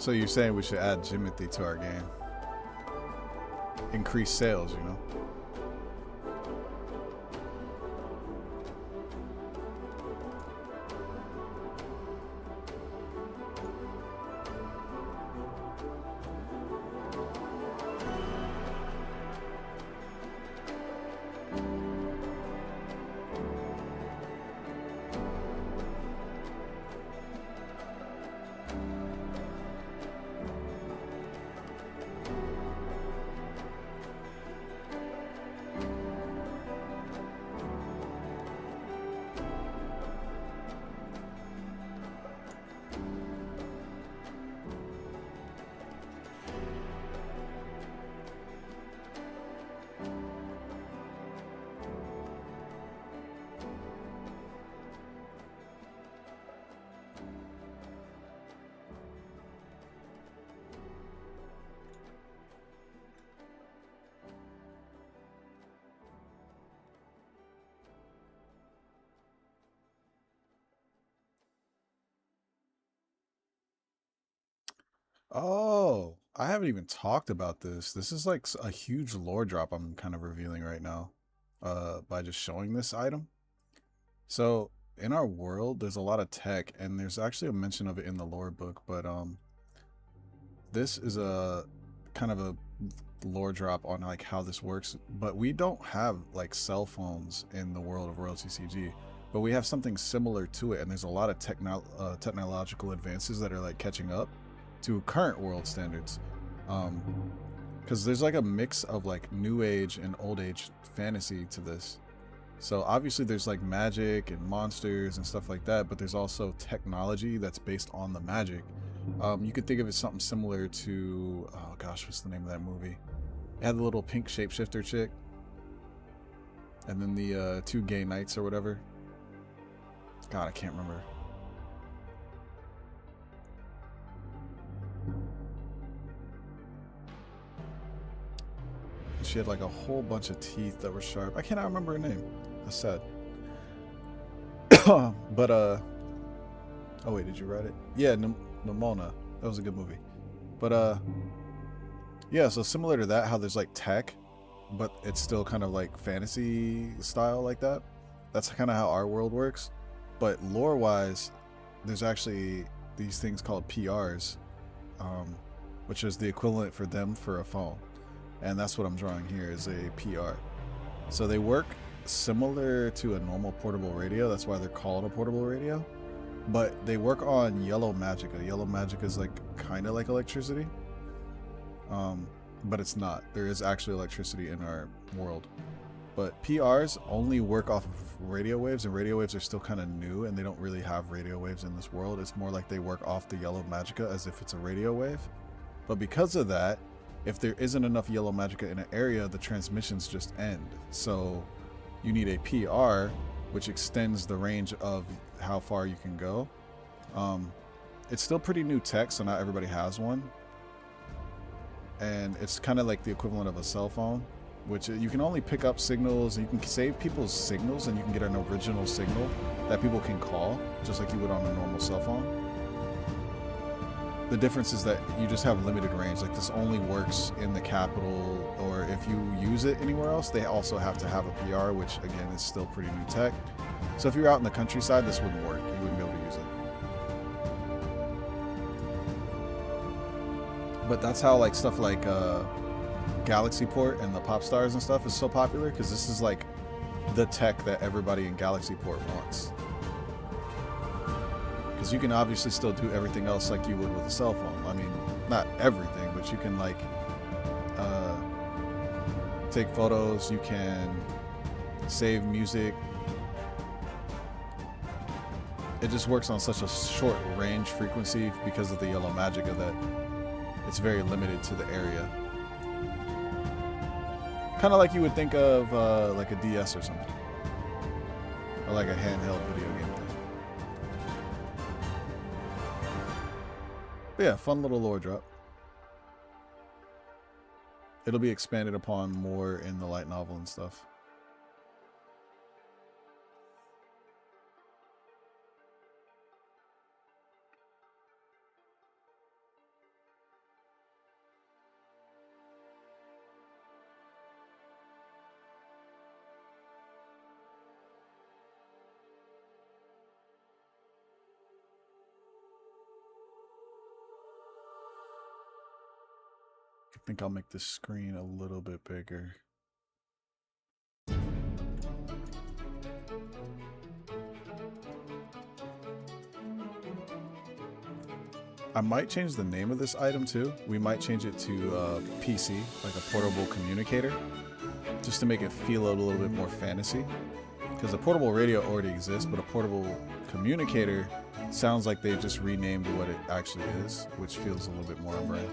So you're saying we should add Jimothy to our game? Increase sales, you know? Oh, I haven't even talked about this. This is like a huge lore drop I'm kind of revealing right now, by just showing this item. So in our world, there's a lot of tech, and there's actually a mention of it in the lore book. But this is a kind of a lore drop on like how this works. But we don't have like cell phones in the world of Royal TCG, but we have something similar to it, and there's a lot of technological advances that are like catching up to current world standards, because there's like a mix of like new age and old age fantasy to this. So obviously there's like magic and monsters and stuff like that, but there's also technology that's based on the magic. You could think of it something similar to, oh gosh, what's the name of that movie? It had the little pink shapeshifter chick, and then the two gay knights or whatever. God, I can't remember. She had like a whole bunch of teeth that were sharp. I cannot remember her name. That's sad. But oh wait, did you write it? Yeah, Nimona. That was a good movie. But yeah, so similar to that, how there's like tech, but it's still kind of like fantasy style like that. That's kind of how our world works. But lore wise, there's actually these things called PRs, which is the equivalent for them for a phone. And that's what I'm drawing here is a PR. So they work similar to a normal portable radio. That's why they're called a portable radio. But they work on yellow magicka. Yellow magicka is like kind of like electricity. But it's not. There is actually electricity in our world. But PRs only work off of radio waves, and radio waves are still kind of new, and they don't really have radio waves in this world. It's more like they work off the yellow magicka as if it's a radio wave. But because of that, if there isn't enough yellow magicka in an area, the transmissions just end. So you need a PR, which extends the range of how far you can go. It's still pretty new tech, so not everybody has one. And it's kind of like the equivalent of a cell phone, which you can only pick up signals, and you can save people's signals, and you can get an original signal that people can call, just like you would on a normal cell phone. The difference is that you just have limited range. Like this only works in the capital, or if you use it anywhere else, they also have to have a PR, which again is still pretty new tech. So if you're out in the countryside, this wouldn't work. You wouldn't be able to use it. But that's how like stuff like Galaxy Port and the Pop Stars and stuff is so popular, because this is like the tech that everybody in Galaxy Port wants. Because you can obviously still do everything else like you would with a cell phone. I mean, not everything, but you can like take photos, you can save music. It just works on such a short range frequency because of the yellow magicka that it's very limited to the area. Kind of like you would think of like a DS or something, or like a handheld video game thing. But yeah, fun little lore drop. It'll be expanded upon more in the light novel and stuff. think I'll make this screen a little bit bigger. I might change the name of this item too. We might change it to PC, like a portable communicator, just to make it feel a little bit more fantasy. Because a portable radio already exists, but a portable communicator sounds like they just renamed what it actually is, which feels a little bit more on brand.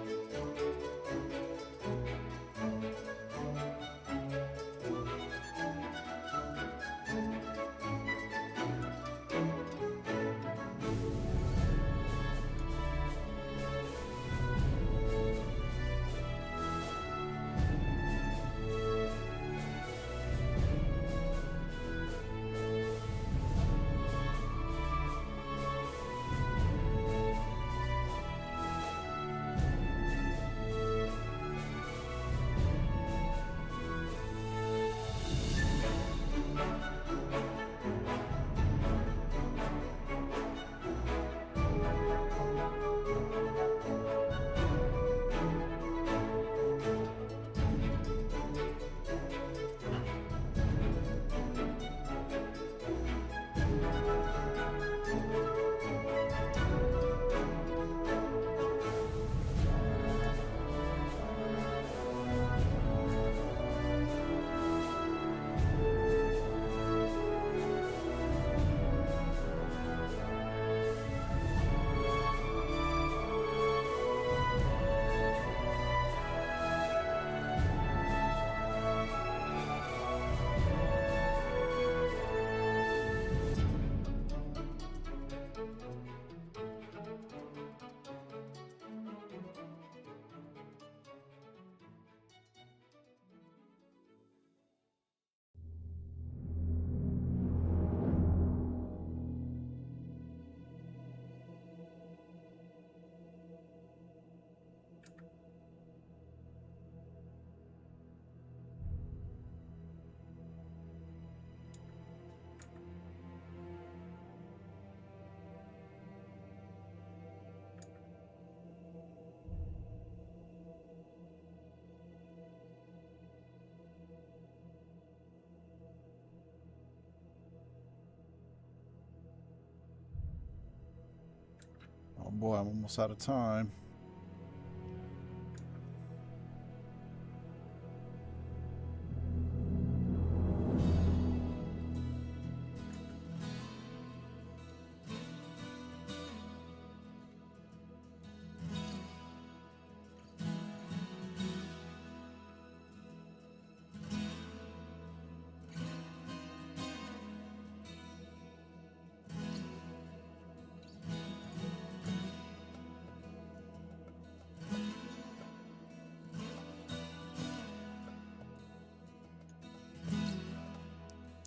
Oh boy, I'm almost out of time.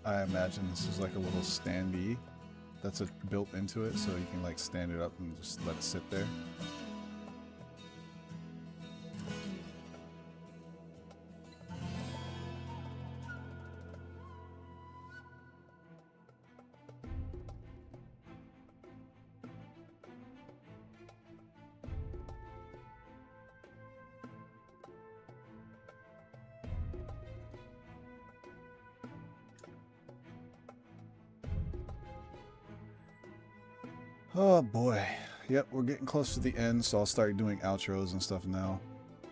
I imagine this is like a little standee that's built into it, so you can like stand it up and just let it sit there. Oh boy. Yep, we're getting close to the end, so I'll start doing outros and stuff now.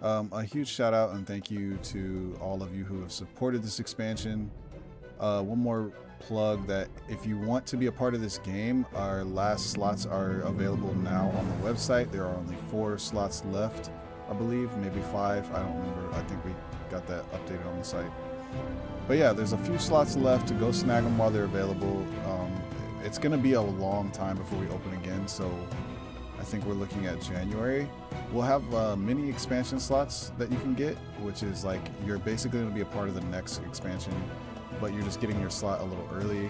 A huge shout out and thank you to all of you who have supported this expansion. One more plug that if you want to be a part of this game, our last slots are available now on the website. There are only 4 slots left, I believe, maybe 5. I don't remember. I think we got that updated on the site. But yeah, there's a few slots left to go snag them while they're available. It's going to be a long time before we open again, so I think we're looking at January. We'll have mini expansion slots that you can get, which is like you're basically going to be a part of the next expansion, but you're just getting your slot a little early,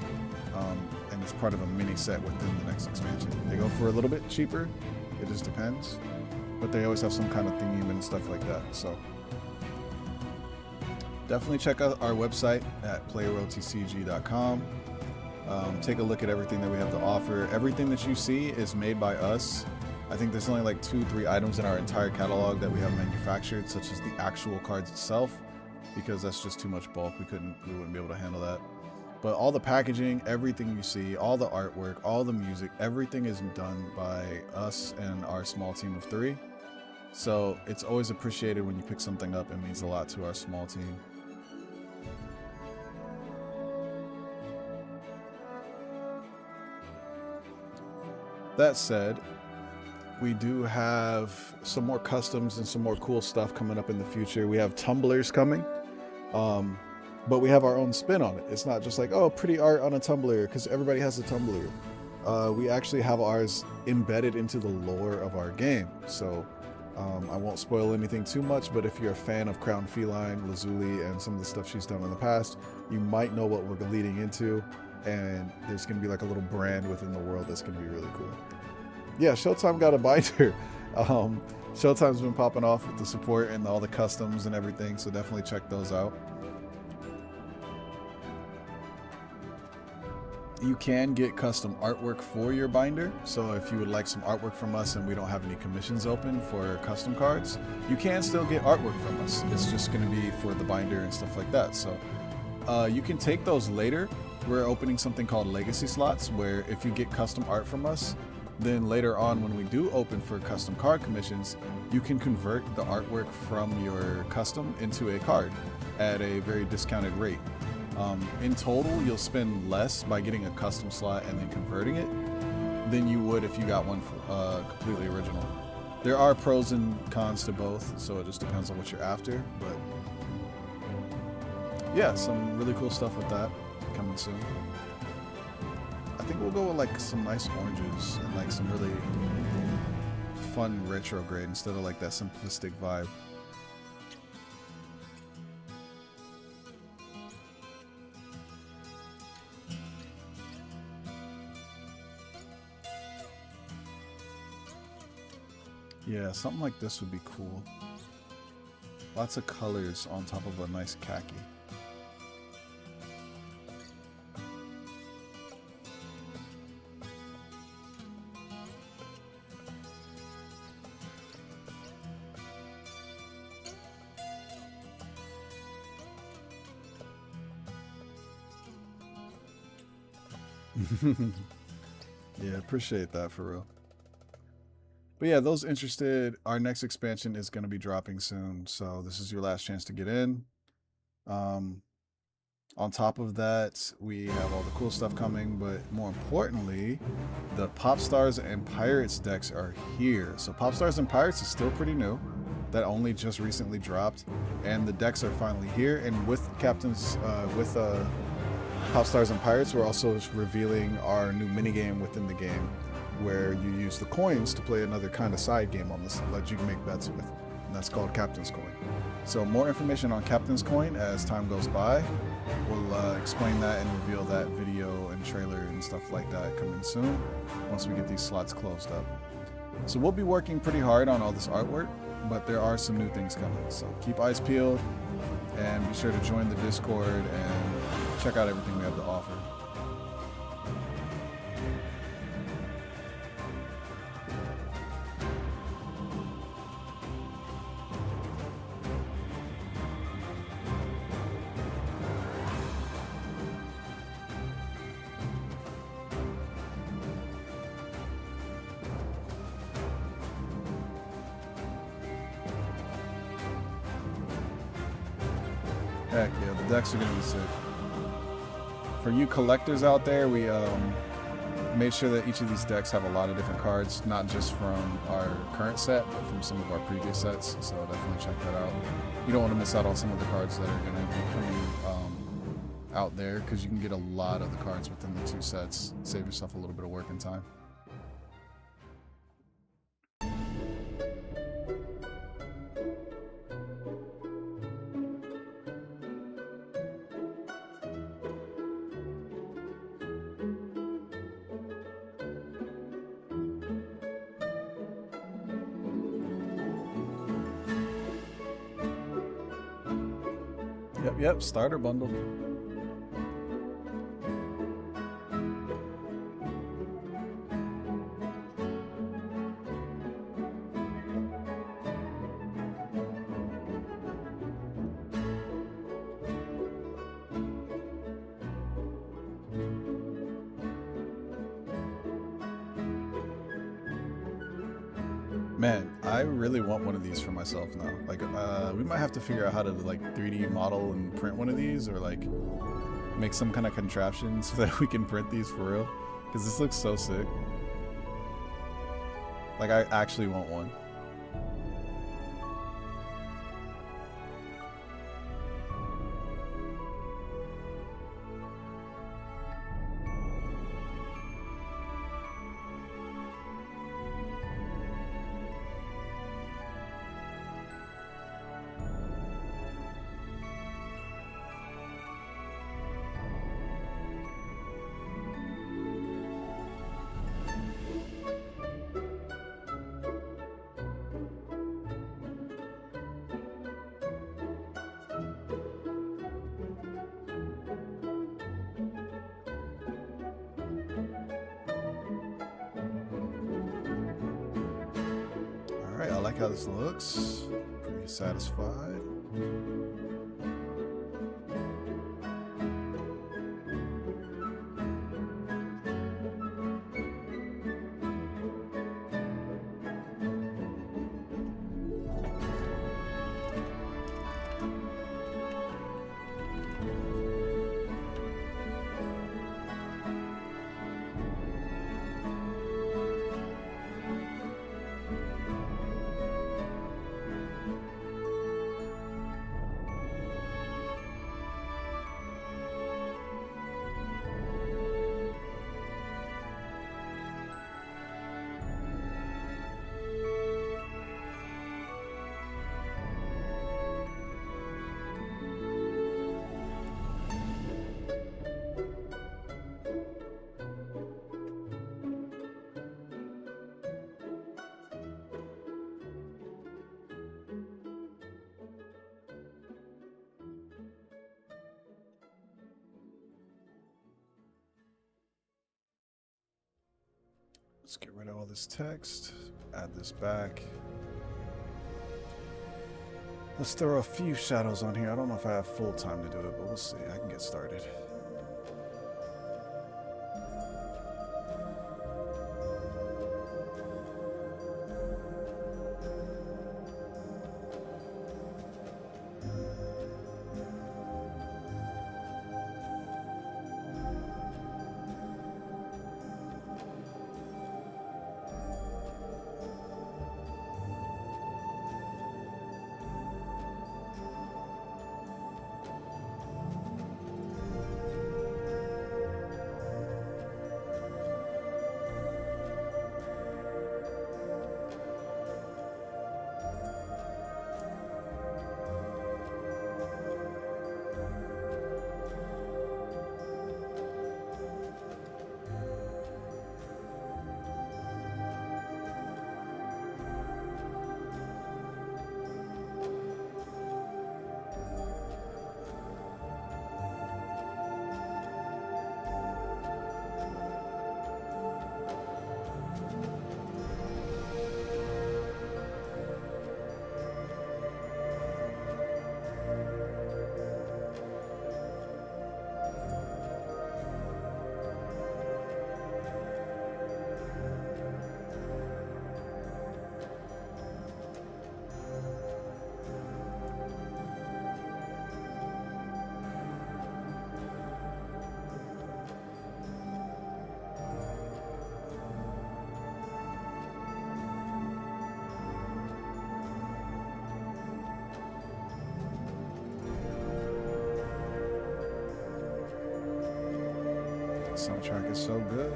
and it's part of a mini set within the next expansion. They go for a little bit cheaper, it just depends, but they always have some kind of theme and stuff like that. So definitely check out our website at playroyaltycg.com. Take a look at everything that we have to offer. Everything that you see is made by us. I think there's only like 2-3 items in our entire catalog that we have manufactured, such as the actual cards itself, because that's just too much bulk. We wouldn't be able to handle that. But all the packaging, everything you see, all the artwork, all the music, everything is done by us and our small team of 3. So it's always appreciated when you pick something up. It means a lot to our small team. That said, we do have some more customs and some more cool stuff coming up in the future. We have tumblers coming, but we have our own spin on it. It's not just like, oh, pretty art on a tumbler, because everybody has a tumbler. We actually have ours embedded into the lore of our game. So I won't spoil anything too much, but if you're a fan of Crown Feline, Lazuli, and some of the stuff she's done in the past, you might know what we're leading into. And there's going to be like a little brand within the world that's going to be really cool. Yeah, Showtime got a binder. Showtime's been popping off with the support and all the customs and everything, so definitely check those out. You can get custom artwork for your binder, so if you would like some artwork from us and we don't have any commissions open for custom cards, you can still get artwork from us. It's just going to be for the binder and stuff like that. So you can take those later. We're opening something called legacy slots, where if you get custom art from us, then later on when we do open for custom card commissions, you can convert the artwork from your custom into a card at a very discounted rate. In total, you'll spend less by getting a custom slot and then converting it than you would if you got one completely original. There are pros and cons to both, so it just depends on what you're after. But yeah, some really cool stuff with that coming soon. I think we'll go with like some nice oranges and like some really fun retro grade instead of like that simplistic vibe. Yeah, something like this would be cool. Lots of colors on top of a nice khaki. Yeah, appreciate that for real. But yeah, those interested, our next expansion is going to be dropping soon, so this is your last chance to get in. On top of that, we have all the cool stuff coming, but more importantly, the Popstars and Pirates decks are here. So Popstars and Pirates is still pretty new. That only just recently dropped, and the decks are finally here. And with Captains, with Popstars and Pirates, we're also revealing our new minigame within the game, where you use the coins to play another kind of side game on this that you can make bets with, and that's called Captain's Coin. So more information on Captain's Coin as time goes by. We'll explain that and reveal that video and trailer and stuff like that coming soon once we get these slots closed up. So we'll be working pretty hard on all this artwork, but there are some new things coming. So keep eyes peeled and be sure to join the Discord and check out everything we have to offer. Heck yeah, the decks are gonna be sick. For you collectors out there, we made sure that each of these decks have a lot of different cards, not just from our current set, but from some of our previous sets, so definitely check that out. You don't want to miss out on some of the cards that are going to be coming out there, because you can get a lot of the cards within the two sets. Save yourself a little bit of work and time. Yep, starter bundle. Man, I really want one of these for myself now. Like, we might have to figure out how to like 3D model and print one of these, or like make some kind of contraption so that we can print these for real. Because this looks so sick. Like, I actually want one. Alright, I like how this looks. Pretty satisfied. Let's get rid of all this text, add this back. Let's throw a few shadows on here. I don't know if I have full time to do it, but we'll see. I can get started. Soundtrack is so good.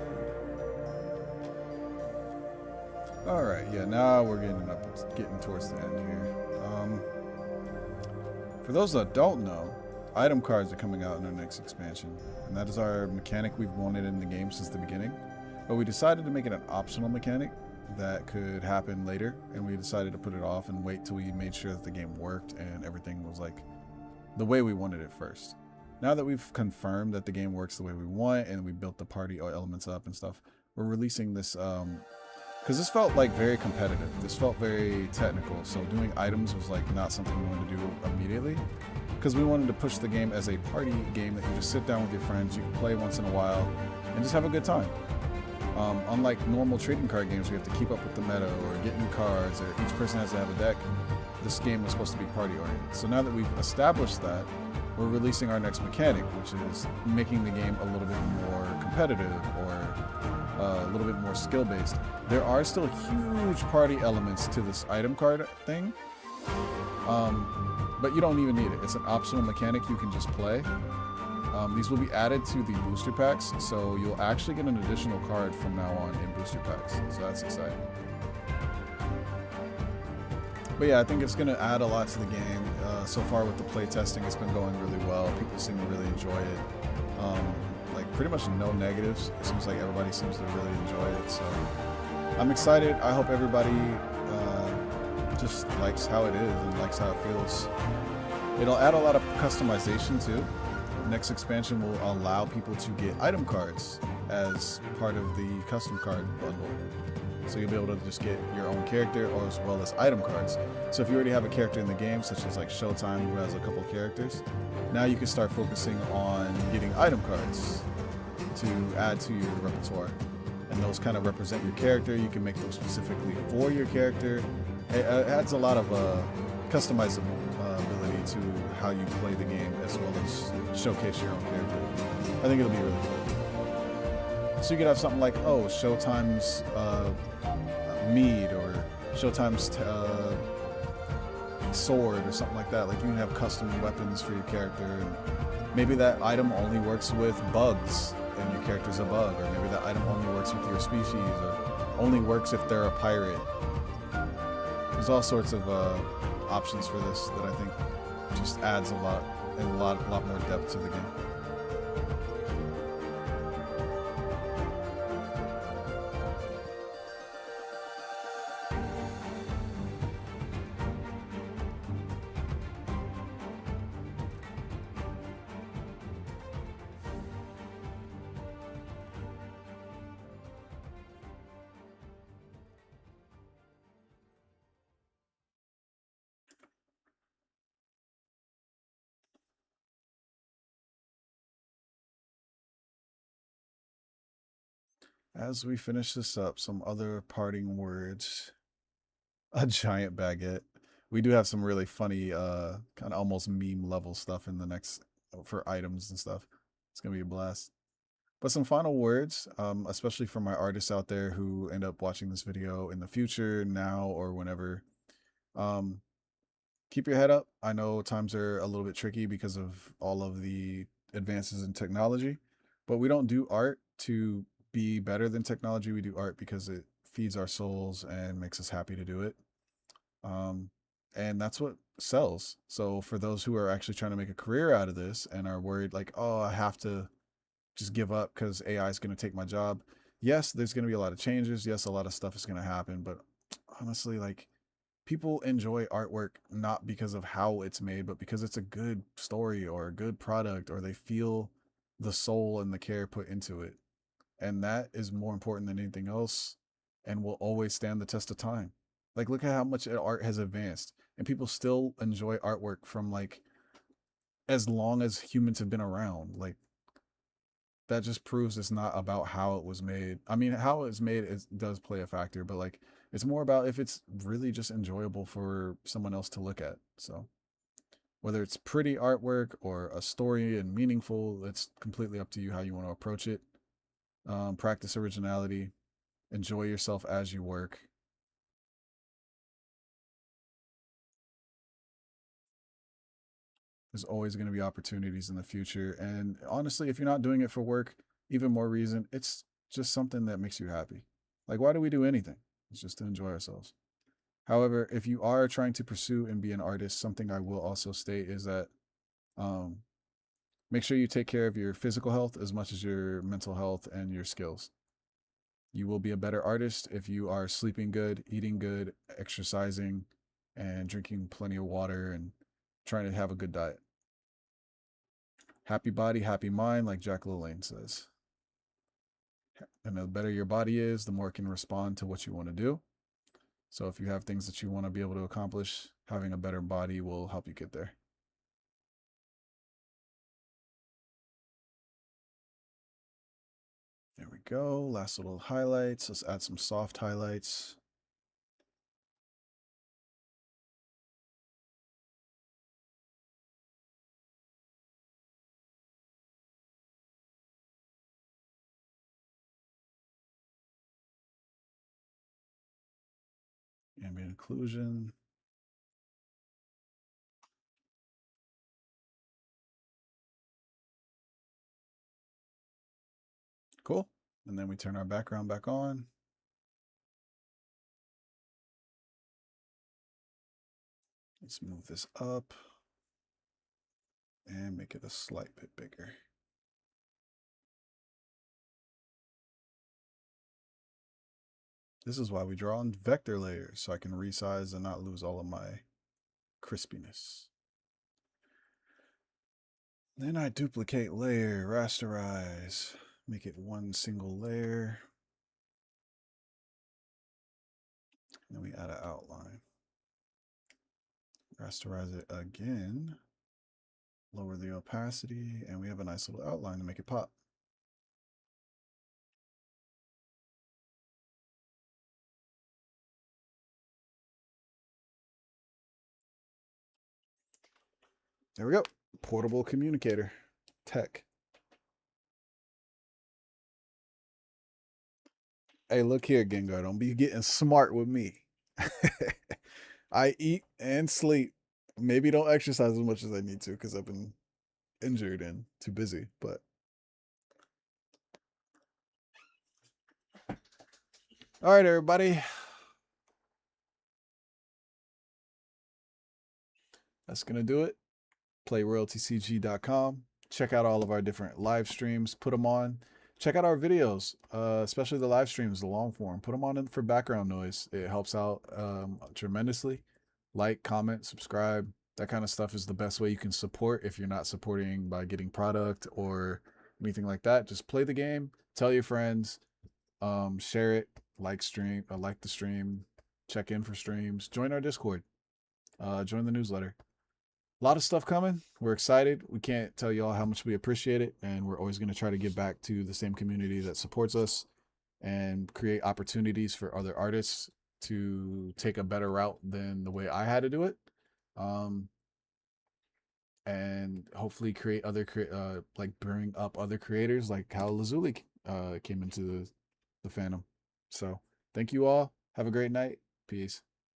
All right, yeah, now we're getting towards the end here. For those that don't know, item cards are coming out in our next expansion, and that is our mechanic we've wanted in the game since the beginning. But we decided to make it an optional mechanic that could happen later, and we decided to put it off and wait till we made sure that the game worked and everything was like the way we wanted it first. Now that we've confirmed that the game works the way we want and we built the party elements up and stuff, we're releasing this because this felt like very competitive. This felt very technical, so doing items was like not something we wanted to do immediately, because we wanted to push the game as a party game that you just sit down with your friends, you can play once in a while and just have a good time. Unlike normal trading card games, we have to keep up with the meta or get new cards, or each person has to have a deck. This game is supposed to be party oriented. So now that we've established that, we're releasing our next mechanic, which is making the game a little bit more competitive or a little bit more skill based. There are still huge party elements to this item card thing, but you don't even need it. It's an optional mechanic you can just play. These will be added to the booster packs, so you'll actually get an additional card from now on in booster packs, so that's exciting. But yeah, I think it's going to add a lot to the game. So far with the play testing, it's been going really well. People seem to really enjoy it. Like pretty much no negatives. It seems like everybody seems to really enjoy it. So I'm excited. I hope everybody just likes how it is and likes how it feels. It'll add a lot of customization too. Next expansion will allow people to get item cards as part of the custom card bundle. So you'll be able to just get your own character or as well as item cards. So if you already have a character in the game, such as like Showtime, who has a couple characters, now you can start focusing on getting item cards to add to your repertoire. And those kind of represent your character. You can make them specifically for your character. It adds a lot of customizability to how you play the game as well as showcase your own character. I think it'll be really cool. So you could have something like, oh, Showtime's mead or Showtime's sword or something like that. Like you can have custom weapons for your character. And maybe that item only works with bugs and your character's a bug, or maybe that item only works with your species or only works if they're a pirate. There's all sorts of options for this that I think just adds a lot more depth to the game. As we finish this up, some other parting words. A giant baguette. We do have some really funny, kind of almost meme level stuff in the next for items and stuff. It's gonna be a blast. But some final words, especially for my artists out there who end up watching this video in the future, now or whenever. Keep your head up. I know times are a little bit tricky because of all of the advances in technology, but we don't do art to be better than technology. We do art because it feeds our souls and makes us happy to do it. And that's what sells. So for those who are actually trying to make a career out of this and are worried like, oh, I have to just give up because AI is going to take my job. Yes, there's going to be a lot of changes. Yes, a lot of stuff is going to happen. But honestly, like people enjoy artwork not because of how it's made, but because it's a good story or a good product, or they feel the soul and the care put into it. And that is more important than anything else and will always stand the test of time. Like, look at how much art has advanced, and people still enjoy artwork from like as long as humans have been around. Like, that just proves it's not about how it was made. I mean, how it's made does play a factor, but like it's more about if it's really just enjoyable for someone else to look at. So whether it's pretty artwork or a story and meaningful, it's completely up to you how you want to approach it. Practice originality, enjoy yourself as you work. There's always going to be opportunities in the future. And honestly, if you're not doing it for work, even more reason, it's just something that makes you happy. Like, why do we do anything? It's just to enjoy ourselves. However, if you are trying to pursue and be an artist, something I will also state is that make sure you take care of your physical health as much as your mental health and your skills. You will be a better artist if you are sleeping good, eating good, exercising, and drinking plenty of water and trying to have a good diet. Happy body, happy mind, like Jack LaLanne says. And the better your body is, the more it can respond to what you want to do. So if you have things that you want to be able to accomplish, having a better body will help you get there. There we go. Last little highlights. Let's add some soft highlights. Ambient occlusion. Cool. And then we turn our background back on. Let's move this up and make it a slight bit bigger. This is why we draw on vector layers, so I can resize and not lose all of my crispiness. Then I duplicate layer, rasterize, make it one single layer. Then we add an outline. Rasterize it again, lower the opacity, and we have a nice little outline to make it pop. There we go. Portable communicator. Tech. Hey, look here, Gengar. Don't be getting smart with me. I eat and sleep. Maybe don't exercise as much as I need to because I've been injured and too busy, but all right, everybody. That's going to do it. PlayRoyaltyCG.com. Check out all of our different live streams. Put them on. Check out our videos, especially the live streams, the long form. Put them on for background noise. It helps out tremendously. Like, comment, subscribe. That kind of stuff is the best way you can support if you're not supporting by getting product or anything like that. Just play the game. Tell your friends. Share it. Like the stream. Check in for streams. Join our Discord. Join the newsletter. A lot of stuff coming. We're excited. We can't tell you all how much we appreciate it, and we're always going to try to give back to the same community that supports us and create opportunities for other artists to take a better route than the way I had to do it, and hopefully create other like bring up other creators like how Lazuli came into the fandom. So thank you all. Have a great night. Peace.